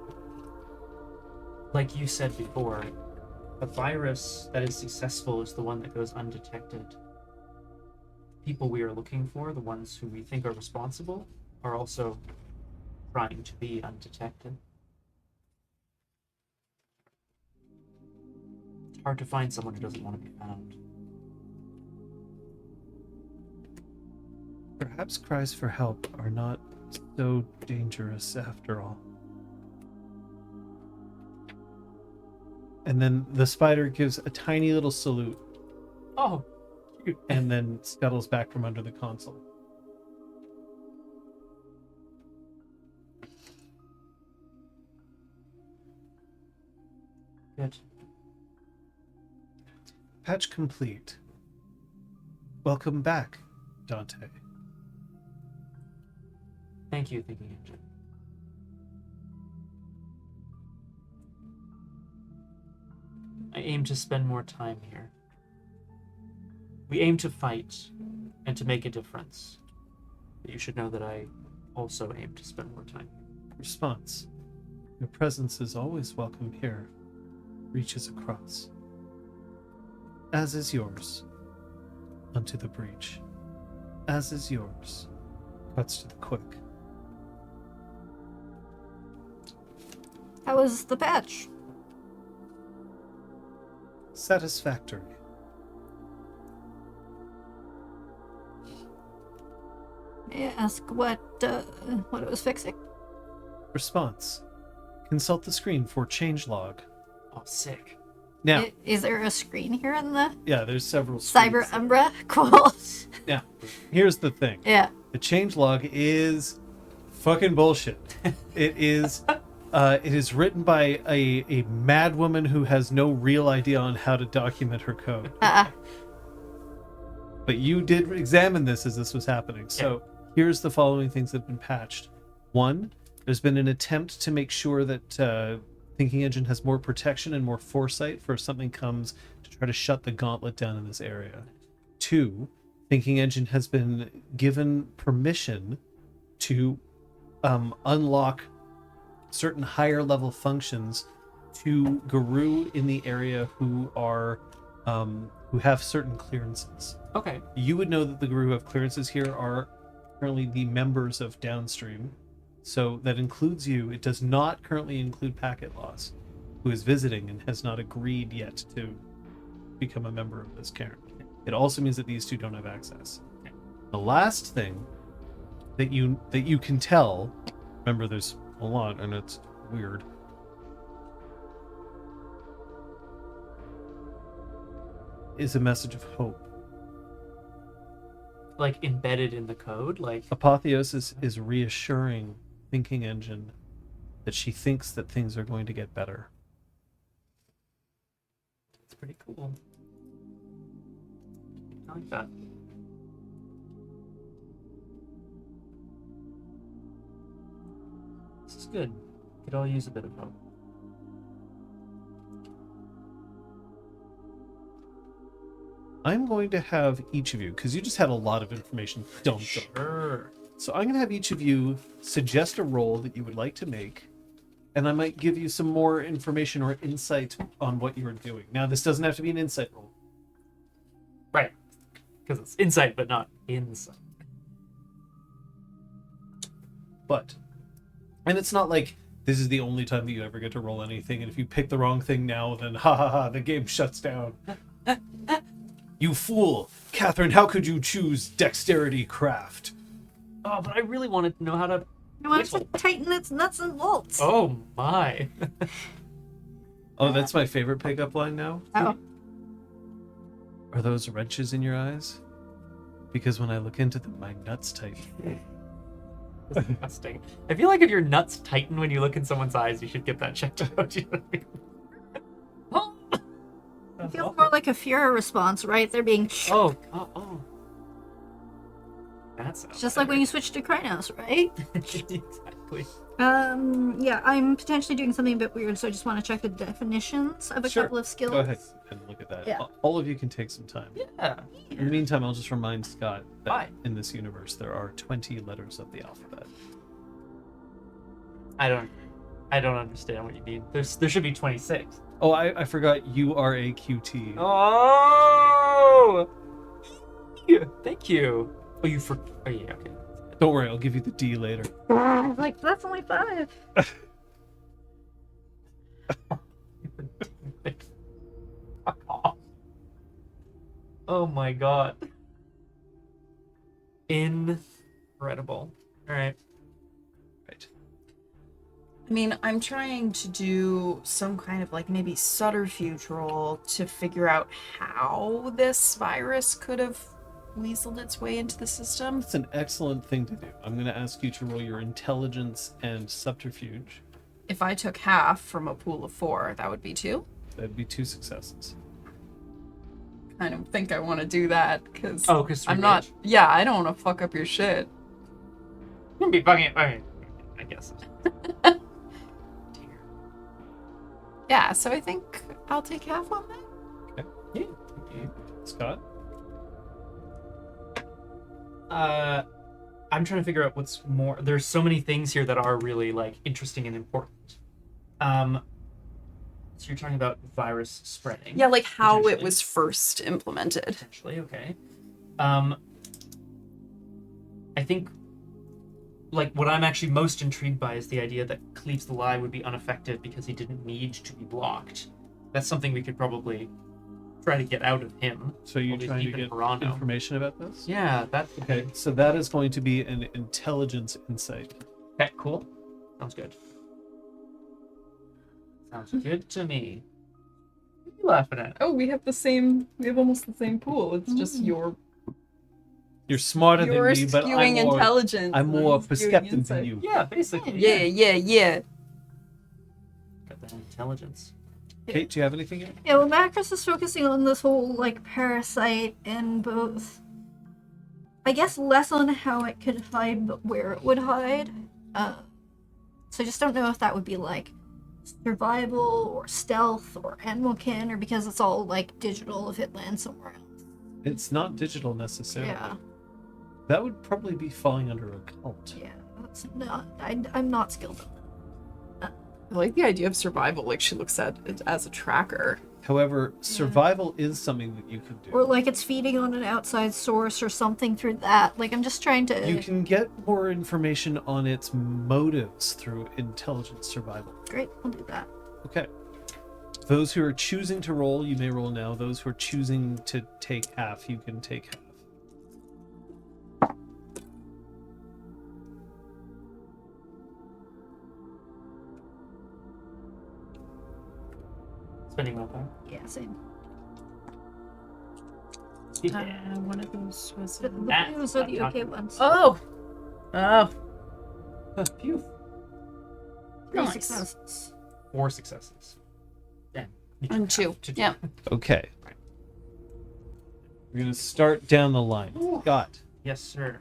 like you said before, a virus that is successful is the one that goes undetected. People we are looking for, the ones who we think are responsible, are also trying to be undetected. It's hard to find someone who doesn't want to be found. Perhaps cries for help are not so dangerous after all. And then the spider gives a tiny little salute Oh, cute. and then scuttles back from under the console. Good. Patch complete. Welcome back, Dante. Thank you, Thinking Engine. I aim to spend more time here. We aim to fight and to make a difference. But you should know that I also aim to spend more time here. Response. Your presence is always welcome here. Reaches across. As is yours. Unto the breach. As is yours. Cuts to the quick. How was the patch? Satisfactory. May I ask what it was fixing? Response. Consult the screen for changelog. Oh, sick. Now, Is there a screen here in the yeah, there's several screens Cyber there. Umbra? Cool. Now, here's the thing. Yeah. The changelog is fucking bullshit. It is written by a mad woman who has no real idea on how to document her code. But you did examine this as this was happening. So here's the following things that have been patched. One, there's been an attempt to make sure that Thinking Engine has more protection and more foresight for if something comes to try to shut the gauntlet down in this area. Two, Thinking Engine has been given permission to unlock certain higher level functions to Guru in the area who have certain clearances. Okay. You would know that the Guru who have clearances here are currently the members of Downstream, So that includes you. It does not currently include Packet Loss, who is visiting and has not agreed yet to become a member of this cairn. It also means that these two don't have access. The last thing that you can tell, remember there's a lot and it's weird, is a message of hope. Like embedded in the code, like Apotheosis is reassuring Thinking Engine that she thinks that things are going to get better. it's pretty cool. I like that. This is good. Could all use a bit of hope. I'm going to have each of you, because you just had a lot of information dumped. Sure. So I'm going to have each of you suggest a roll that you would like to make, and I might give you some more information or insight on what you're doing. Now, this doesn't have to be an insight roll. Right. Because it's insight, but not insight. But, and it's not like this is the only time that you ever get to roll anything, and if you pick the wrong thing now, then ha ha ha, the game shuts down. You fool! Catherine, how could you choose dexterity craft? Oh, but I really wanted to know how to... It wants to tighten its nuts and bolts. Oh, my. Oh, that's my favorite pickup line now? Oh. Are those wrenches in your eyes? Because when I look into them, my nuts tighten. Disgusting. I feel like if your nuts tighten when you look in someone's eyes, you should get that checked out. You know what I mean? It feels more like a Fuhrer response, right? They're being... Oh. That's It's just like when you switch to Krynos, right? Exactly. Yeah, I'm potentially doing something a bit weird, so I just want to check the definitions of a Sure. couple of skills. Go ahead and look at that. Yeah. All of you can take some time. Yeah. In the meantime, I'll just remind Scott that Bye. in this universe there are 20 letters of the alphabet. I don't understand what you mean. There should be 26. Oh, I forgot you are a QT. Oh! Yeah, thank you. Oh, you for... Oh, yeah, okay. Don't worry, I'll give you the D later. Like, that's only 5. Oh my god. Incredible. Alright. Right. I mean, I'm trying to do some kind of like maybe subterfuge roll to figure out how this virus could have weaseled its way into the system. That's an excellent thing to do. I'm going to ask you to roll your intelligence and subterfuge. If I took half from a pool of 4, that would be 2. That'd be 2 successes. I don't think I want to do that because Oh, because I'm not. Yeah, I don't want to fuck up your shit. You'd be fucking it. I guess. Yeah, so I think I'll take half on that. Okay. Scott? I'm trying to figure out what's more. There's so many things here that are really like interesting and important. So you're talking about virus spreading. Yeah, like how it potentially. was first implemented. Potentially, okay. I think like what I'm actually most intrigued by is the idea that Cleves the Lie would be unaffected because he didn't need to be blocked. That's something we could probably try to get out of him. So you're While he's trying to deep in get Toronto. information about this? Yeah, that's Okay, so that is going to be an intelligence insight. okay, cool. Sounds good. Sounds good to me. What are you laughing at? Oh, we have almost the same pool. It's just your You're smarter than me, but skewing I'm more, intelligence. I'm more and skewing perceptive than insight. you. Yeah, basically. Yeah. Got that intelligence. Kate, do you have anything yet? Yeah, well, Macros is focusing on this whole, like, parasite and both... I guess less on how it could hide, but where it would hide. So I just don't know if that would be, like, survival or stealth or animal kin, or because it's all, like, digital if it lands somewhere else. It's not digital necessarily. Yeah, That would probably be falling under a cult. yeah, that's not... I'm not skilled at that. I like the idea of survival. Like she looks at it as a tracker. However, survival is something that you can do. Or like it's feeding on an outside source or something through that. Like I'm just trying to. You can get more information on its motives through intelligence survival. Great, I'll do that. Okay. Those who are choosing to roll, you may roll now. Those who are choosing to take half, you can take half. Spending willpower. Yeah, same. One of those was. The blues are the okay ones. Oh! Oh. Phew. Three nice. successes. 4 successes. Yeah. And 2. Yeah. Okay. We're going to start down the line. Scott. Yes, sir.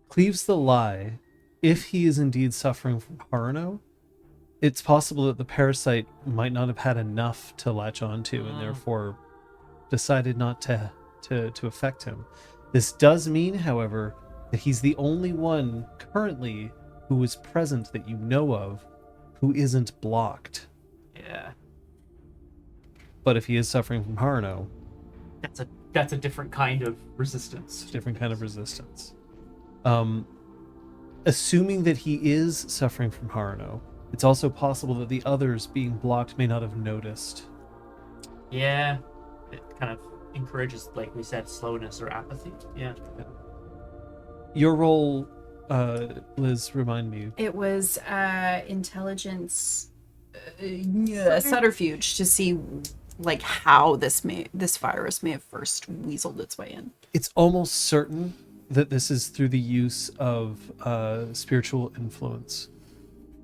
Cleaves the lie. If he is indeed suffering from Harno, it's possible that the parasite might not have had enough to latch onto and therefore decided not to affect him. This does mean, however, that he's the only one currently who is present that you know of who isn't blocked. Yeah. But if he is suffering from Harno, That's a different kind of resistance. different kind of resistance. Assuming that he is suffering from Harno, it's also possible that the others being blocked may not have noticed. Yeah. It kind of encourages, like we said, slowness or apathy. Yeah. Your role, Liz, remind me. It was intelligence, subterfuge to see like how this virus may have first weaseled its way in. It's almost certain that this is through the use of spiritual influence.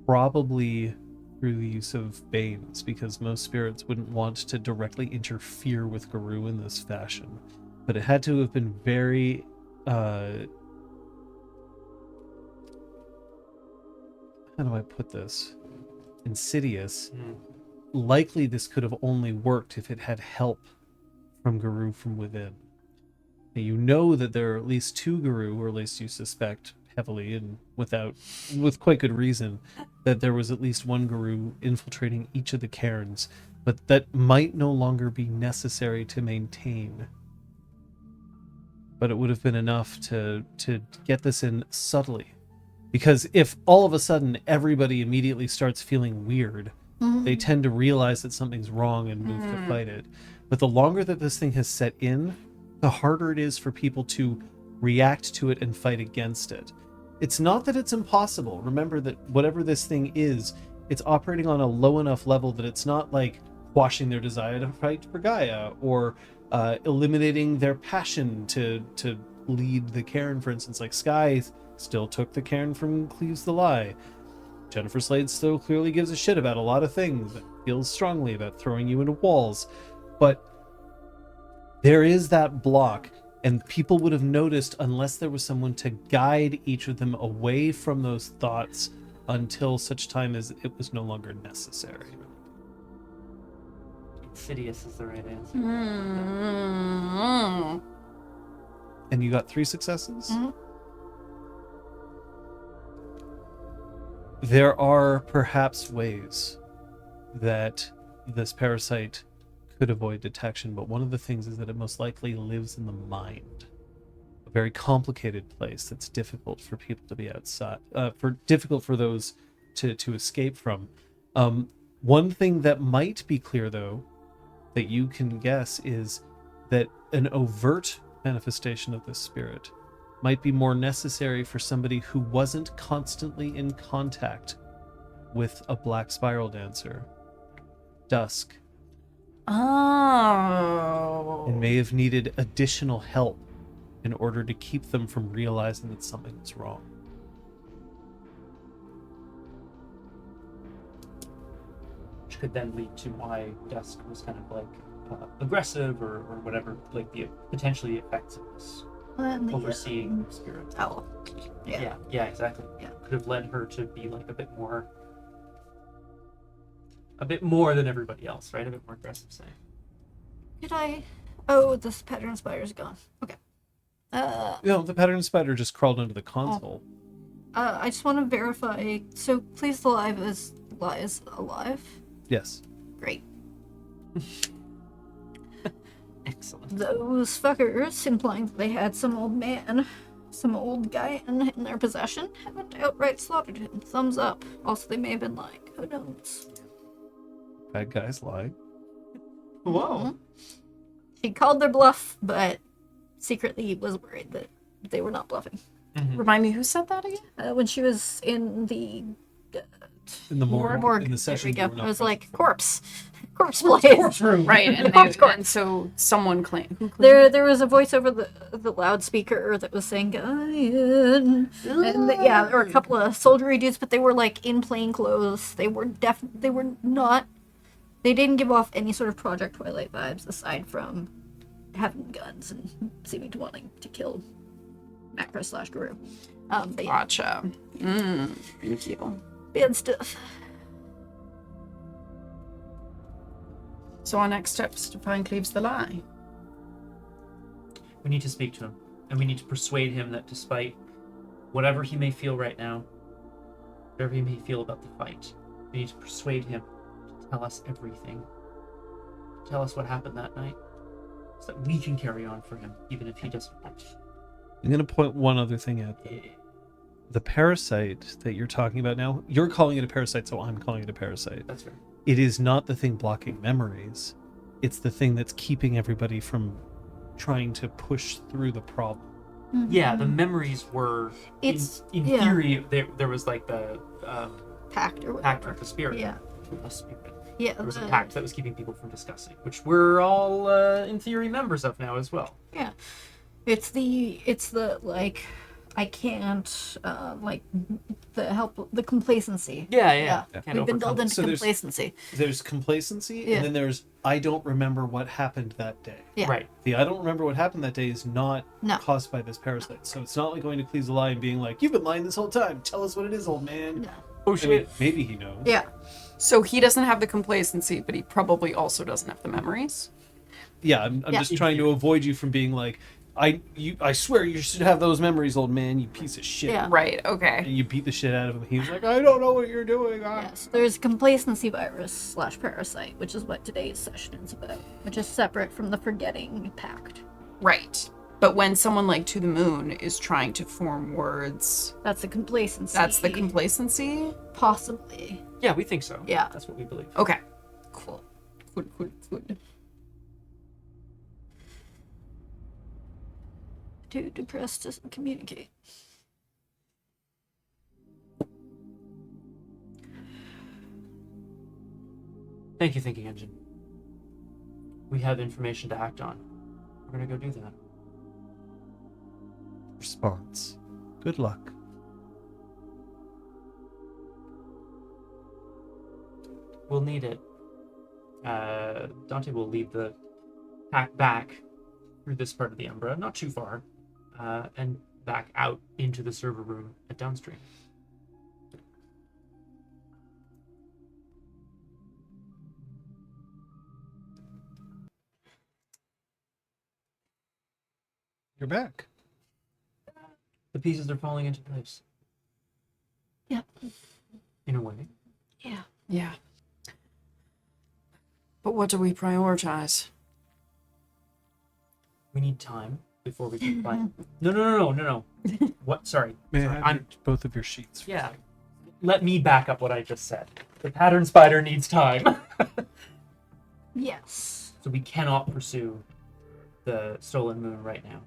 Probably through the use of banes, because most spirits wouldn't want to directly interfere with Guru in this fashion. But it had to have been very how do I put this? Insidious. Likely this could have only worked if it had help from Guru from within. Now, you know that there are at least 2 Guru, or at least you suspect heavily and with quite good reason, that there was at least 1 Guru infiltrating each of the cairns, but that might no longer be necessary to maintain. But it would have been enough to get this in subtly. Because if all of a sudden everybody immediately starts feeling weird, they tend to realize that something's wrong and move to fight it. But the longer that this thing has set in, the harder it is for people to react to it and fight against it. It's not that it's impossible. Remember that whatever this thing is, it's operating on a low enough level that it's not like quashing their desire to fight for Gaia or eliminating their passion to lead the cairn, for instance. Like Sky still took the cairn from Cleaves the Lie. Jennifer Slade still clearly gives a shit about a lot of things, but feels strongly about throwing you into walls. But there is that block, and people would have noticed unless there was someone to guide each of them away from those thoughts until such time as it was no longer necessary. Insidious is the right answer. And you got 3 successes? There are perhaps ways that this parasite could avoid detection, but one of the things is that it most likely lives in the mind. A very complicated place that's difficult for people to be outside, difficult for those to escape from. One thing that might be clear, though, that you can guess is that an overt manifestation of this spirit might be more necessary for somebody who wasn't constantly in contact with a black spiral dancer. Dusk. Oh. And may have needed additional help in order to keep them from realizing that something was wrong. Which could then lead to why Dusk was kind of like aggressive or whatever, like the potentially effects of this overseeing spirit. Owl. Yeah, exactly. Yeah, could have led her to be like a bit more than everybody else, right? A bit more aggressive, say. Did I? Oh, this pattern spider's gone. Okay. The pattern spider just crawled into the console. I just want to verify. So, Please the Live is alive? Yes. Great. Excellent. Those fuckers, implying that they had some old guy in their possession, haven't outright slaughtered him. Thumbs up. Also, they may have been lying. Who knows? Bad guys lie. Whoa. She called their bluff, but secretly was worried that they were not bluffing. Remind me, who said that again? When she was in the In the morgue, in the there session, we you go. were not I was present like, for. corpse place. Right, and, Of course. and so someone claimed. Who claimed There was a voice over the loudspeaker that was saying Guyan. And yeah, there were a couple of soldiery dudes, but they were like in plain clothes. They didn't give off any sort of Project Twilight vibes aside from having guns and seeming to wanting to kill Macro/Guru. But yeah, Gotcha. Thank you. bad stuff. So our next step is to find Cleaves the Lie. We need to speak to him, and we need to persuade him that despite whatever he may feel right now, whatever he may feel about the fight, we need to persuade him to tell us everything. Tell us what happened that night, so that we can carry on for him, even if he doesn't want to. I'm going to point one other thing out. The parasite that you're talking about now, you're calling it a parasite, so I'm calling it a parasite. That's fair. It is not the thing blocking memories. It's the thing that's keeping everybody from trying to push through the problem. Yeah, the memories were. It's- in yeah. theory. There was like the Pact or whatever. pact with the spirit. Yeah. A spirit. Yeah. There was a the- pact that was keeping people from discussing, which we're all in theory members of now as well. Yeah. It's the like I can't like the complacency. Yeah. Can't We've been overcome built it. into So there's- complacency. There's complacency, Yeah. and then there's I don't remember what happened that day. Yeah. Right. The I don't remember what happened that day is not No. caused by this parasite. So it's not like going to Cleves the Lie and being like, you've been lying this whole time. Tell us what it is, old man. No. Oh I shit. mean, maybe he knows. Yeah. So he doesn't have the complacency, but he probably also doesn't have the memories. Yeah, I'm Yeah. just trying to avoid you from being like, I swear you should have those memories, old man, you piece of shit. Yeah. Right, okay. And you beat the shit out of him. He's like, I don't know what you're doing. Yes. There's complacency virus / parasite, which is what today's session is about, which is separate from the forgetting pact. Right. But when someone like To the Moon is trying to form words, That's the complacency. that's the complacency? Possibly. Yeah, we think so. Yeah. That's what we believe. Okay. Cool. Good. Too depressed to communicate. Thank you, Thinking Engine. We have information to act on. We're gonna go do that. Response. Good luck. We'll need it. Dante will lead the pack back through this part of the Umbra, not too far, and back out into the server room at downstream. You're back. The pieces are falling into place. Yep. In a way. Yeah. Yeah. But what do we prioritize? We need time before we can find. No. What? Sorry. May I Sorry. have I'm. both of your sheets? Yeah. Let me back up what I just said. The pattern spider needs time. Yes. So we cannot pursue the stolen moon right now.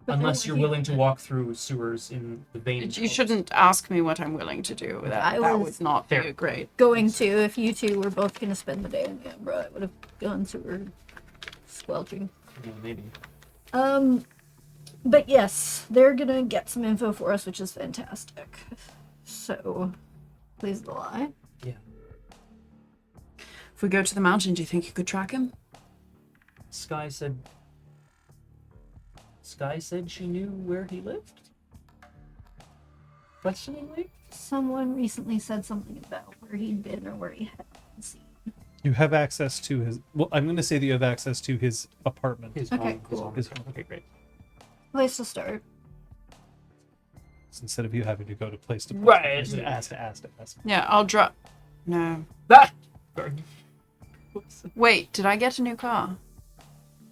But Unless then you're we- willing to walk through sewers in the vein. You shouldn't ask me what I'm willing to do. That I that was would not be Fair. great. Going to, if you two were both going to spend the day in the Umbra, I would have gone to her squelching. Yeah, maybe. But yes, they're gonna get some info for us, which is fantastic. So, please the lie. Yeah. If we go to the mountain, do you think you could track him? Sky said she knew where he lived? Questioningly? Someone recently said something about where he'd been or where he had been seen. You have access to his. Well, I'm going to say that you have access to his apartment. His Okay, home. cool. His home. Okay, great. Place to start. Instead of you having to go to place to place. Right. Just ask to ask. Yeah, I'll drop. No. Ah! Wait, did I get a new car?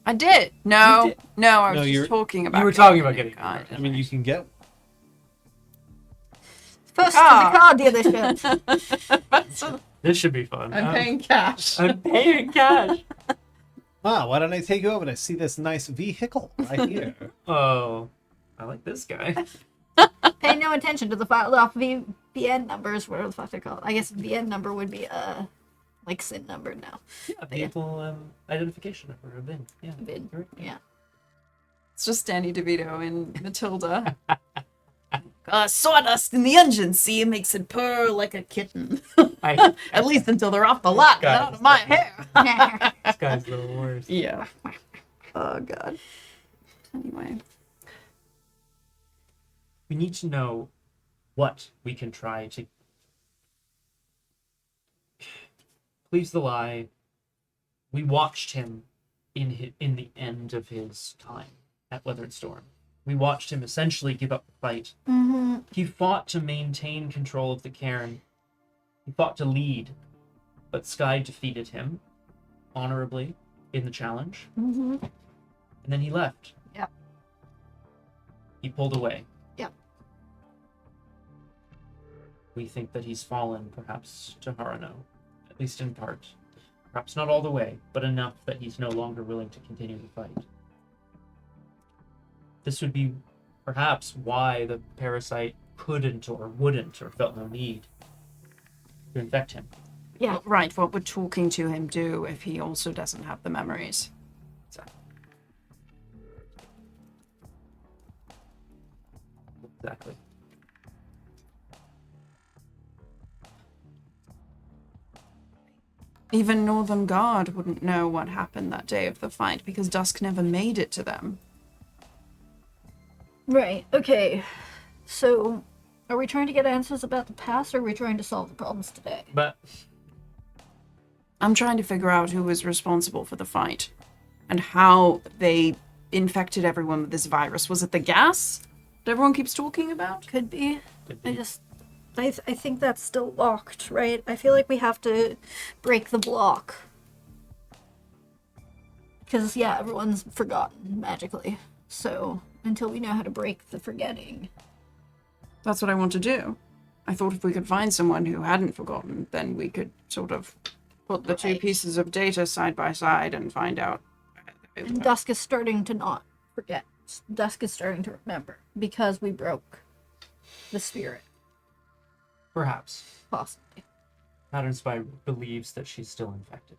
I did. No, You did. no, I was No, just you're- talking about. You were getting talking a about new getting a car, car. I mean, you can get. First Car. to the car dealership. That's- This should be fun. I'm paying cash. I'm paying cash. Ah, why don't I take you over to see this nice vehicle right here? Oh, I like this guy. Pay no attention to the filed off VN numbers, whatever the fuck they're called. I guess VN number would be like SIN number now. Yeah, vehicle identification number, a VIN. Yeah, VIN. correct. Yeah. It's just Danny DeVito in Matilda. Sawdust in the engine, see, it makes it purr like a kitten. I, At least until they're off the lot and Guys, out of my hair. this guy's the worst. Yeah. Oh god. Anyway. We need to know what we can try to please the lie. We watched him in the end of his time at Weathered Storm. We watched him essentially give up the fight. Mm-hmm. He fought to maintain control of the cairn. He fought to lead, but Sky defeated him honorably in the challenge, Mm-hmm. and then he left. Yep. He pulled away. Yep. We think that he's fallen, perhaps, to Harano, at least in part. Perhaps not all the way, but enough that he's no longer willing to continue the fight. This would be perhaps why the parasite couldn't or wouldn't or felt no need to infect him. Yeah. Right, what would talking to him do if he also doesn't have the memories? Exactly. Even Northern Guard wouldn't know what happened that day of the fight because Dusk never made it to them. Right. Okay. So, are we trying to get answers about the past, or are we trying to solve the problems today? But I'm trying to figure out who was responsible for the fight and how they infected everyone with this virus. Was it the gas that everyone keeps talking about? Could be. could I be- just, I think that's still locked, right? I feel like we have to break the block. Because, yeah, everyone's forgotten magically. So, until we know how to break the forgetting. That's what I want to do. I thought if we could find someone who hadn't forgotten, then we could sort of put the two Right. pieces of data side by side and find out. And Dusk is starting to not forget. Dusk is starting to remember. Because we broke the spirit, perhaps. possibly. Pattern Spy believes that she's still infected.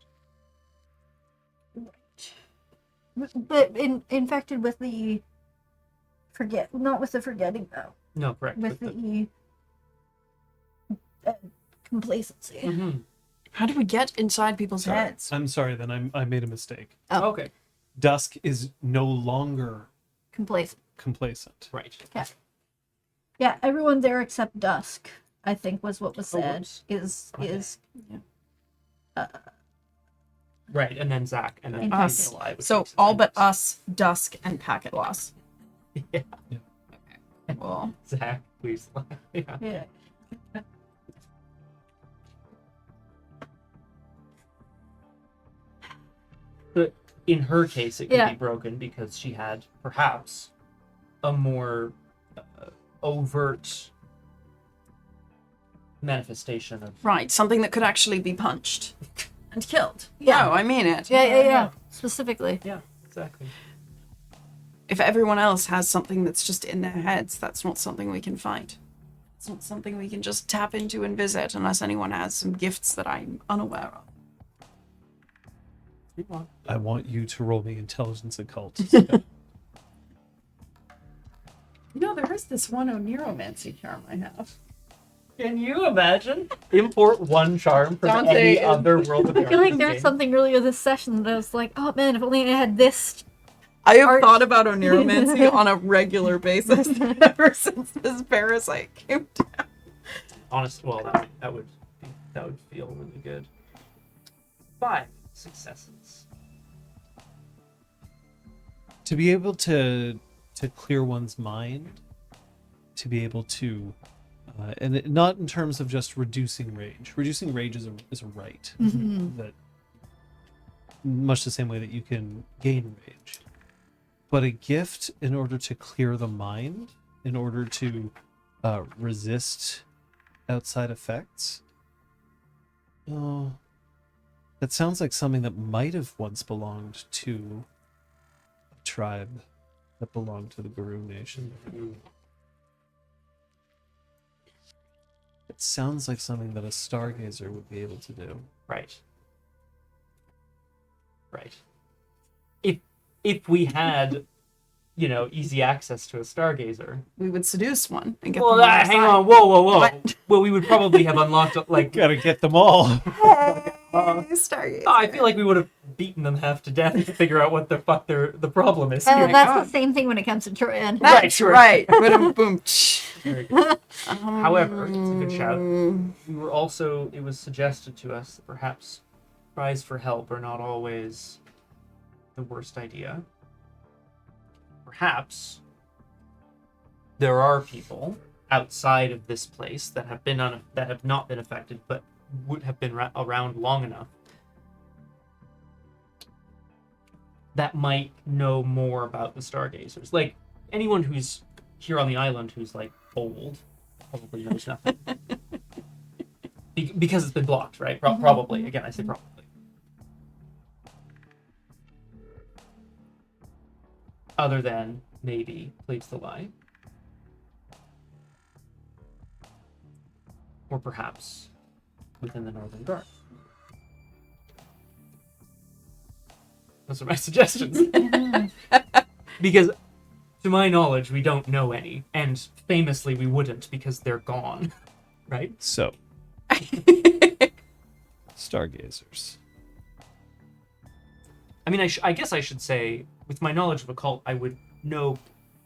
But infected with the not with the forgetting though, No, correct. with the complacency. Mhm. How do we get inside people's Sorry. heads? I'm sorry, then I made a mistake. Oh. Okay, Dusk is no longer Complacent. complacent. right. Yeah, everyone there except Dusk, I think, was what was Oh, said. whoops. Is Right, and then Zach, and then Us. Eli, which So makes it all sense. but us, Dusk, and Packet Loss. Yeah. Okay. Well, Zach, please. Yeah. yeah. But in her case, it could Yeah. be broken because she had perhaps a more overt manifestation of. right, something that could actually be punched and killed. Yeah. No, I mean it. Yeah. Specifically. Yeah, exactly. If everyone else has something that's just in their heads, that's not something we can fight. It's not something we can just tap into and visit unless anyone has some gifts that I'm unaware of. I want you to roll me intelligence occult. You know, there is this one Oneromancy charm I have. Can you imagine? Import one charm from Dante any is- other World of I feel like Darkness there's game. something earlier this session that I was like, oh man, if only I had this. I have Art- thought about Oneromancy on a regular basis ever since this parasite came down. Well, that would feel really good. 5 successes. To be able to clear one's mind, to be able to, and not in terms of just reducing rage. Reducing rage is a right that much the same way that you can gain rage. But a gift in order to clear the mind, in order to resist outside effects. Oh, that sounds like something that might have once belonged to a tribe that belonged to the Guru Nation. It sounds like something that a stargazer would be able to do. Right. If we had, easy access to a stargazer. We would seduce one and get Well, them on our hang side. on, whoa. What? Well, we would probably have unlocked Gotta get them all. Stargazer. I feel like we would have beaten them half to death to figure out what the fuck the problem is Well, here. that's God. the same thing when it comes to Troyan. Right, sure. Right. Boom, boom. Very good. However, it's a good shout. It was suggested to us that perhaps cries for help are not always the worst idea. Perhaps there are people outside of this place that have not been affected, but would have been around long enough that might know more about the stargazers. Like anyone who's here on the island who's like old probably knows nothing because it's been blocked, right? Probably. Again, I say probably. Other than maybe Plates the Lie. Or perhaps within the Northern Guard. Those are my suggestions. Because, to my knowledge, we don't know any. And famously, we wouldn't because they're gone. Right? So, stargazers. I mean, I guess I should say, with my knowledge of occult, I would know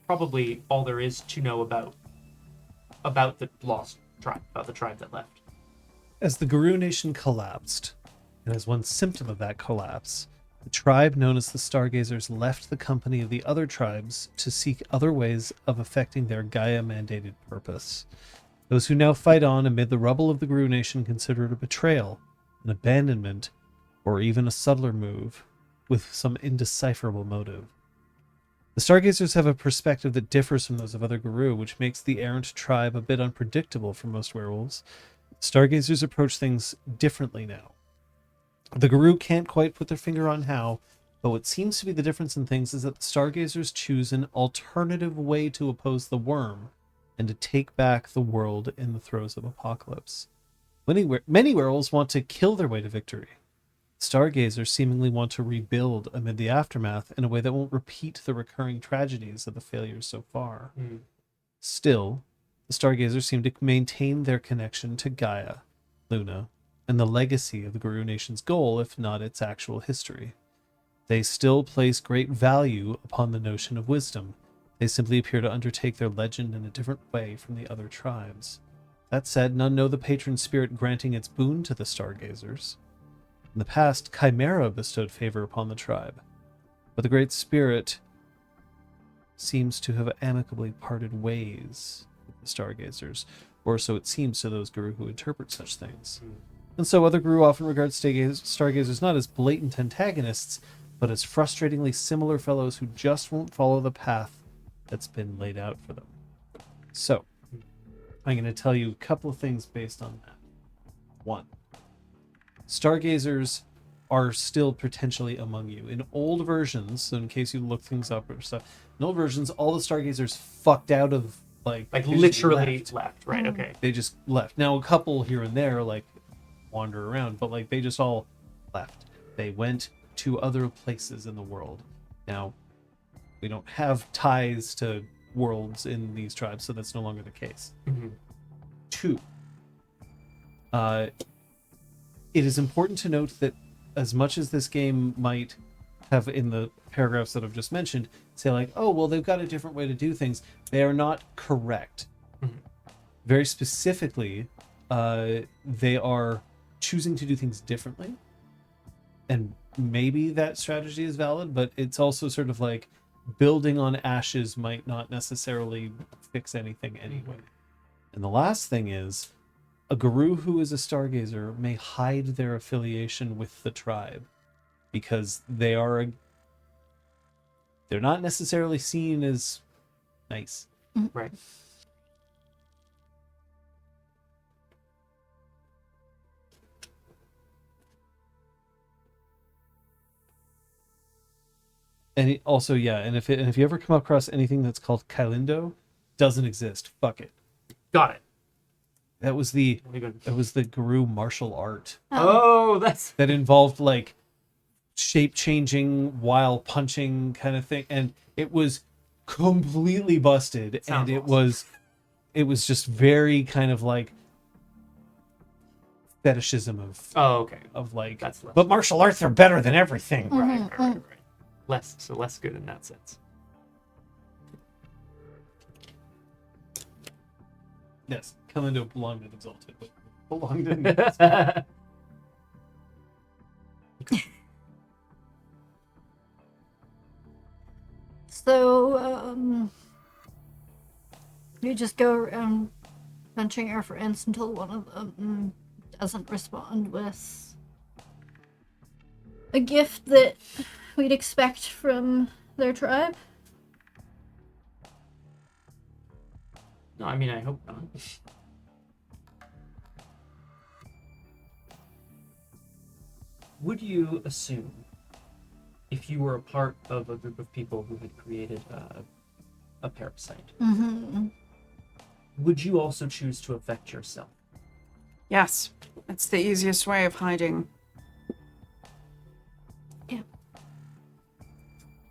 probably all there is to know about the lost tribe, about the tribe that left. As the Guru Nation collapsed, and as one symptom of that collapse, the tribe known as the Stargazers left the company of the other tribes to seek other ways of effecting their Gaia-mandated purpose. Those who now fight on amid the rubble of the Guru Nation consider it a betrayal, an abandonment, or even a subtler move, with some indecipherable motive. The Stargazers have a perspective that differs from those of other Guru, which makes the errant tribe a bit unpredictable for most werewolves. Stargazers approach things differently now. The Guru can't quite put their finger on how, but what seems to be the difference in things is that the Stargazers choose an alternative way to oppose the worm and to take back the world in the throes of apocalypse. Many werewolves want to kill their way to victory. Stargazers seemingly want to rebuild amid the aftermath in a way that won't repeat the recurring tragedies of the failures so far. Still, the Stargazers seem to maintain their connection to Gaia, Luna, and the legacy of the Guru Nation's goal, if not its actual history. They still place great value upon the notion of wisdom. They simply appear to undertake their legend in a different way from the other tribes. That said, none know the patron spirit granting its boon to the Stargazers. In the past, Chimera bestowed favor upon the tribe, but the Great Spirit seems to have amicably parted ways with the Stargazers, or so it seems to those Guru who interpret such things. And so other Guru often regard Stargazers not as blatant antagonists, but as frustratingly similar fellows who just won't follow the path that's been laid out for them. So, I'm going to tell you a couple of things based on that. 1. Stargazers are still potentially among you. In old versions, so in case you look things up or stuff, in old versions, all the Stargazers fucked out of, like they just literally left. Right, okay. They just left. Now, a couple here and there, like, wander around, but, like, they just all left. They went to other places in the world. Now, we don't have ties to worlds in these tribes, so that's no longer the case. 2. It is important to note that as much as this game might have, in the paragraphs that I've just mentioned, say like, oh, well, they've got a different way to do things, they are not correct. Very specifically, they are choosing to do things differently. And maybe that strategy is valid, but it's also sort of like building on ashes might not necessarily fix anything anyway. And the last thing is, a Guru who is a Stargazer may hide their affiliation with the tribe. because they're not necessarily seen as nice. Right. And also, and if you ever come across anything that's called Kailindo, doesn't exist. Fuck it. Got it. That was the Guru martial art Oh, that's that involved like shape changing while punching kind of thing, and it was completely busted. Sounds And it awesome. was just very kind of like fetishism okay. of like, That's less. but martial arts are better than everything. Right. Less good in that sense. Yes, Kailindo belonged in Exalted, but belonged in. So, you just go around punching our friends until one of them doesn't respond with a gift that we'd expect from their tribe. No, I mean, I hope not. Would you assume, if you were a part of a group of people who had created a parasite, would you also choose to affect yourself? Yes, it's the easiest way of hiding. Yeah.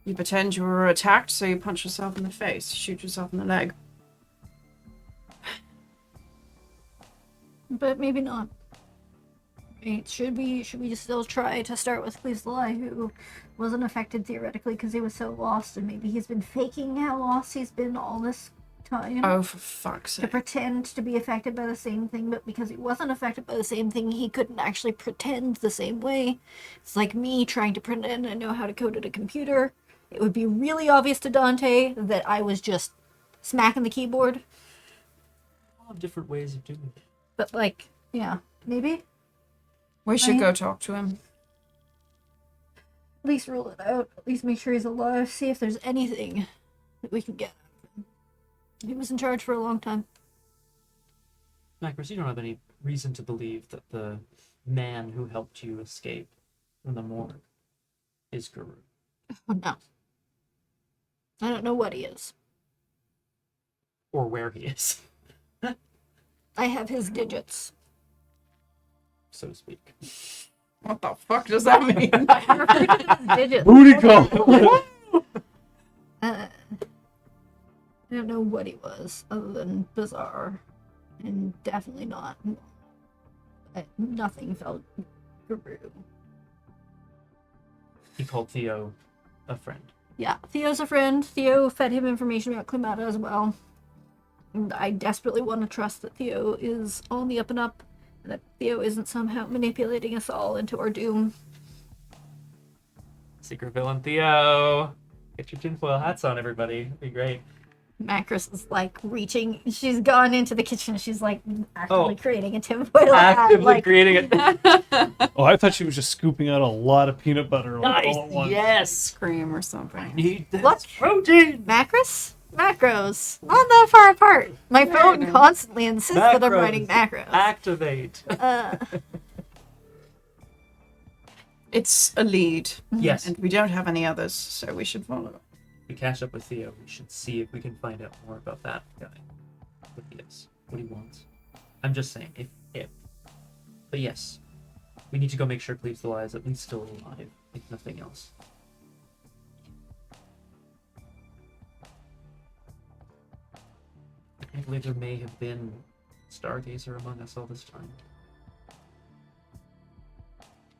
You pretend you were attacked, so you punch yourself in the face, shoot yourself in the leg. But maybe not. Right, should we still try to start with Please the Lie, who wasn't affected theoretically because he was so lost, and maybe he's been faking how lost he's been all this time Oh, for fuck's to sake. pretend to be affected by the same thing, but because he wasn't affected by the same thing, he couldn't actually pretend the same way. It's like me trying to pretend I know how to code at a computer. It would be really obvious to Dante that I was just smacking the keyboard. All have different ways of doing it. But like, yeah, maybe? We should go talk to him. At least rule it out. At least make sure he's alive. See if there's anything that we can get out of him. He was in charge for a long time. Macros, you don't have any reason to believe that the man who helped you escape from the morgue is Guru. Oh, no. I don't know what he is. Or where he is, I have his digits. so to speak. What the fuck does that mean? I refer to them as digits. Booty call. I don't know what he was, other than bizarre. And definitely not. Nothing felt Guru. He called Theo a friend. Yeah, Theo's a friend. Theo fed him information about Climata as well. And I desperately want to trust that Theo is on the up and up, and that Theo isn't somehow manipulating us all into our doom. Secret villain Theo. Get your tinfoil hats on, everybody. It'd be great. Macris is like reaching. She's gone into the kitchen. She's like actively Oh. creating a tinfoil hat. Actively Like, creating it. Oh, I thought she was just scooping out a lot of peanut butter Nice. all at once. Yes. Cream or something. Need this What? protein. Macros? Macros. Not that far apart. My phone Macros. constantly insists that I'm Macros. writing macros. Activate. It's a lead, Yes. and we don't have any others, so we should follow. We catch up with Theo. We should see if we can find out more about that guy. What he is. What he wants. I'm just saying, if. But yes. We need to go make sure Cleves the Lie is at least still alive, if nothing else. I can't believe there may have been Stargazer among us all this time.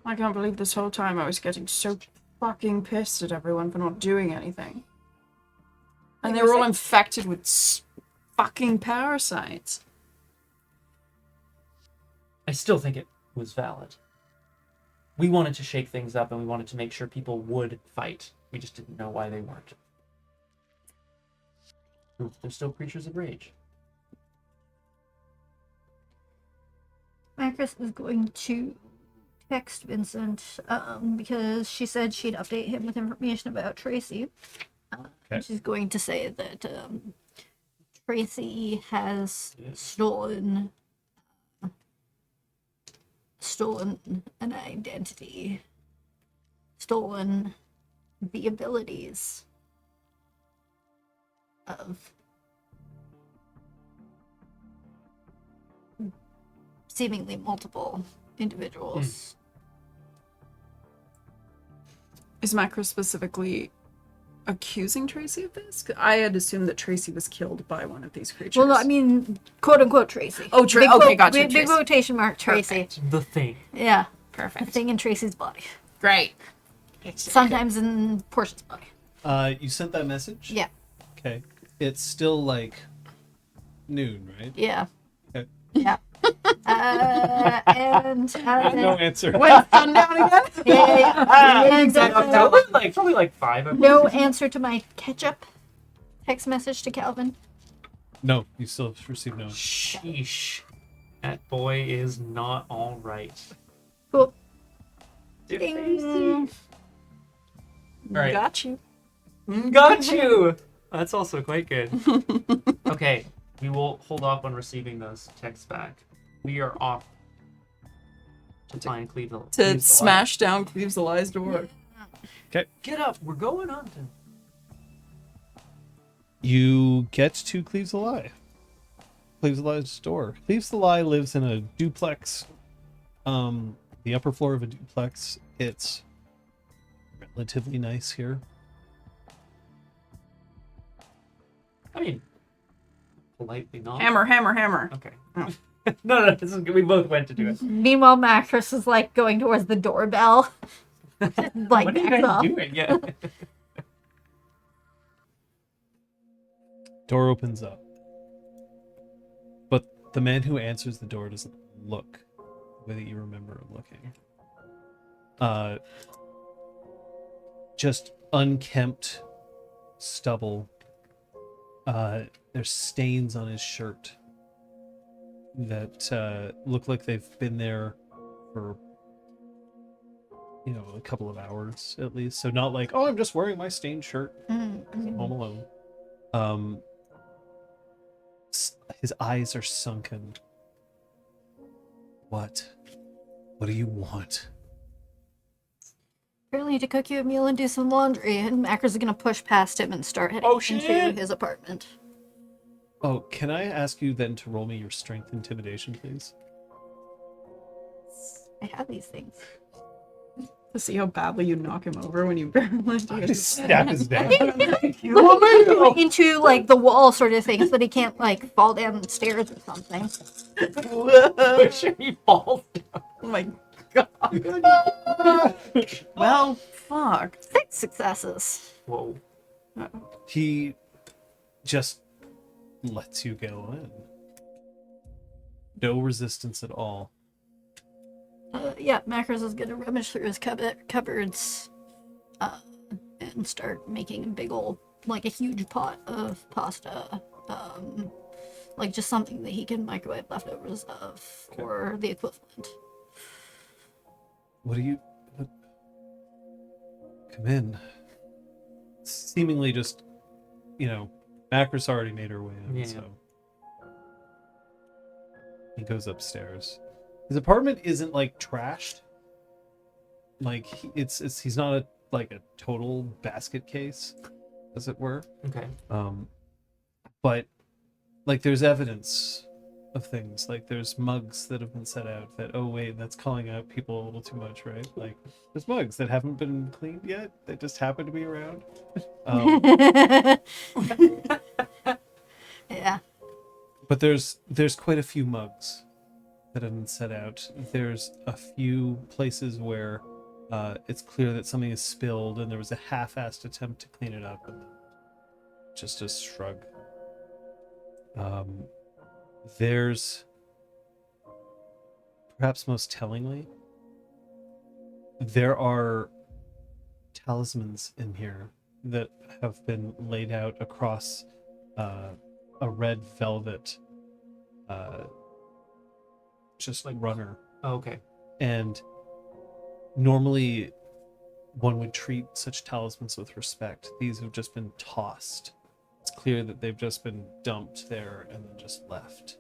I can't believe this whole time I was getting so fucking pissed at everyone for not doing anything. And they were all infected with fucking parasites. I still think it was valid. We wanted to shake things up and we wanted to make sure people would fight. We just didn't know why they weren't. They're still creatures of rage. Macros is going to text Vincent because she said she'd update him with information about Tracy. Okay. She's going to say that Tracy has stolen an identity, stolen the abilities of seemingly multiple individuals. Is Macro specifically accusing Tracy of this? 'Cause I had assumed that Tracy was killed by one of these creatures. Well, no, I mean, quote unquote Tracy. Oh, Big okay, quote- gotcha. Big Tracy. quotation mark Tracy. The thing. Yeah, the Perfect. thing in Tracy's body. Great. Sometimes in Portia's body. You sent that message? Yeah, Okay. It's still like noon, right? yeah, Okay. yeah. And No answer. When sundown again? yeah. And, Probably like 5. I no believe. answer to my ketchup text message to Calvin. No, you still received no. Sheesh. That boy is not all right. Cool. All right. Got you. Got you. That's also quite good. Okay, we will hold off on receiving those texts back. We are off to find Cleveland. To smash down Cleves Eli's door. Get up. We're going on to. You get to Cleves Ally. Cleves Ally's door. Cleves Ally lives in a duplex. The upper floor of a duplex. It's relatively nice here. I mean, politely not. Hammer. Okay. No, this is good. We both went to do it. Meanwhile, Macros is like going towards the doorbell. Like, What are you backs guys off. doing? Yeah. Door opens up. But the man who answers the door doesn't look the way that you remember him looking. Just unkempt stubble. There's stains on his shirt that look like they've been there for a couple of hours at least. So not like, oh, I'm just wearing my stained shirt. I'm home alone. His eyes are sunken. What do you want? Apparently to cook you a meal and do some laundry, and Macros is gonna push past him and start heading into his apartment. Oh, can I ask you then to roll me your strength intimidation, please? I have these things. To see how badly you knock him over when you barely do it. Stab his down. Into like the wall sort of thing, so that he can't like fall down the stairs or something. Push him, he falls down. Oh my god. Well, fuck. 6 successes. Whoa. He just lets you go in. No resistance at all. Yeah, Macros is gonna rummage through his cupboards and start making a big old, like a huge pot of pasta. Like just something that he can microwave leftovers of, or the equivalent. Come in. Seemingly just, Macros already made her way in, Yeah. so. He goes upstairs. His apartment isn't like trashed. Like he's not a total basket case, as it were. Okay. But like there's evidence of things. Like there's mugs that have been set out that, oh wait, that's calling out people a little too much, right? Like there's mugs that haven't been cleaned yet that just happen to be around. Yeah. But there's quite a few mugs that have been set out. There's a few places where it's clear that something is spilled and there was a half-assed attempt to clean it up, and just a shrug. There's, perhaps most tellingly, there are talismans in here that have been laid out across a red velvet just like runner. Oh, okay. And Normally, one would treat such talismans with respect. These have just been tossed. It's clear that they've just been dumped there and then just left.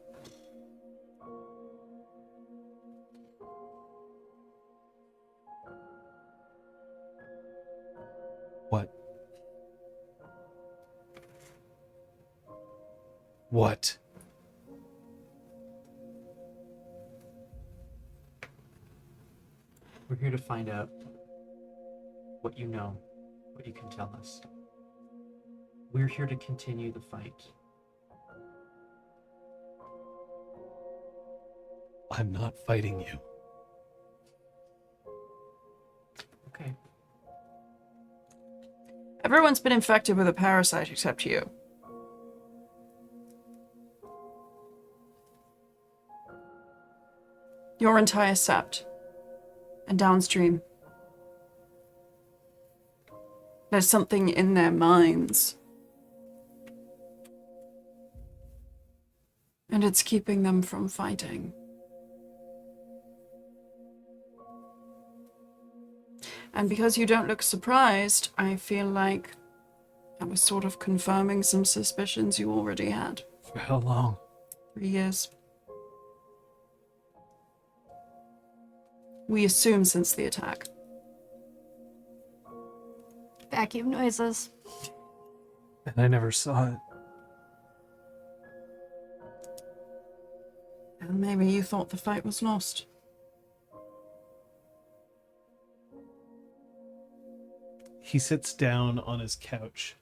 What? What? We're here to find out what you know, what you can tell us. We're here to continue the fight. I'm not fighting you. Okay. Everyone's been infected with a parasite except you. Your entire sept. And downstream. There's something in their minds. And it's keeping them from fighting. And because you don't look surprised, I feel like that was sort of confirming some suspicions you already had. For how long? 3 years. We assume since the attack. Vacuum noises. And I never saw it. And maybe you thought the fight was lost. He sits down on his couch.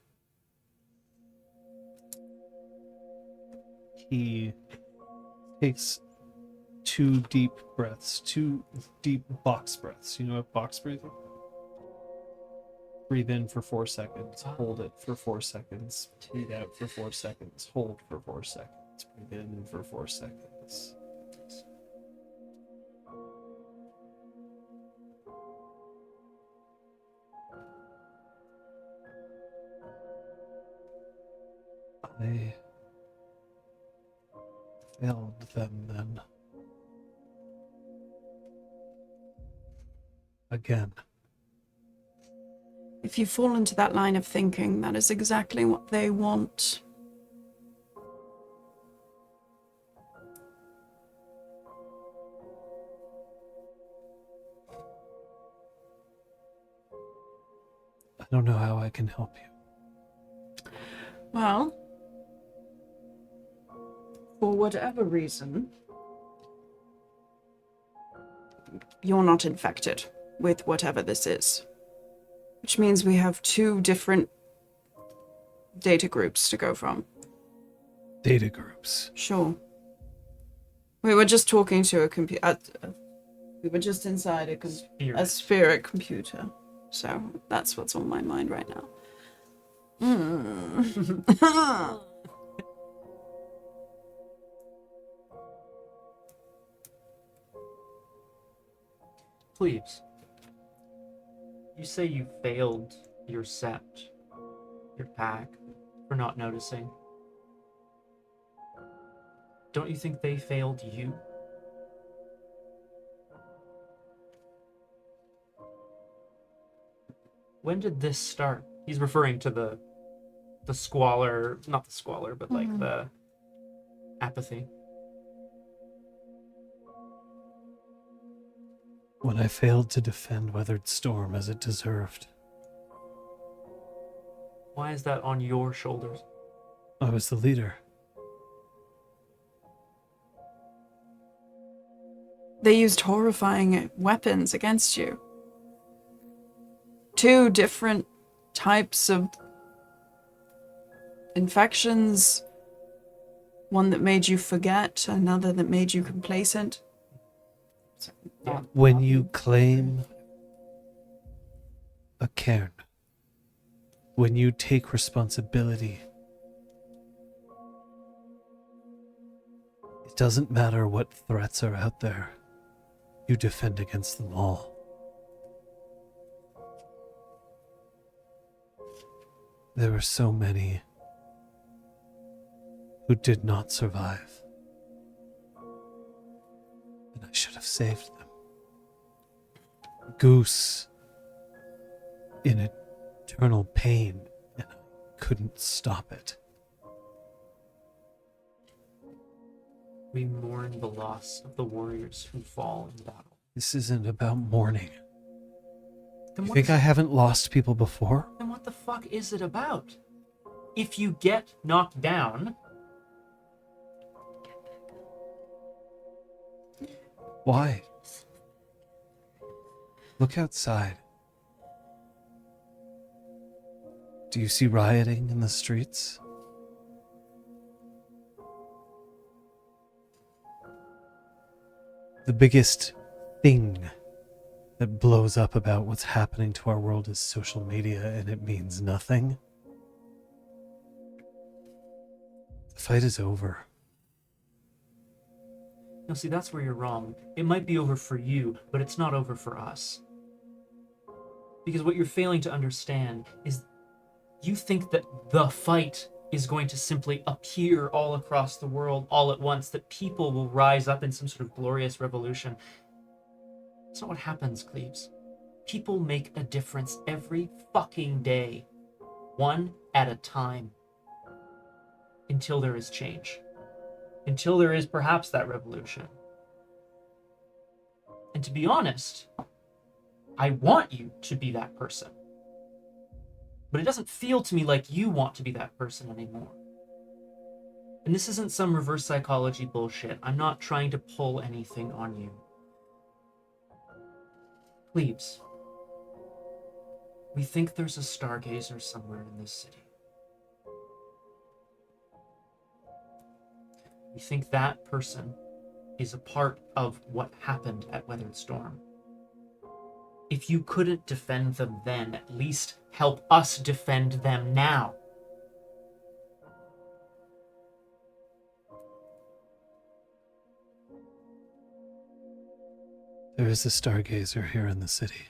He takes 2 deep breaths, 2 deep box breaths. You know what box breathing? Breathe in for 4 seconds, hold it for 4 seconds, breathe out for 4 seconds, hold for 4 seconds, breathe in for 4 seconds. I failed them then. Again. If you fall into that line of thinking, that is exactly what they want. I don't know how I can help you. Well, for whatever reason, you're not infected with whatever this is. Which means we have 2 different data groups to go from. Data groups. Sure. We were just talking to a computer. We were just inside a spheric computer. So that's what's on my mind right now. Please. You say you failed your sept, your pack, for not noticing. Don't you think they failed you? When did this start? He's referring to the squalor, not the squalor, but like the apathy. When I failed to defend Weathered Storm as it deserved. Why is that on your shoulders? I was the leader. They used horrifying weapons against you. 2 different types of infections. One that made you forget, another that made you complacent. When you claim a cairn, when you take responsibility, it doesn't matter what threats are out there, you defend against them all. There were so many who did not survive, and I should have saved them. goose in eternal pain, and I couldn't stop it. We mourn the loss of the warriors who fall in battle. This isn't about mourning. Then You what think is- I haven't lost people before? Then what the fuck is it about? If you get knocked down, Why? Look outside. Do you see rioting in the streets? The biggest thing that blows up about what's happening to our world is social media, and it means nothing. The fight is over. no, see, that's where you're wrong. It might be over for you, but it's not over for us. Because what you're failing to understand is you think that the fight is going to simply appear all across the world all at once, that people will rise up in some sort of glorious revolution. That's not what happens, Cleves. People make a difference every fucking day, one at a time, until there is change. Until there is perhaps that revolution. And to be honest, I want you to be that person. But it doesn't feel to me like you want to be that person anymore. And this isn't some reverse psychology bullshit. I'm not trying to pull anything on you. Cleves, we think there's a stargazer somewhere in this city. We think that person is a part of what happened at Weathered Storm. If you couldn't defend them then, at least help us defend them now. There is a stargazer here in the city.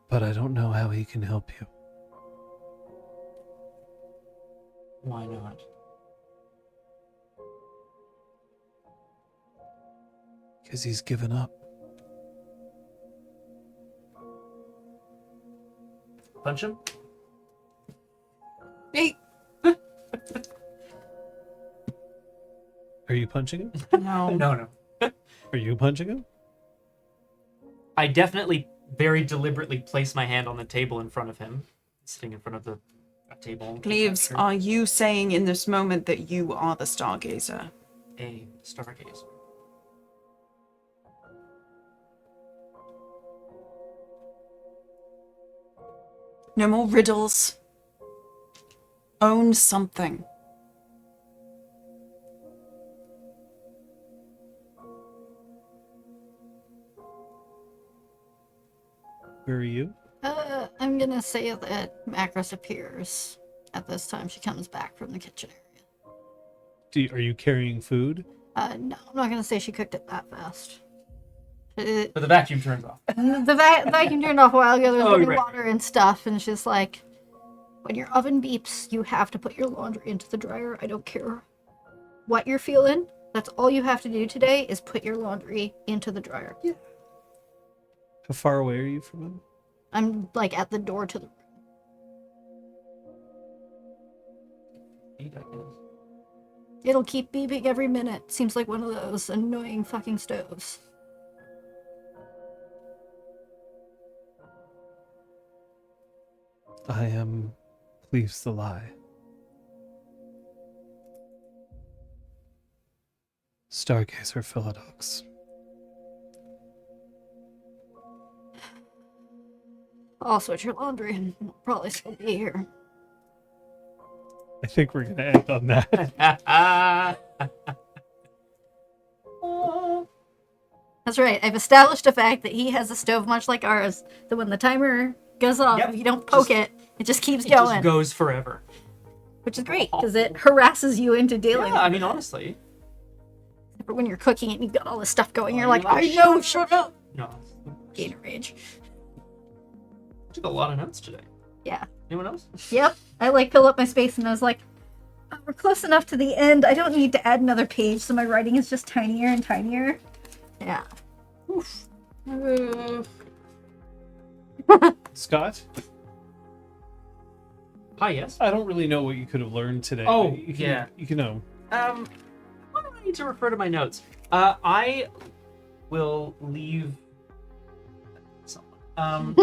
But I don't know how he can help you. Why not? Because he's given up. Punch him? Hey, Are you punching him? no. No. Are you punching him? I definitely very deliberately place my hand on the table in front of him, sitting in front of the table. Cleves, are you saying in this moment that you are the stargazer? A stargazer. No more riddles. Own something. Where are you? I'm gonna say that Macros appears at this time she comes back from the kitchen area. Are you carrying food? No, I'm not gonna say she cooked it that fast. But the vacuum turns off. The vacuum turned off a while ago. There's Oh, running right. water and stuff, and it's just like, when your oven beeps, you have to put your laundry into the dryer. I don't care what you're feeling. That's all you have to do today is put your laundry into the dryer. Yeah. How far away are you from him? I'm like at the door to the room. Eat, I guess. It'll keep beeping every minute. Seems like one of those annoying fucking stoves. I am Cleves the Lie. Stargazer Philodox. I'll switch your laundry and I'll probably still be here. I think we're gonna end on that. That's right. I've established the fact that he has a stove much like ours. That when the timer goes off, Yep. if you don't poke Just- it just keeps It going. just goes forever. Which is great, because it harasses you into dealing Yeah, I with mean, it. honestly. But when you're cooking and you've got all this stuff going, Oh, you're like, you're like, I know, shut up! No. Gator rage. Took a lot of notes today. Yeah. Anyone else? Yep. I like fill up my space and I was like, We're close enough to the end. I don't need to add another page, so my writing is just tinier and tinier. Yeah. Oof. Scott, Hi, yes. I don't really know what you could have learned today. Oh, but yeah. You can know. Why do I need to refer to my notes? I will leave. I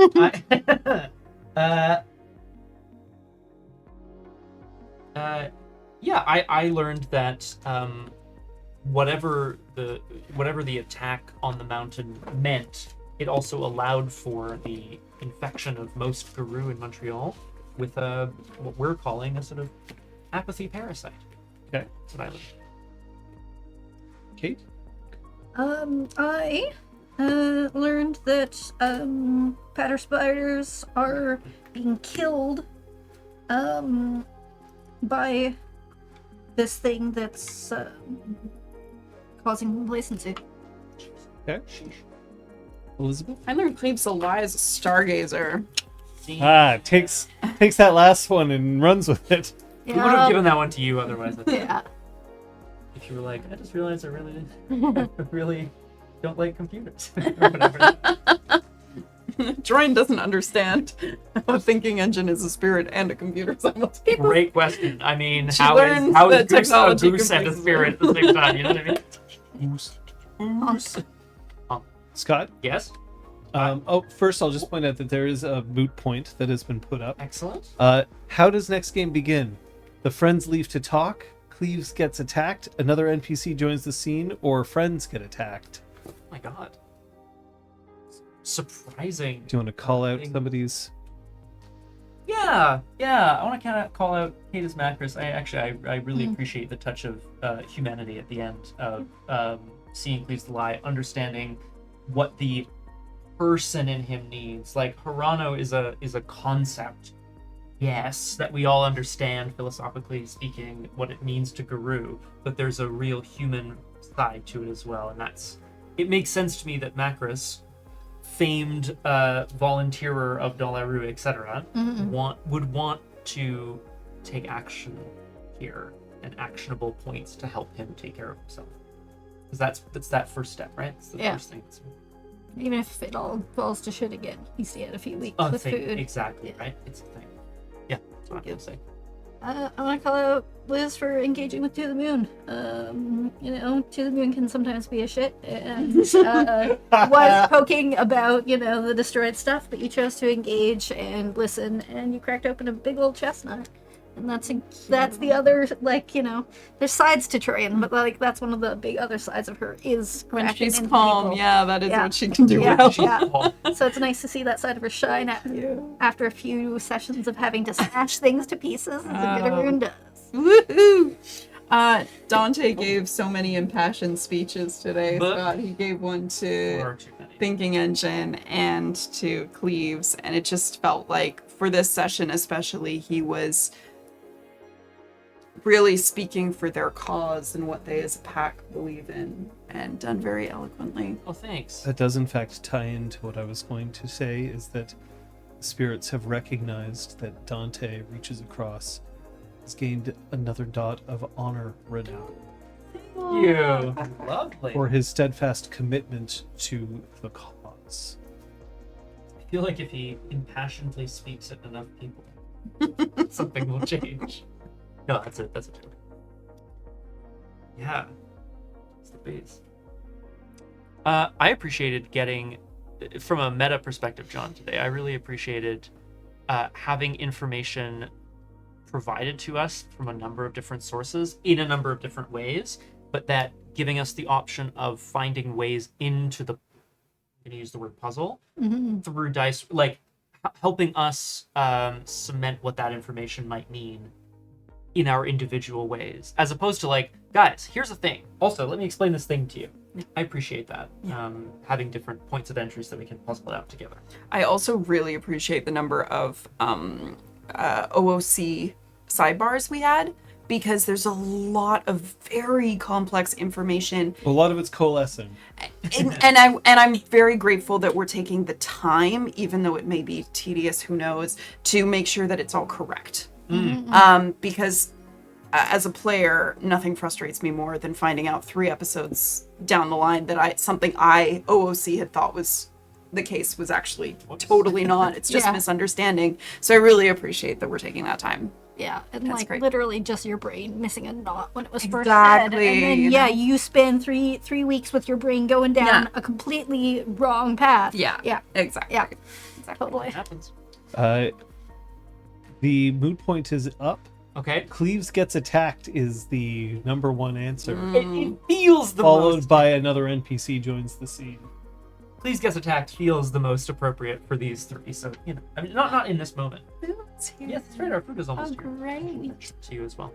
learned that whatever the attack on the mountain meant, it also allowed for the infection of most Guru in Montreal with what we're calling a sort of apathy parasite. Okay. That's what I learned. Kate? I learned that patter spiders are being killed by this thing that's causing complacency. Okay. Elizabeth? I learned Cleave's alive as a stargazer. Takes that last one and runs with it. We would have given that one to you otherwise. Yeah. If you were like, I just realized I really don't like computers. Or whatever. Jordan doesn't understand how a thinking engine is a spirit and a computer simultaneously. Great question. I mean, She how learns is that Goose a technology goose and a confuses spirit at the same time? You know what I mean? Scott? Yes? First I'll just point out that there is a moot point that has been put up. Excellent. How does next game begin? The friends leave to talk, Cleaves gets attacked, another NPC joins the scene, or friends get attacked? Oh my god. Surprising. Do you want to call out somebody's... Yeah. I want to kind of call out Kata's Macros. I really appreciate the touch of humanity at the end of seeing Cleaves the Lie, understanding what the person in him needs. Like Hirano is a concept, yes, that we all understand philosophically speaking what it means to Guru, but there's a real human side to it as well, and it makes sense to me that Macros, famed volunteerer of Dolaru, etc., would want to take action here and actionable points to help him take care of himself. Because that's that first step, right? It's the first thing. Even if it all falls to shit again, he's had a few weeks with food. Exactly, right? It's a thing. Yeah, that's what I'm going to say. I want to call out Liz for engaging with To the Moon. To the Moon can sometimes be a shit, and was poking about, the destroyed stuff, but you chose to engage and listen, and you cracked open a big old chestnut. And that's the other, there's sides to Troyan, but that's one of the big other sides of her is When cracking she's into calm, people. that is what she can do Yeah, well. yeah. So it's nice to see that side of her shine after a few sessions of having to smash things to pieces, as a good rune does. Woohoo! Dante gave so many impassioned speeches today, But- Scott. He gave one to Or too many. Thinking Engine and to Cleaves, and it just felt like for this session especially, he was really speaking for their cause and what they as a pack believe in, and done very eloquently. Oh, thanks. That does in fact tie into what I was going to say, is that spirits have recognized that Dante reaches across, has gained another dot of honor renown You. Lovely. for his steadfast commitment to the cause. I feel like if he impassionedly speaks at enough people, something will change. No, that's it. That's a joke. Yeah. It's the base. I appreciated getting, from a meta perspective, John, today, I really appreciated having information provided to us from a number of different sources in a number of different ways, but that giving us the option of finding ways into the, I'm going to use the word puzzle, through dice, helping us cement what that information might mean in our individual ways, as opposed to guys, here's the thing. Also, let me explain this thing to you. I appreciate that. Having different points of entries that we can puzzle it out together. I also really appreciate the number of OOC sidebars we had, because there's a lot of very complex information. A lot of it's coalescing. and I'm very grateful that we're taking the time, even though it may be tedious, who knows, to make sure that it's all correct. Because as a player, nothing frustrates me more than finding out 3 episodes down the line that something OOC had thought was the case was actually totally not. It's just misunderstanding. So I really appreciate that we're taking that time. Yeah, and That's like great. literally just your brain missing a knot when it was first said, and then you know? you spend three weeks with your brain going down a completely wrong path. Yeah. Exactly. Yeah. Exactly. Totally. What happens? The mood point is up. Okay. Cleves gets attacked is the number one answer. It feels the Followed most. by another NPC joins the scene. Please Gets Attacked feels the most appropriate for these 3. So, you know, I mean, not in this moment. Yes, that's right. Our food is almost here. Great. To you as well.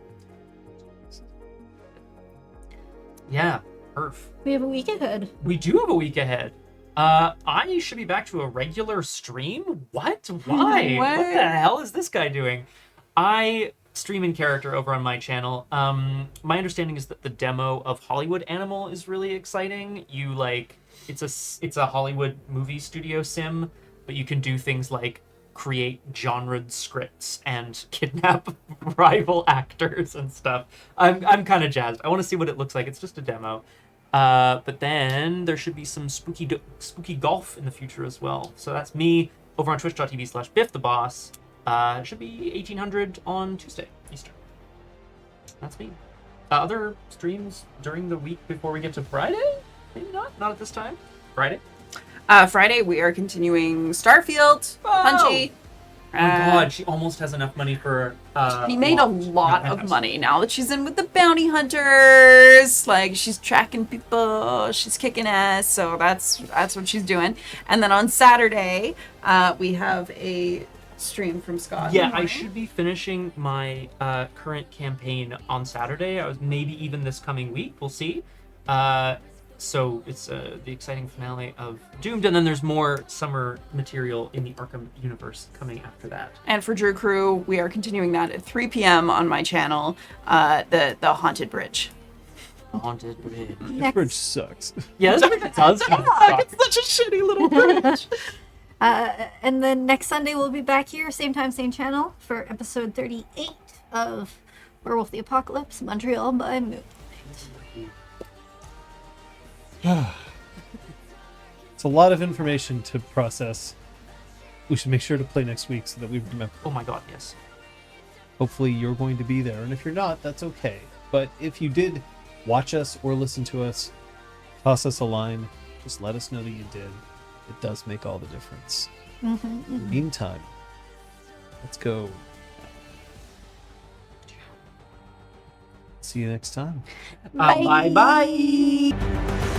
Yeah, perf. We have a week ahead. We do have a week ahead. I should be back to a regular stream? What? Why? What the hell is this guy doing? I stream in character over on my channel. My understanding is that the demo of Hollywood Animal is really exciting. You it's a Hollywood movie studio sim, but you can do things like create genred scripts and kidnap rival actors and stuff. I'm kind of jazzed. I want to see what it looks like. It's just a demo. But then there should be some spooky golf in the future as well. So that's me over on twitch.tv/BiffTheBoss. It should be 1800 on Tuesday Eastern. That's me. Other streams during the week before we get to Friday? Maybe not at this time. Friday? Friday, we are continuing Starfield. Punchy. Oh my god, she almost has enough money for He made a launch. lot No, of money now that she's in with the bounty hunters. Like, she's tracking people, she's kicking ass, so that's what she's doing. And then on Saturday, we have a stream from Scott. Yeah, I should be finishing my current campaign on Saturday. I was maybe even this coming week. We'll see. So it's the exciting finale of Doomed, and then there's more summer material in the Arkham universe coming after that. And for Drew Crew, we are continuing that at 3 p.m. on my channel, the Haunted Bridge. Haunted Bridge. This bridge sucks. Yeah, this bridge does kind of suck. It's such a shitty little bridge. And then next Sunday we'll be back here, same time, same channel, for episode 38 of Werewolf the Apocalypse, Montreal by Moonlight. It's a lot of information to process. We should make sure to play next week so that we remember. Oh my god, yes. Hopefully you're going to be there, and if you're not, that's okay. But if you did watch us or listen to us, toss us a line, just let us know that you did. It does make all the difference. In the meantime, let's go. See you next time. Bye bye.